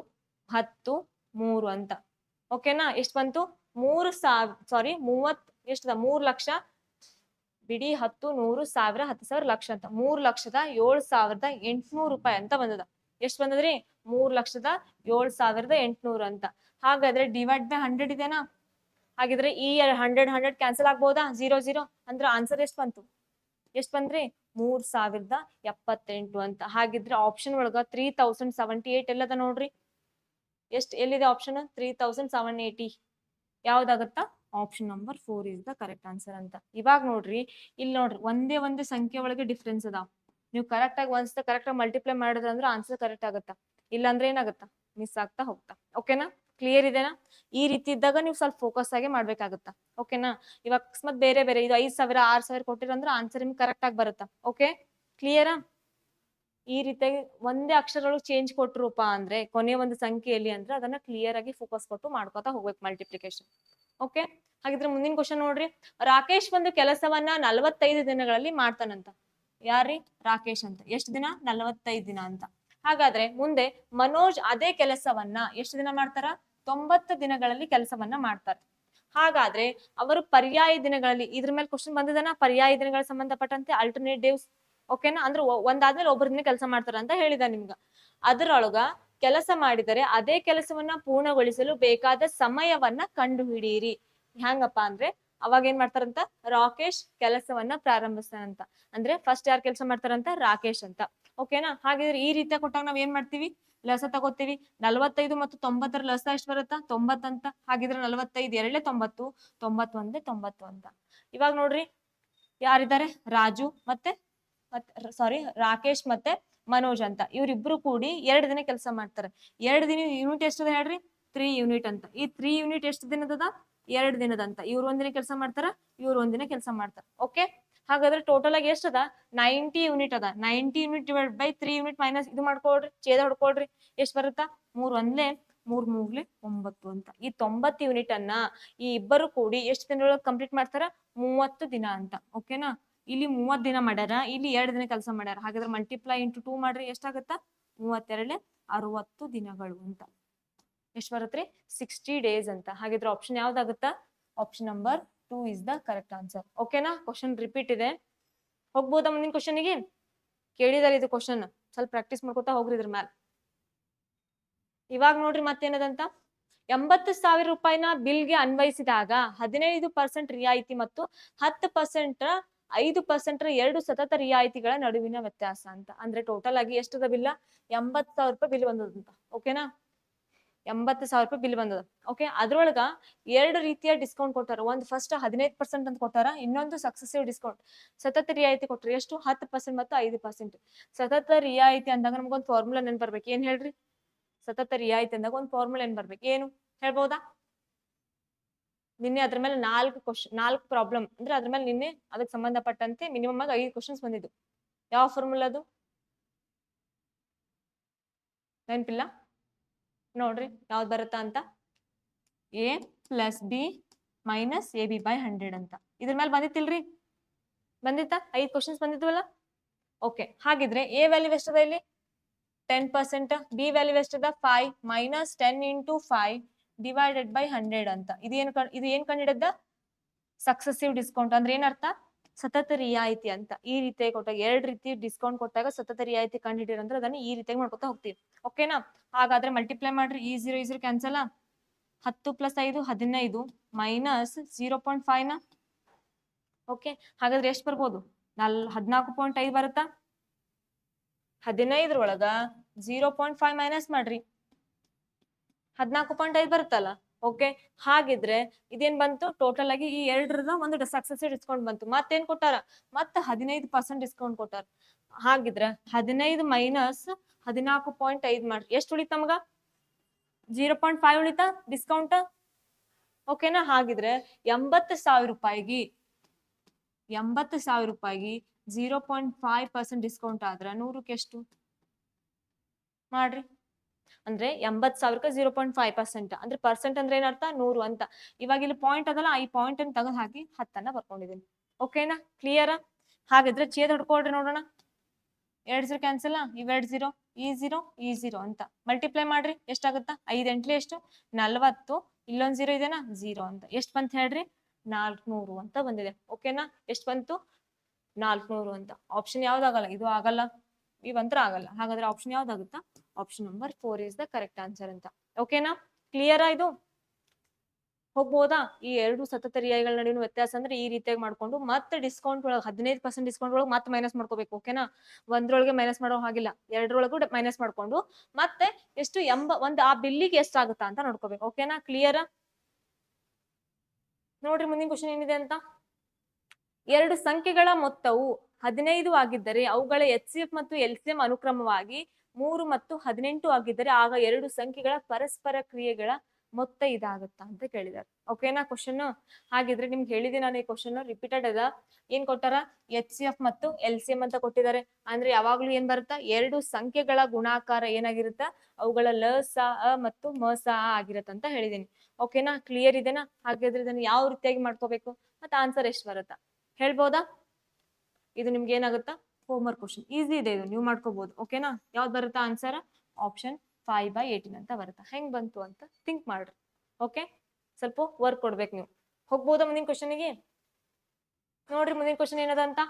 S1: 10 3 ಅಂತ ಓಕೆನಾ ಎಷ್ಟು ಬಂತು 30 ಎಷ್ಟದ 3 ಲಕ್ಷ ಬಿಡಿ 10 100 1000 10,000 ಲಕ್ಷ ಅಂತ 3,07,800 ರೂಪಾಯಿ ಅಂತ ಬಂದದ ಎಷ್ಟು ಬಂದದ್ರಿ 3,07,800 ಅಂತ ಹಾಗಾದ್ರೆ ಡಿವೈಡ್ ಬೈ 100 ಇದೆನಾ ಹಾಗಿದ್ರೆ ಈ 100 ಕ್ಯಾನ್ಸಲ್ ಆಗ್ಬೋದಾ 0 0 ಅಂದ್ರೆ ಆನ್ಸರ್ ಎಷ್ಟು ಬಂದ್ರಿ 3,078 ಅಂತ ಹಾಗಿದ್ರೆ ಆಪ್ಷನ್ ಒಳಗ 3,078 ಎಲ್ಲದ ನೋಡ್ರಿ ಎಲ್ಲಿದೆ ಆಪ್ಷನ್ 3,780 ಯಾವ್ದಾಗತ್ತಾ option number 4 is the correct answer ಅಂತ ಇವಾಗ ನೋಡ್ರಿ ಇಲ್ಲಿ ನೋಡ್ರಿ ಒಂದೇ ಸಂಖ್ಯೆ ಒಳಗೆ ಡಿಫ್ರೆನ್ಸ್ ಅದಾವ ನೀವು ಕರೆಕ್ಟ್ ಆಗಿ ಒಂದ್ಸತ ಕರೆಕ್ಟ್ ಆಗಿ ಮಲ್ಟಿಪ್ಲೈ ಮಾಡಿದ್ರೆ ಅಂದ್ರೆ ಆನ್ಸರ್ ಕರೆಕ್ಟ್ ಆಗತ್ತಾ ಇಲ್ಲ ಅಂದ್ರೆ ಏನಾಗತ್ತಾ ಮಿಸ್ ಆಗ್ತಾ ಹೋಗ್ತಾ ಓಕೆನಾ ಕ್ಲಿಯರ್ ಇದೆನಾ ಈ ರೀತಿ ಇದ್ದಾಗ ನೀವು ಸ್ವಲ್ಪ ಫೋಕಸ್ ಆಗಿ ಮಾಡ್ಬೇಕಾಗತ್ತಾ ಓಕೆನಾ ಇವಾಗ ಅಕಸ್ಮಾತ್ ಬೇರೆ ಇದು 5,000 6,000 ಕೊಟ್ಟಿರಂದ್ರೆ ಆನ್ಸರ್ ನಿಮ್ಗೆ ಕರೆಕ್ಟ್ ಆಗಿ ಬರುತ್ತಾ ಓಕೆ ಕ್ಲಿಯರಾ ಈ ರೀತಿಯಾಗಿ ಒಂದೇ ಅಕ್ಷರಗಳು ಚೇಂಜ್ ಕೊಟ್ರೂಪಾ ಅಂದ್ರೆ ಕೊನೆಯ ಒಂದು ಸಂಖ್ಯೆಯಲ್ಲಿ ಅಂದ್ರೆ ಅದನ್ನ ಕ್ಲಿಯರ್ ಆಗಿ ಫೋಕಸ್ ಕೊಟ್ಟು ಮಾಡ್ಕೋತಾ ಹೋಗ್ಬೇಕು ಮಲ್ಟಿಪ್ಲಿಕೇಶನ್ ಓಕೆ ಹಾಗಿದ್ರೆ ಮುಂದಿನ ಕ್ವಶನ್ ನೋಡ್ರಿ ರಾಕೇಶ್ ಒಂದು ಕೆಲಸವನ್ನ 45 ದಿನಗಳಲ್ಲಿ ಮಾಡ್ತಾನಂತ ಯಾರ್ರಿ ರಾಕೇಶ್ ಅಂತ ಎಷ್ಟು ದಿನ 45 ದಿನ ಅಂತ ಹಾಗಾದ್ರೆ ಮುಂದೆ ಮನೋಜ್ ಅದೇ ಕೆಲಸವನ್ನ ಎಷ್ಟು ದಿನ ಮಾಡ್ತಾರ 90 ದಿನಗಳಲ್ಲಿ ಕೆಲಸವನ್ನ ಮಾಡ್ತಾರೆ ಹಾಗಾದ್ರೆ ಅವರು ಪರ್ಯಾಯ ದಿನಗಳಲ್ಲಿ ಇದ್ರ ಮೇಲೆ ಕ್ವಶನ್ ಬಂದಿದನ ಪರ್ಯಾಯ ದಿನಗಳ ಸಂಬಂಧಪಟ್ಟಂತೆ ಆಲ್ಟರ್ನೇಟ್ ಡೇಸ್ ಓಕೆನಾ ಅಂದ್ರೆ ಒಂದಾದ್ಮೇಲೆ ಒಬ್ಬರ ದಿನ ಕೆಲಸ ಮಾಡ್ತಾರ ಅಂತ ಹೇಳಿದ ನಿಮ್ಗ ಅದರೊಳಗ ಕೆಲಸ ಮಾಡಿದರೆ ಅದೇ ಕೆಲಸವನ್ನ ಪೂರ್ಣಗೊಳಿಸಲು ಬೇಕಾದ ಸಮಯವನ್ನ ಕಂಡು ಹಿಡಿಯಿರಿ ಹೆಂಗಪ್ಪ ಅಂದ್ರೆ ಅವಾಗ ಏನ್ ಮಾಡ್ತಾರಂತ ರಾಕೇಶ್ ಕೆಲಸವನ್ನ ಪ್ರಾರಂಭಿಸ್ತಾನಂತ ಅಂದ್ರೆ ಫಸ್ಟ್ ಯಾರು ಕೆಲಸ ಮಾಡ್ತಾರಂತ ರಾಕೇಶ್ ಅಂತ ಓಕೆನಾ ಹಾಗಿದ್ರೆ ಈ ರೀತಿಯ ಕೊಟ್ಟಾಗ ನಾವ್ ಏನ್ ಮಾಡ್ತೀವಿ ಲಸ ತಗೋತೀವಿ 45 ಮತ್ತು 90 ಲಸ ಎಷ್ಟು ಬರುತ್ತಾ 90 ಅಂತ ಹಾಗಿದ್ರೆ 45 2 90 91 90 ಅಂತ ಇವಾಗ ನೋಡ್ರಿ ಯಾರಿದ್ದಾರೆ ರಾಜು ಮತ್ತೆ ರಾಕೇಶ್ ಮತ್ತೆ ಮನೋಜ್ ಅಂತ ಇವ್ರಿಬ್ರು ಕೂಡಿ 2 ದಿನ ಕೆಲಸ ಮಾಡ್ತಾರೆ 2 ದಿನ ಯೂನಿಟ್ ಎಷ್ಟದ ಹೇಳ್ರಿ 3 ಯೂನಿಟ್ ಅಂತ ಈ 3 ಯೂನಿಟ್ ಎಷ್ಟು ದಿನದ 2 ದಿನದಂತ ಇವ್ರು ಒಂದಿನ ಕೆಲಸ ಮಾಡ್ತಾರ ಇವ್ರು ಒಂದಿನ ಕೆಲಸ ಮಾಡ್ತಾರ ಓಕೆ ಹಾಗಾದ್ರೆ ಟೋಟಲ್ ಆಗಿ ಎಷ್ಟದ 90 ಯೂನಿಟ್ ಅದ 90 unit divide by 3 unit minus ಇದು ಮಾಡ್ಕೊಳ್ರಿ ಛೇದ ಹೊಡ್ಕೊಳ್ರಿ ಎಷ್ಟು ಬರುತ್ತಾ 3 1 3 3 9 ಅಂತ ಈ 90 ಯೂನಿಟ್ ಅನ್ನ ಈ ಇಬ್ಬರು ಕೂಡಿ ಎಷ್ಟು ದಿನದೊಳಗೆ ಕಂಪ್ಲೀಟ್ ಮಾಡ್ತಾರ 30 ದಿನ ಅಂತ ಓಕೆನಾ ಇಲ್ಲಿ 30 ದಿನ ಮಾಡ್ಯಾರ ಇಲ್ಲಿ 2 ದಿನ ಕೆಲಸ ಮಾಡ್ಯಾರ ಹಾಗಾದ್ರೆ ಮಲ್ಟಿಪ್ಲೈ ಇಂಟು 2 ಮಾಡ್ರಿ ಎಷ್ಟಾಗತ್ತಾ 32 60 ದಿನಗಳು ಅಂತ ಎಷ್ಟು ಬರುತ್ತ್ರಿ 60 ಡೇಸ್ ಅಂತ ಹಾಗಿದ್ರೆ ಆಪ್ಷನ್ ಯಾವ್ದಾಗುತ್ತಾ option number 2 is the correct answer ಓಕೆನಾ ಕ್ವಶನ್ ರಿಪೀಟ್ ಇದೆ ಹೋಗ್ಬೋದಾ ಮುಂದಿನ ಕ್ವಶನ್ಗೆ ಕೇಳಿದಾರೆ ಇದು ಕ್ವಶನ್ ಸ್ವಲ್ಪ ಪ್ರಾಕ್ಟೀಸ್ ಮಾಡ್ಕೊತಾ ಹೋಗ್ರಿ ಇದ್ರ ಮ್ಯಾಲ ಇವಾಗ ನೋಡ್ರಿ ಮತ್ತೇನದಂತ 80,000 ರೂಪಾಯಿನ ಬಿಲ್ಗೆ ಅನ್ವಯಿಸಿದಾಗ 15% ರಿಯಾಯಿತಿ ಮತ್ತು 10% 5% 2 ಸತತ ರಿಯಾಯಿತಿಗಳ ನಡುವಿನ ವ್ಯತ್ಯಾಸ ಅಂತ ಅಂದ್ರೆ ಟೋಟಲ್ ಆಗಿ ಎಷ್ಟದ ಬಿಲ್ಲ 80,000 ರೂಪಾಯಿ ಬಿಲ್ ಬಂದದಂತ ಓಕೆನಾ 80,000 ರೂಪಾಯಿ ಬಿಲ್ ಬಂದದ ಓಕೆ ಅದ್ರೊಳಗ 2 ರೀತಿಯ ಡಿಸ್ಕೌಂಟ್ ಕೊಟ್ಟಾರ ಒಂದು ಫಸ್ಟ್ 15% ಅಂತ ಕೊಟ್ಟಾರ ಇನ್ನೊಂದು ಸಕ್ಸೆಸಿವ್ ಡಿಸ್ಕೌಂಟ್ ಸತತ ರಿಯಾಯಿತಿ ಕೊಟ್ರಿ ಎಷ್ಟು 10% ಮತ್ತು 5% ಸತತ ರಿಯಾಯಿತಿ ಅಂದಾಗ ನಮ್ಗೊಂದು ಫಾರ್ಮುಲಾ ನೆನ್ ಬರ್ಬೇಕು ಏನ್ ಹೇಳ್ರಿ ಸತತ ರಿಯಾಯಿತಿ ಅಂದಾಗ ಒಂದು ಫಾರ್ಮುಲಾ ಏನ್ ಬರ್ಬೇಕು ಏನು ಹೇಳ್ಬೋದಾ ನಿನ್ನೆ ಅದ್ರ ಮೇಲೆ 4 ಪ್ರಾಬ್ಲಮ್ ಅಂದ್ರೆ ಅದ್ರ ಮೇಲೆ ನಿನ್ನೆ ಅದಕ್ಕೆ ಸಂಬಂಧಪಟ್ಟಂತೆ ಮಿನಿಮಮ್ ಆಗಿ 5 ಕ್ವಶನ್ಸ್ ಬಂದಿದ್ದು ಯಾವ ಫಾರ್ಮುಲಾ ಅದು ನೆನಪಿಲ್ಲ ನೋಡ್ರಿ ಯಾವ್ದು ಬರುತ್ತಾ ಅಂತ a + b - ab / 100 ಅಂತ ಇದ್ರ ಮೇಲೆ ಬಂದಿತ್ತಿಲ್ರಿ ಬಂದಿತ್ತಾ 5 ಕ್ವಶನ್ಸ್ ಬಂದಿದ್ವಲ್ಲ ಓಕೆ ಹಾಗಿದ್ರೆ a ವ್ಯಾಲ್ಯೂ ಎಷ್ಟದ ಇಲ್ಲಿ 10% b ವ್ಯಾಲ್ಯೂ ಎಷ್ಟದ 5 - 10 × 5 ಡಿವೈಡೆಡ್ ಬೈ 100 ಅಂತ ಇದು ಏನ್ ಕಂಡಿಡದ ಸಕ್ಸೆಸಿವ್ ಡಿಸ್ಕೌಂಟ್ ಅಂದ್ರೆ ಏನರ್ಥ ಸತತ ರಿಯಾಯಿತಿ ಅಂತ ಈ ರೀತಿಯಾಗಿ ಕೊಟ್ಟಾಗ 2 ರೀತಿ ಡಿಸ್ಕೌಂಟ್ ಕೊಟ್ಟಾಗ ಸತತ ರಿಯಾಯಿತಿ ಕಂಡಿಡಿರ ಅಂದ್ರೆ ಅದನ್ನ ಈ ರೀತಿಯಾಗಿ ಮಾಡ್ಕೊತಾ ಹೋಗ್ತೀವಿ ಓಕೆನಾ ಹಾಗಾದ್ರೆ ಮಲ್ಟಿಪ್ಲೈ ಮಾಡ್ರಿ ಈ 0 ಕ್ಯಾನ್ಸಲ್ 10 + 5 15 - 0.5 ನ ಓಕೆ ಹಾಗಾದ್ರೆ ಎಷ್ಟು ಬರ್ಬೋದು 14.5 ಬರುತ್ತಾ 15 ಒಳಗ 0.5 ಮೈನಸ್ ಮಾಡ್ರಿ 14.5 ಬರುತ್ತಲ್ಲ ಓಕೆ ಹಾಗಿದ್ರೆ ಇದೇನ್ ಬಂತು ಟೋಟಲ್ ಆಗಿ ಈ 2ರದ ಒಂದು ಸಕ್ಸೆಸಿವ್ ಡಿಸ್ಕೌಂಟ್ ಬಂತು ಮತ್ತೇನ್ ಕೊಟ್ಟಾರ ಮತ್ತೆ 15% ಡಿಸ್ಕೌಂಟ್ ಕೊಟ್ಟಾರ ಹಾಗಿದ್ರೆ 15 - 14.5 ಮಾಡ್ರಿ ಎಷ್ಟು ಉಳಿತ ನಮ್ಗ 0.5 ಉಳಿತಾ ಡಿಸ್ಕೌಂಟ್ ಓಕೆನಾ ಹಾಗಿದ್ರೆ 80,000 ರೂಪಾಯಿಗೆ 0.5% ಡಿಸ್ಕೌಂಟ್ ಆದ್ರ 100ಕ್ಕೆ ಎಷ್ಟು ಮಾಡ್ರಿ ಅಂದ್ರೆ 80,000ಕ್ಕೆ 0.5% ಅಂದ್ರೆ ಪರ್ಸೆಂಟ್ ಅಂದ್ರೆ ಏನರ್ಥ 100 ಅಂತ. ಇವಾಗ ಇಲ್ಲಿ ಪಾಯಿಂಟ್ ಅದಲ್ಲ, ಈ ಪಾಯಿಂಟ್ ಅನ್ನು ತೆಗೆದು ಹಾಕಿ 10 ಬರ್ಕೊಂಡಿದ್ದೀನಿ. ಓಕೆನಾ, ಕ್ಲಿಯರ್? ಹಾಗಿದ್ರೆ ಛೇದ ಹೊಡ್ಕೊಳ್ರಿ ನೋಡೋಣ. 2 0 ಕ್ಯಾನ್ಸಲ್, ಇವೆರಡು 0, ಈ 0 ಈ 0 ಅಂತ ಮಲ್ಟಿಪ್ಲೈ ಮಾಡ್ರಿ, ಎಷ್ಟಾಗುತ್ತಾ? 5 ಎಂಟ್ಲಿ ಎಷ್ಟು? 40. ಇಲ್ಲೊಂದ್ 0 ಇದೆನಾ? 0 ಅಂತ. ಎಷ್ಟು ಬಂತ ಹೇಳ್ರಿ? 400 ಅಂತ ಬಂದಿದೆ. ಓಕೆನಾ, ಎಷ್ಟು ಬಂತು? 400 ಅಂತ. ಆಪ್ಷನ್ ಯಾವ್ದಾಗಲ್ಲ? ಇದು ಆಗಲ್ಲ, ಇವಂತ್ರ ಆಗಲ್ಲ. ಹಾಗಾದ್ರೆ ಆಪ್ಷನ್ ಯಾವ್ದಾಗುತ್ತಾ? Option number 4 is the correct answer ಅಂತ. ಓಕೆನಾ, ಕ್ಲಿಯರ್? ಇದು ಹೋಗ್ಬೋದಾ? ಈ ಎರಡು ಸತತ ರಿಯಾಯಿಗಳ ನಡುವಿನ ವ್ಯತ್ಯಾಸ ಅಂದ್ರೆ ಈ ರೀತಿಯಾಗಿ ಮಾಡ್ಕೊಂಡು ಮತ್ತೆ ಡಿಸ್ಕೌಂಟ್ ಒಳಗೆ 15% ಡಿಸ್ಕೌಂಟ್ ಒಳಗೆ ಮತ್ತೆ ಮೈನಸ್ ಮಾಡ್ಕೋಬೇಕು. ಓಕೆನಾ, ಒಂದ್ರೊಳಗೆ ಮೈನಸ್ ಮಾಡೋ ಹಾಗಿಲ್ಲ, ಎರಡರೊಳಗೂ ಮೈನಸ್ ಮಾಡ್ಕೊಂಡು ಮತ್ತೆ ಎಷ್ಟು ಒಂದು ಆ ಬಿಲ್ಲಿಗೆ ಎಷ್ಟಾಗುತ್ತಾ ಅಂತ ನೋಡ್ಕೋಬೇಕು. ಓಕೆನಾ, ಕ್ಲಿಯರ್? ನೋಡ್ರಿ ಮುಂದಿನ ಕ್ವಶನ್ ಏನಿದೆ ಅಂತ. ಎರಡು ಸಂಖ್ಯೆಗಳ ಮೊತ್ತವು 15 ಆಗಿದ್ದರೆ ಅವುಗಳ HCF ಮತ್ತು LCM ಅನುಕ್ರಮವಾಗಿ 3 ಮತ್ತು 18 ಆಗಿದ್ದರೆ ಆಗ ಎರಡು ಸಂಖ್ಯೆಗಳ ಪರಸ್ಪರ ಕ್ರಿಯೆಗಳ ಮೊತ್ತ ಇದಾಗುತ್ತಾ ಅಂತ ಕೇಳಿದಾರೆ. ಓಕೆನಾ ಕ್ವಶನ್? ಹಾಗಿದ್ರೆ ನಿಮ್ಗೆ ಹೇಳಿದೀನಿ ನಾನು, ಈ ಕ್ವಶನ್ ರಿಪೀಟೆಡ್ ಅದ. ಏನ್ ಕೊಟ್ಟಾರ? HCF ಮತ್ತು LCM ಅಂತ ಕೊಟ್ಟಿದ್ದಾರೆ. ಅಂದ್ರೆ ಯಾವಾಗ್ಲೂ ಏನ್ ಬರುತ್ತಾ? ಎರಡು ಸಂಖ್ಯೆಗಳ ಗುಣಾಕಾರ ಏನಾಗಿರುತ್ತ? ಅವುಗಳ ಸ ಅ ಮತ್ತು ಸ ಅ ಆಗಿರತ್ತ ಅಂತ ಹೇಳಿದೀನಿ. ಓಕೆನಾ, ಕ್ಲಿಯರ್ ಇದೆನಾ? ಹಾಗಾದ್ರೆ ಇದನ್ನ ಯಾವ ರೀತಿಯಾಗಿ ಮಾಡ್ಕೋಬೇಕು ಮತ್ತೆ ಆನ್ಸರ್ ಎಷ್ಟು ಬರುತ್ತಾ ಹೇಳ್ಬೋದಾ? ಇದು ನಿಮ್ಗೆ ಏನಾಗುತ್ತಾ? ಹೋಮ್ವರ್ಕ್ ಕ್ವಶನ್, ಈಸಿ ಇದೆ, ಇದು ನೀವು ಮಾಡ್ಕೋಬಹುದು. ಓಕೆನಾ, ಯಾವ್ದು ಬರುತ್ತಾ ಆನ್ಸರ್? ಆಪ್ಷನ್ 5/18 ಅಂತ ಬರುತ್ತಾ. ಹೆಂಗ್ ಬಂತು ಅಂತ ಥಿಂಕ್ ಮಾಡ್ರಿ. ಓಕೆ, ಸ್ವಲ್ಪ ವರ್ಕ್ ಕೊಡ್ಬೇಕು ನೀವು. ಹೋಗ್ಬೋದಾ ಮುಂದಿನ ಕ್ವಶನ್ಗೆ? ನೋಡ್ರಿ ಮುಂದಿನ ಕ್ವಶನ್ ಏನದ ಅಂತ.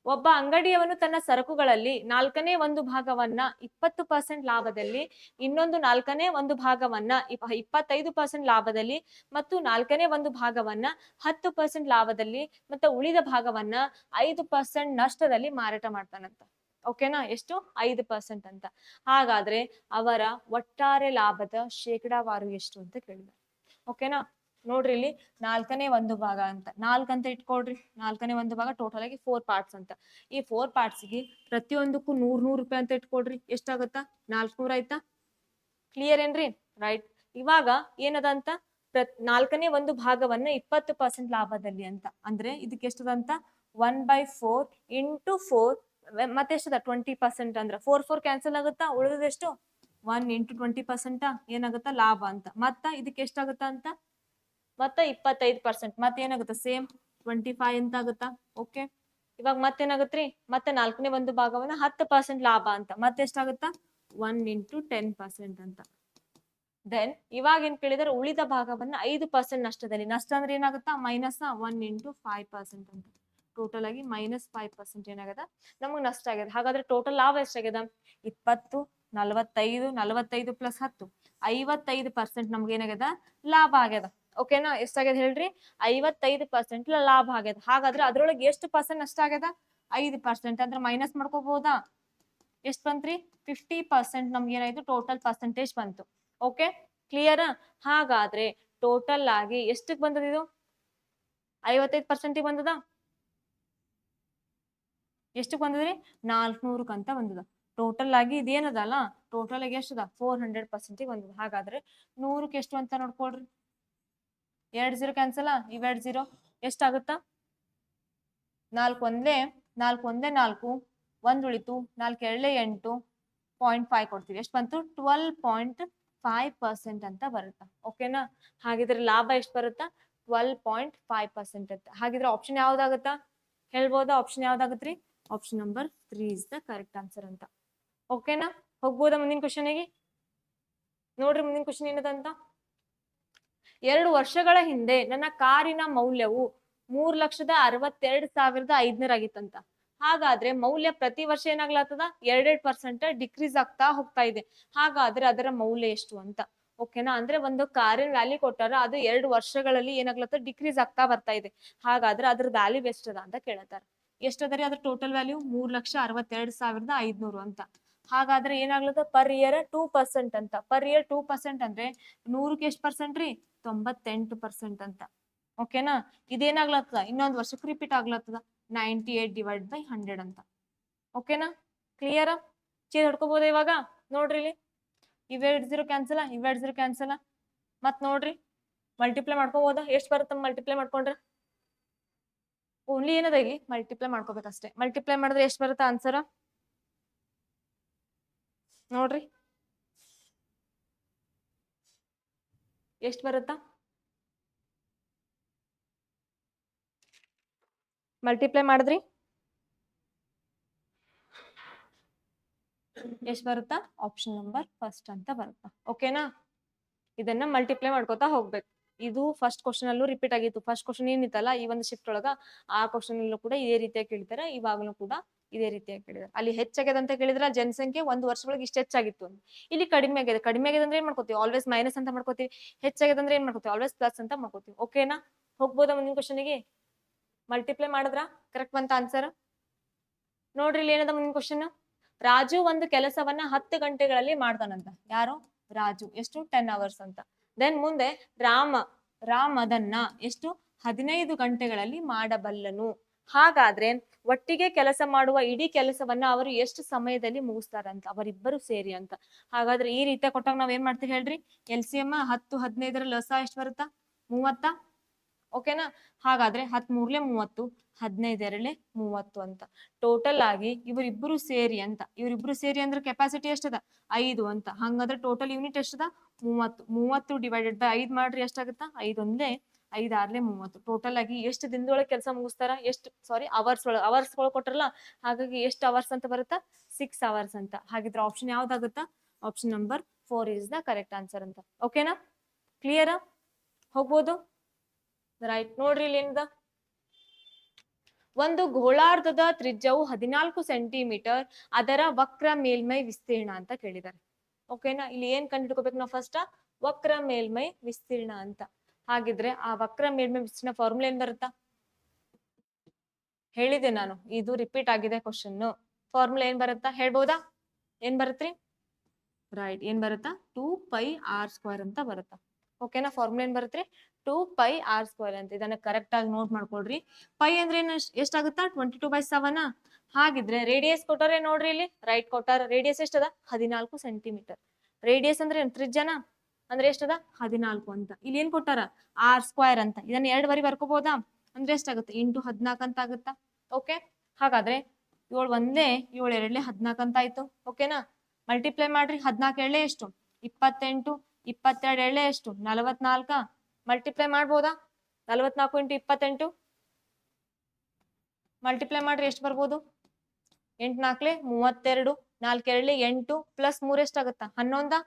S1: ಒಬ್ಬ ಅಂಗಡಿಯವನು ತನ್ನ ಸರಕುಗಳಲ್ಲಿ 1/4 ಭಾಗವನ್ನ 20% ಲಾಭದಲ್ಲಿ, ಇನ್ನೊಂದು 1/4 ಭಾಗವನ್ನ 25% ಲಾಭದಲ್ಲಿ ಮತ್ತು 1/4 ಭಾಗವನ್ನ 10% ಲಾಭದಲ್ಲಿ ಮತ್ತೆ ಉಳಿದ ಭಾಗವನ್ನ 5% ನಷ್ಟದಲ್ಲಿ ಮಾರಾಟ ಮಾಡ್ತಾನಂತ. ಓಕೆನಾ, ಎಷ್ಟು? 5% ಅಂತ. ಹಾಗಾದ್ರೆ ಅವರ ಒಟ್ಟಾರೆ ಲಾಭದ ಶೇಕಡಾವಾರು ಎಷ್ಟು ಅಂತ ಕೇಳಿದ್ದಾರೆ. ಓಕೆನಾ, ನೋಡ್ರಿ ಇಲ್ಲಿ 1/4 ಭಾಗ ಅಂತ 4 ಅಂತ ಇಟ್ಕೊಳ್ರಿ. 1/4 ಭಾಗ ಟೋಟಲ್ ಆಗಿ 4 ಪಾರ್ಟ್ಸ್ ಅಂತ. ಈ 4 ಪಾರ್ಟ್ಸ್ ಗೆ ಪ್ರತಿಯೊಂದಕ್ಕೂ 100 ರೂಪಾಯಿ ಅಂತ ಇಟ್ಕೊಳ್ರಿ. ಎಷ್ಟಾಗತ್ತಾ? 400 ಆಯ್ತಾ? ಕ್ಲಿಯರ್ ಏನ್ರಿ? ರೈಟ್. ಇವಾಗ ಏನದ ಅಂತ? 1/4 ಭಾಗವನ್ನ 20% ಲಾಭದಲ್ಲಿ ಅಂತ ಅಂದ್ರೆ ಇದಕ್ಕೆ ಎಷ್ಟದಂತ? 1/4 ಇಂಟು 4 ಮತ್ತೆ ಎಷ್ಟದ? 20% ಅಂದ್ರೆ 4 ಕ್ಯಾನ್ಸಲ್ ಆಗುತ್ತಾ? ಉಳಿದೆಷ್ಟು? 1 ಇಂಟು 20% ಏನಾಗುತ್ತಾ? ಲಾಭ ಅಂತ. ಮತ್ತ ಇದಕ್ಕೆ ಎಷ್ಟಾಗುತ್ತಾ ಅಂತ? ಮತ್ತೆ 25% ಮತ್ತೆ ಏನಾಗುತ್ತೆ? ಸೇಮ್ 25 ಅಂತ ಆಗುತ್ತಾ? ಓಕೆ, ಇವಾಗ ಮತ್ತೇನಾಗತ್ರಿ? ಮತ್ತೆ 1/4 ಭಾಗವನ್ನ 10% ಲಾಭ ಅಂತ. ಮತ್ತೆ ಎಷ್ಟಾಗುತ್ತಾ? 1 ಇಂಟು 10% ಅಂತ. ದೆನ್ ಇವಾಗ ಏನ್ ಕೇಳಿದ್ರೆ ಉಳಿದ ಭಾಗವನ್ನ 5% ನಷ್ಟದಲ್ಲಿ. ನಷ್ಟ ಅಂದ್ರೆ ಏನಾಗುತ್ತಾ? ಮೈನಸ್ 1 ಇಂಟು 5% ಅಂತ. ಟೋಟಲ್ ಆಗಿ -5% ಏನಾಗದ? ನಮಗ್ ನಷ್ಟ ಆಗ್ಯದ. ಹಾಗಾದ್ರೆ ಟೋಟಲ್ ಲಾಭ ಎಷ್ಟಾಗ್ಯದ? 20, 45 ಪ್ಲಸ್ 10 55% ನಮ್ಗೆ ಏನಾಗ್ಯದ? ಲಾಭ ಆಗ್ಯದ. ಓಕೆನಾ, ಎಷ್ಟಾಗ್ಯದ ಹೇಳ್ರಿ? 55% ಲಾಭ ಆಗ್ಯದ. ಹಾಗಾದ್ರೆ ಅದ್ರೊಳಗೆ ಎಷ್ಟು ಪರ್ಸೆಂಟ್ ನಷ್ಟ ಆಗ್ಯದ? 5% ಅಂದ್ರೆ ಮೈನಸ್ ಮಾಡ್ಕೋಬಹುದಾ? ಎಷ್ಟ್ ಬಂತ್ರಿ? 50% ನಮ್ಗೆ ಏನಾಯ್ತು? ಟೋಟಲ್ ಪರ್ಸೆಂಟೇಜ್ ಬಂತು. Okay, clear? ಹಾಗಾದ್ರೆ ಟೋಟಲ್ ಆಗಿ ಎಷ್ಟಕ್ ಬಂದದ ಇದು? 55% ಬಂದದ. ಎಷ್ಟು ಬಂದದ್ರಿ? 400 ಅಂತ ಬಂದದ. ಟೋಟಲ್ ಆಗಿ ಇದೇನದಲ್ಲ, ಟೋಟಲ್ ಆಗಿ ಎಷ್ಟದ? 400% ಬಂದದ. ಹಾಗಾದ್ರೆ 100ಕ್ಕೆ ಎಷ್ಟು ಅಂತ ನೋಡ್ಕೊಳ್ರಿ. 2 0 ಕ್ಯಾನ್ಸಲ್, ಇವೆರಡು 0 ಎಷ್ಟಾಗುತ್ತಾ? 4 ಒಂದೇ 4, 1 ಉಳಿತು, 4 2 8, 0.5 ಕೊಡ್ತೀವಿ. ಎಷ್ಟು ಬಂತು? 12.5% ಅಂತ ಬರುತ್ತಾ. ಓಕೆನಾ, ಹಾಗಿದ್ರೆ ಲಾಭ ಎಷ್ಟು ಬರುತ್ತಾ? 12.5% ಅಂತ. ಹಾಗಿದ್ರೆ ಆಪ್ಷನ್ ಯಾವ್ದಾಗುತ್ತಾ ಹೇಳ್ಬೋದಾ? ಆಪ್ಷನ್ ಯಾವ್ದಾಗತ್ರಿ? Option number 3 is the correct answer ಅಂತ. ಓಕೆನಾ, ಹೋಗ್ಬೋದಾ ಮುಂದಿನ ಕ್ವಶನ್ಗೆ? ನೋಡ್ರಿ ಮುಂದಿನ ಕ್ವಶನ್ ಏನದಂತ. 2 ವರ್ಷಗಳ ಹಿಂದೆ ನನ್ನ ಕಾರಿನ ಮೌಲ್ಯವು 3,62,500 ಆಗಿತ್ತಂತ. ಹಾಗಾದ್ರೆ ಮೌಲ್ಯ ಪ್ರತಿ ವರ್ಷ ಏನಾಗ್ಲತ್ತದ? 2% ಡಿಕ್ರೀಸ್ ಆಗ್ತಾ ಹೋಗ್ತಾ ಇದೆ. ಹಾಗಾದ್ರೆ ಅದರ ಮೌಲ್ಯ ಎಷ್ಟು ಅಂತ. ಓಕೆನಾ, ಅಂದ್ರೆ ಒಂದು ಕಾರಿನ ವ್ಯಾಲ್ಯೂ ಕೊಟ್ಟಾರ, ಅದು 2 ವರ್ಷಗಳಲ್ಲಿ ಏನಾಗ್ಲತ್ತ? ಡಿಕ್ರೀಸ್ ಆಗ್ತಾ ಬರ್ತಾ ಇದೆ. ಹಾಗಾದ್ರೆ ಅದ್ರ ವ್ಯಾಲ್ಯೂ ಎಷ್ಟದ ಅಂತ ಕೇಳತಾರ. ಎಷ್ಟದರಿ ಅದ್ರ ಟೋಟಲ್ ವ್ಯಾಲ್ಯೂ? 3,62,500 ಅಂತ. ಹಾಗಾದ್ರೆ ಏನಾಗ್ಲತ್ತ? ಪರ್ ಇಯರ್ 2% ಅಂತ. ಪರ್ ಇಯರ್ 2% ಅಂದ್ರೆ 100ಕ್ಕೆ ಎಷ್ಟು ಪರ್ಸೆಂಟ್ ರೀ? 98% ಅಂತ. ಓಕೆನಾ, ಇದೇನಾಗ್ಲತ್ತದ? ಇನ್ನೊಂದು ವರ್ಷಕ್ಕೆ ರಿಪೀಟ್ ಆಗ್ಲತ್ತದ. 98/100 ಅಂತ. ಓಕೆನಾ, ಕ್ಲಿಯರ್? ಚೇಂಜ್ ಹೊಡ್ಕೋಬಹುದು ಇವಾಗ. ನೋಡ್ರಿ ಇಲ್ಲಿ ಇವೆರಡು 0 ಕ್ಯಾನ್ಸಲ್, ಇವೆರಡು 0 ಕ್ಯಾನ್ಸಲ್. ಮತ್ ನೋಡ್ರಿ ಮಲ್ಟಿಪ್ಲೈ ಮಾಡ್ಕೋಬಹುದಾ? ಎಷ್ಟು ಬರುತ್ತೆ ಮಲ್ಟಿಪ್ಲೈ ಮಾಡ್ಕೊಂಡ್ರೆ? ಓನ್ಲಿ ಏನದ ಇಲ್ಲಿ? ಮಲ್ಟಿಪ್ಲೈ ಮಾಡ್ಕೋಬೇಕಷ್ಟೇ. ಮಲ್ಟಿಪ್ಲೈ ಮಾಡಿದ್ರೆ ಎಷ್ಟು ಬರುತ್ತೆ ಆನ್ಸರ್? ನೋಡ್ರಿ ಎಷ್ಟು ಬರುತ್ತಾ? ಮಲ್ಟಿಪ್ಲೈ ಮಾಡಿದ್ರಿ ಎಷ್ಟು ಬರುತ್ತಾ? ಆಪ್ಷನ್ ನಂಬರ್ ಫಸ್ಟ್ ಅಂತ ಬರುತ್ತಾ. ಓಕೆನಾ? ಇದನ್ನ ಮಲ್ಟಿಪ್ಲೈ ಮಾಡ್ಕೋತಾ ಹೋಗ್ಬೇಕು. ಇದು ಫಸ್ಟ್ ಕ್ವಶನ್ ಅಲ್ಲೂ ರಿಪೀಟ್ ಆಗಿತ್ತು. ಫಸ್ಟ್ ಕ್ವಶನ್ ಏನಿತ್ತಲ್ಲ ಈ ಒಂದು ಶಿಫ್ಟ್ ಒಳಗ ಆ ಕ್ವಶನ್ ಅಲ್ಲೂ ಕೂಡ ಇದೇ ರೀತಿಯಾಗಿ ಕೇಳ್ತಾರೆ, ಇವಾಗಲೂ ಕೂಡ ಇದೇ ರೀತಿಯಾಗಿ ಕೇಳಿದಾರೆ. ಅಲ್ಲಿ ಹೆಚ್ಚಾಗ್ಯದ ಅಂತ ಕೇಳಿದ್ರೆ ಜನಸಂಖ್ಯೆ ಒಂದು ವರ್ಷದೊಳಗೆ ಇಷ್ಟ ಹೆಚ್ಚಾಗಿತ್ತು. ಇಲ್ಲಿ ಕಡಿಮೆ ಆಗಿದೆ. ಕಡಿಮೆ ಆಗಿದೆ ಅಂದ್ರೆ ಏನ್ ಮಾಡ್ಕೋತೀವಿ? ಆಲ್ವೇಸ್ ಮೈನಸ್ ಅಂತ ಮಾಡ್ಕೋತೀವಿ. ಹೆಚ್ಚಾಗಿದೆ ಅಂದ್ರೆ ಏನ್ ಮಾಡ್ಕೋತೀವಿ? ಆಲ್ವೇಸ್ ಪ್ಲಸ್ ಅಂತ ಮಾಡ್ಕೋತೀವಿ. ಓಕೆನಾ? ಹೋಗ್ಬೋದಾ ಮುಂದಿನ ಕ್ವಶನ್ಗೆ? ಮಲ್ಟಿಪ್ಲೈ ಮಾಡಿದ್ರ ಕರೆಕ್ಟ್ ಬಂತ ಆನ್ಸರ್? ನೋಡ್ರಿ ಇಲ್ಲಿ ಏನದ ಮುಂದಿನ ಕ್ವಶನ್. ರಾಜು ಒಂದು ಕೆಲಸವನ್ನ 10 ಗಂಟೆಗಳಲ್ಲಿ ಮಾಡ್ತಾನಂತ. ಯಾರು? ರಾಜು. ಎಷ್ಟು? 10 ಅವರ್ಸ್ ಅಂತ. ದೆನ್ ಮುಂದೆ ರಾಮ್ ಅದನ್ನ ಎಷ್ಟು? 15 ಗಂಟೆಗಳಲ್ಲಿ ಮಾಡಬಲ್ಲನು. ಹಾಗಾದ್ರೆ ಒಟ್ಟಿಗೆ ಕೆಲಸ ಮಾಡುವ ಇಡೀ ಕೆಲಸವನ್ನ ಅವರು ಎಷ್ಟು ಸಮಯದಲ್ಲಿ ಮುಗಿಸ್ತಾರಂತ? ಅವರಿಬ್ಬರು ಸೇರಿ ಅಂತ. ಹಾಗಾದ್ರೆ ಈ ರೀತಿಯ ಕೊಟ್ಟಾಗ ನಾವ್ ಏನ್ ಮಾಡ್ತೀವಿ ಹೇಳ್ರಿ? LCM 10 15 ಲಸ ಎಷ್ಟು ಬರುತ್ತಾ? 30. ಓಕೆನಾ? ಹಾಗಾದ್ರೆ 10 3 30, 15 2 30 ಅಂತ. ಟೋಟಲ್ ಆಗಿ ಇವರಿಬ್ಬರು ಸೇರಿ ಅಂತ. ಇವರಿಬ್ರು ಸೇರಿ ಅಂದ್ರೆ ಕೆಪಾಸಿಟಿ ಎಷ್ಟದ? 5 ಅಂತ. ಹಂಗಂದ್ರೆ ಟೋಟಲ್ ಯೂನಿಟ್ ಎಷ್ಟದ? 30. 30 ಡಿವೈಡೆಡ್ ಬೈ 5 ಮಾಡ್ರಿ ಎಷ್ಟಾಗುತ್ತಾ? 5 1 5 6 30. ಟೋಟಲ್ ಆಗಿ ಎಷ್ಟು ದಿನದೊಳಗೆ ಕೆಲಸ ಮುಗಿಸ್ತಾರ? ಎಷ್ಟು ಅವರ್ಸ್ ಒಳಗೆ ಕೊಟ್ರಲ್ಲ, ಹಾಗಾಗಿ ಎಷ್ಟು ಅವರ್ಸ್ ಅಂತ ಬರುತ್ತಾ? 6 ಅವರ್ಸ್ ಅಂತ. ಹಾಗಿದ್ರೆ ಆಪ್ಷನ್ ಯಾವ್ದಾಗುತ್ತಾ? Option number 4 is the correct answer ಅಂತ. ಓಕೆನಾ? ಕ್ಲಿಯರ್? ಹೋಗ್ಬೋದು? ರೈಟ್. ನೋಡ್ರಿ ಇಲ್ಲಿ ಏನಿದ? ಒಂದು ಗೋಳಾರ್ಧದ ತ್ರಿಜ್ಯವು 14 ಸೆಂಟಿಮೀಟರ್, ಅದರ ವಕ್ರ ಮೇಲ್ಮೈ ವಿಸ್ತೀರ್ಣ ಅಂತ ಕೇಳಿದ್ದಾರೆ. ಓಕೆನಾ? ಇಲ್ಲಿ ಏನ್ ಕಂಡುಹಿಡ್ಕೋಬೇಕು ನಾವು? ಫಸ್ಟ್ ವಕ್ರ ಮೇಲ್ಮೈ ವಿಸ್ತೀರ್ಣ ಅಂತ. ಹಾಗಿದ್ರೆ ಆ ವಕ್ರ ಮೇಲ್ಮೈ ವಿಸ್ತೀರ್ಣ ಫಾರ್ಮುಲಾ ಏನ್ ಬರುತ್ತಾ? ಹೇಳಿದೆ ನಾನು, ಇದು ರಿಪೀಟ್ ಆಗಿದೆ ಕ್ವಶನ್. ಫಾರ್ಮುಲಾ ಏನ್ ಬರುತ್ತಾ? ಹೇಳ್ಬೋದಾ? ಏನ್ ಬರುತ್ತ್ರಿ? ರೈಟ್. ಏನ್ ಬರುತ್ತಾ? 2πr² ಅಂತ ಬರುತ್ತಾ. ಓಕೆನಾ? ಫಾರ್ಮುಲಾ ಏನ್ ಬರುತ್ತ್ರಿ? 2πr² ಅಂತ. ಇದನ್ನ ಕರೆಕ್ಟ್ ಆಗಿ ನೋಟ್ ಮಾಡ್ಕೊಳ್ರಿ. ಪೈ ಅಂದ್ರೆ ಎಷ್ಟಾಗುತ್ತಾ? 22/7. ಹಾಗಿದ್ರೆ ರೇಡಿಯಸ್ ಕೊಟ್ಟಾರೆ ನೋಡ್ರಿ ಇಲ್ಲಿ. ರೈಟ್ ಕೊಟ್ಟಾರ. ರೇಡಿಯಸ್ ಎಷ್ಟದ? 14 ಸೆಂಟಿಮೀಟರ್. ರೇಡಿಯಸ್ ಅಂದ್ರೆ ತ್ರಿಜ್ಯನ ಅಂದ್ರೆ ಎಷ್ಟದ? 14 ಅಂತ. ಇಲ್ಲಿ ಏನ್ ಕೊಟ್ಟಾರ? r² ಅಂತ. ಇದನ್ನ 2 ಬಾರಿ ಬರ್ಕೋಬಹುದಾ? ಅಂದ್ರೆ ಎಷ್ಟಾಗುತ್ತೆ? ಇಂಟು 14 ಅಂತ ಆಗುತ್ತಾ? ಓಕೆ. ಹಾಗಾದ್ರೆ 7 1 7 2 14 ಅಂತ ಆಯ್ತು. ಓಕೆನಾ? ಮಲ್ಟಿಪ್ಲೈ ಮಾಡ್ರಿ. 14 2 ಎಷ್ಟು? 28. 22 2 ಎಷ್ಟು? 44. ಮಲ್ಟಿಪ್ಲೈ ಮಾಡ್ಬೋದಾ? 44 ಇಂಟು 28 ಮಲ್ಟಿಪ್ಲೈ ಮಾಡ್ರಿ. ಎಷ್ಟು ಬರ್ಬೋದು? 8 4 32, 4 2 8 ಪ್ಲಸ್ 3 ಎಷ್ಟಾಗುತ್ತಾ? 11.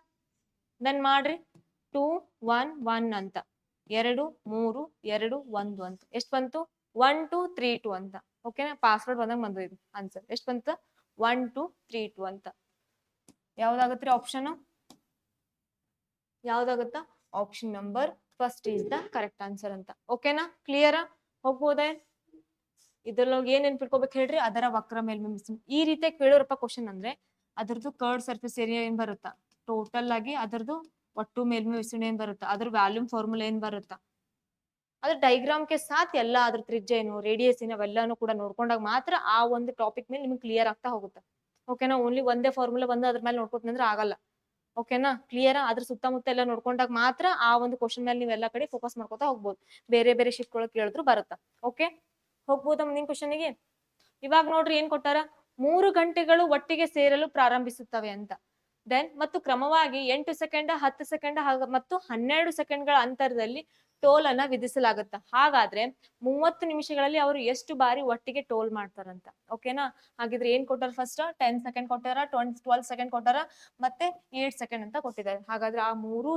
S1: ದೆನ್ ಮಾಡ್ರಿ. 2 1 1 ಅಂತ. 2 3 2 1 ಅಂತ. ಎಷ್ಟು ಬಂತು? 1 2 3 2 ಅಂತ. ಓಕೆನಾ? ಪಾಸ್ವರ್ಡ್ ಬಂದಂಗ ಬಂದು ಇದು ಆನ್ಸರ್. ಎಷ್ಟು ಬಂತ? 1 2 3 2 ಅಂತ. ಯಾವ್ದಾಗತ್ರಿ ಆಪ್ಷನ್? ಯಾವ್ದಾಗುತ್ತಾ? Option number first is the correct answer ಅಂತ. ಓಕೆನಾ? ಕ್ಲಿಯರ್? ಹೋಗ್ಬೋದೇ? ಇದ್ರೊಳಗೆ ಏನ್ ನೆನ್ಪಿಟ್ಕೋಬೇಕು ಹೇಳ್ರಿ? ಅದರ ವಕ್ರ ಮೇಲ್ಮೈ ವಿಸ್ತೀರ್ಣ. ಈ ರೀತಿ ಕೇಳೋರಪ್ಪ ಕ್ವಶನ್ ಅಂದ್ರೆ ಅದರದ್ದು ಕರ್ಡ್ ಸರ್ಫೇಸ್ ಏರಿಯಾ ಏನ್ ಬರುತ್ತಾ? ಟೋಟಲ್ ಆಗಿ ಅದರದ್ದು ಒಟ್ಟು ಮೇಲ್ಮೈ ವಿಸ್ತೀರ್ಣ ಏನ್ ಬರುತ್ತಾ? ಅದ್ರ ವ್ಯಾಲ್ಯೂಮ್ ಫಾರ್ಮುಲಾ ಏನ್ ಬರುತ್ತಾ? ಅದ್ರ ಡೈಗ್ರಾಮ್ಗೆ ಸಾಥ್ ಎಲ್ಲ ಅದ್ರ ತ್ರಿಜ್ಯ ಏನು, ರೇಡಿಯಸ್ ಏನು, ಅವೆಲ್ಲಾನು ಕೂಡ ನೋಡ್ಕೊಂಡಾಗ ಮಾತ್ರ ಆ ಒಂದು ಟಾಪಿಕ್ ಮೇಲೆ ನಿಮ್ಗೆ ಕ್ಲಿಯರ್ ಆಗ್ತಾ ಹೋಗುತ್ತೆ. ಓಕೆನಾ? ಓನ್ಲಿ ಒಂದೇ ಫಾರ್ಮುಲಾ ಬಂದು ಅದ್ರ ಮೇಲೆ ನೋಡ್ಕೋತಂದ್ರೆ ಆಗಲ್ಲ. ಓಕೆನಾ? ಕ್ಲಿಯರ್? ಅದ್ರ ಸುತ್ತಮುತ್ತ ಎಲ್ಲ ನೋಡ್ಕೊಂಡಾಗ ಮಾತ್ರ ಆ ಒಂದು ಕ್ವಶನ್ ಮೇಲೆ ನೀವು ಎಲ್ಲ ಕಡೆ ಫೋಕಸ್ ಮಾಡ್ಕೋತಾ ಹೋಗ್ಬೋದು. ಬೇರೆ ಬೇರೆ ಶಿಫ್ಟ್ ಒಳಗೆ ಕೇಳಿದ್ರು ಬರುತ್ತಾ. ಓಕೆ. ಹೋಗ್ಬೋದಾ ಮುಂದಿನ ಕ್ವಶನ್ಗೆ? ಇವಾಗ ನೋಡ್ರಿ ಏನ್ ಕೊಟ್ಟಾರ? 3 ಗಂಟೆಗಳು ಒಟ್ಟಿಗೆ ಸೇರಲು ಪ್ರಾರಂಭಿಸುತ್ತವೆ ಅಂತ. ದೆನ್ ಮತ್ತು ಕ್ರಮವಾಗಿ 8 ಸೆಕೆಂಡ್ 10 ಸೆಕೆಂಡ್ ಮತ್ತು 12 ಸೆಕೆಂಡ್ಗಳ ಅಂತರದಲ್ಲಿ ಟೋಲ್ ಅನ್ನ ವಿಧಿಸಲಾಗುತ್ತ. ಹಾಗಾದ್ರೆ 30 ನಿಮಿಷಗಳಲ್ಲಿ ಅವರು ಎಷ್ಟು ಬಾರಿ ಒಟ್ಟಿಗೆ ಟೋಲ್ ಮಾಡ್ತಾರಂತ. ಓಕೆನಾ? ಹಾಗಿದ್ರೆ ಏನ್ ಕೊಟ್ಟಾರ? ಫಸ್ಟ್ 10 ಸೆಕೆಂಡ್ ಕೊಟ್ಟಾರ, 12 ಸೆಕೆಂಡ್ ಕೊಟ್ಟಾರ, ಮತ್ತೆ 8 ಸೆಕೆಂಡ್ ಅಂತ ಕೊಟ್ಟಿದ್ದಾರೆ. ಹಾಗಾದ್ರೆ ಆ 3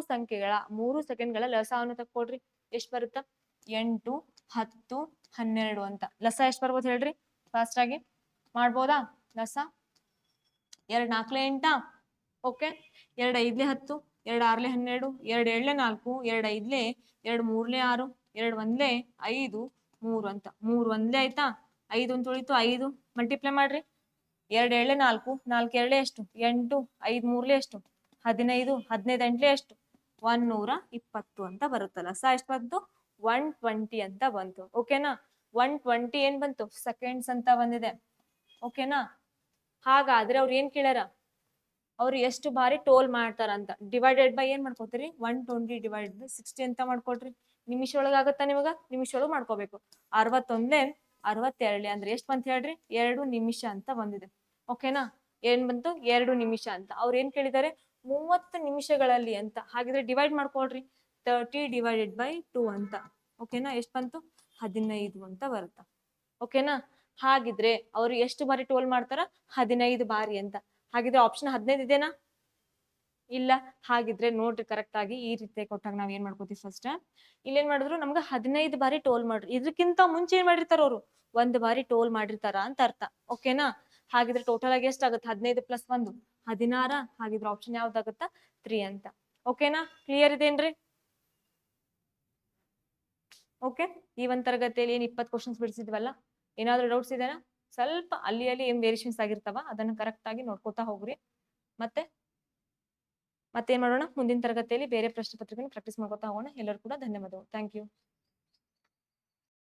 S1: ಸೆಕೆಂಡ್ಗಳ ಲಸವನ್ನು ತಕ್ಕೊಡ್ರಿ. ಎಷ್ಟು ಬರುತ್ತಾ? 8 10 12 ಅಂತ. ಲಸ ಎಷ್ಟು ಬರ್ಬೋದು ಹೇಳ್ರಿ? ಫಾಸ್ಟ್ ಆಗಿ ಮಾಡ್ಬೋದಾ? ಲಸ 2 4 8. ಓಕೆ. 2 5 10, 2 6 12, 2 7 4, 2 5 2 3 6, 2 1 5 3 ಅಂತ. 3 1 ಆಯ್ತಾ? 5 ಅಂತ ಉಳಿತು. 5 ಮಲ್ಟಿಪ್ಲೈ ಮಾಡ್ರಿ. 2 7 4, 4 2 ಎಷ್ಟು? 8, 5 3 ಎಷ್ಟು? 15, 15 8 ಎಷ್ಟು? 120 ಅಂತ ಬರುತ್ತಲ್ಲ. ಎಷ್ಟು ಬಂತು? 120 ಅಂತ ಬಂತು. ಓಕೆನಾ? 120 ಏನ್ ಬಂತು? ಸೆಕೆಂಡ್ಸ್ ಅಂತ ಬಂದಿದೆ. ಓಕೆನಾ? ಹಾಗಾದ್ರೆ ಅವ್ರು ಏನ್ ಕೇಳ್ಯಾರ? ಅವ್ರು ಎಷ್ಟು ಬಾರಿ ಟೋಲ್ ಮಾಡ್ತಾರಂತ. ಡಿವೈಡೆಡ್ ಬೈ ಏನ್ ಮಾಡ್ಕೋತೀರಿ? 120 ಡಿವೈಡೆಡ್ ಬೈ 60 ಅಂತ ಮಾಡ್ಕೊಡ್ರಿ. ನಿಮಿಷ ಒಳಗ ಆಗತ್ತಾ ನಿಮಗ? ನಿಮಿಷ ಒಳಗೆ ಮಾಡ್ಕೋಬೇಕು. 61 62 ಅಂದ್ರೆ ಎಷ್ಟು ಬಂತ ಹೇಳ್ರಿ? 2 ನಿಮಿಷ ಅಂತ ಬಂದಿದೆ. ಓಕೆನಾ? ಏನ್ ಬಂತು? 2 ನಿಮಿಷ ಅಂತ. ಅವ್ರು ಏನ್ ಕೇಳಿದ್ದಾರೆ? 30 ನಿಮಿಷಗಳಲ್ಲಿ ಅಂತ. ಹಾಗಿದ್ರೆ ಡಿವೈಡ್ ಮಾಡ್ಕೊಳ್ರಿ. 30/2 ಅಂತ. ಓಕೆನಾ, ಎಷ್ಟು ಬಂತು? 15 ಅಂತ ಬರುತ್ತ. ಓಕೆನಾ, ಹಾಗಿದ್ರೆ ಅವರು ಎಷ್ಟು ಬಾರಿ ಟೋಲ್ ಮಾಡ್ತಾರ? 15 ಬಾರಿ ಅಂತ. ಹಾಗಿದ್ರೆ ಆಪ್ಷನ್ 15 ಇದೆನಾ? ಇಲ್ಲ. ಹಾಗಿದ್ರೆ ನೋಡ್ರಿ ಕರೆಕ್ಟ್ ಆಗಿ ಈ ರೀತಿ ಕೊಟ್ಟಾಗ ನಾವ್ ಏನ್ ಮಾಡ್ಕೋತೀವಿ? ಫಸ್ಟ್ ಇಲ್ಲೇನ್ ಮಾಡಿದ್ರು? ನಮ್ಗ 15 ಬಾರಿ ಟೋಲ್ ಮಾಡ್ರಿ. ಇದಕ್ಕಿಂತ ಮುಂಚೆ ಏನ್ ಮಾಡಿರ್ತಾರ ಅವರು? 1 ಬಾರಿ ಟೋಲ್ ಮಾಡಿರ್ತಾರ ಅಂತ ಅರ್ಥ. ಓಕೆನಾ, ಹಾಗಿದ್ರೆ ಟೋಟಲ್ ಆಗಿ ಎಷ್ಟಾಗುತ್ತೆ? 15 + 1 16. ಹಾಗಿದ್ರೆ ಆಪ್ಷನ್ ಯಾವ್ದಾಗುತ್ತ? 3 ಅಂತ. ಓಕೆನಾ, ಕ್ಲಿಯರ್ ಇದೇನ್ರಿ? ಓಕೆ, ಈ ಒಂದ್ ತರಗತಿಯಲ್ಲಿ ಏನ್ 20 ಕ್ವಶನ್ಸ್ ಬಿಡಿಸಿದ್ವಲ್ಲ, ಏನಾದ್ರು ಡೌಟ್ಸ್ ಇದೆನಾ? ಸ್ವಲ್ಪ ಅಲ್ಲಿ ಏನ್ ವೇರಿಯೇಷನ್ಸ್ ಆಗಿರ್ತಾವ ಅದನ್ನ ಕರೆಕ್ಟ್ ಆಗಿ ನೋಡ್ಕೋತಾ ಹೋಗ್ರಿ. ಮತ್ತೇನ್ ಮಾಡೋಣ? ಮುಂದಿನ ತರಗತಿಯಲ್ಲಿ ಬೇರೆ ಪ್ರಶ್ನೆ ಪತ್ರಿಕೆಯನ್ನು ಪ್ರಾಕ್ಟೀಸ್ ಮಾಡ್ಕೊತಾ ಹೋಗೋಣ. ಎಲ್ಲರೂ ಕೂಡ ಧನ್ಯವಾದಗಳು. Thank you.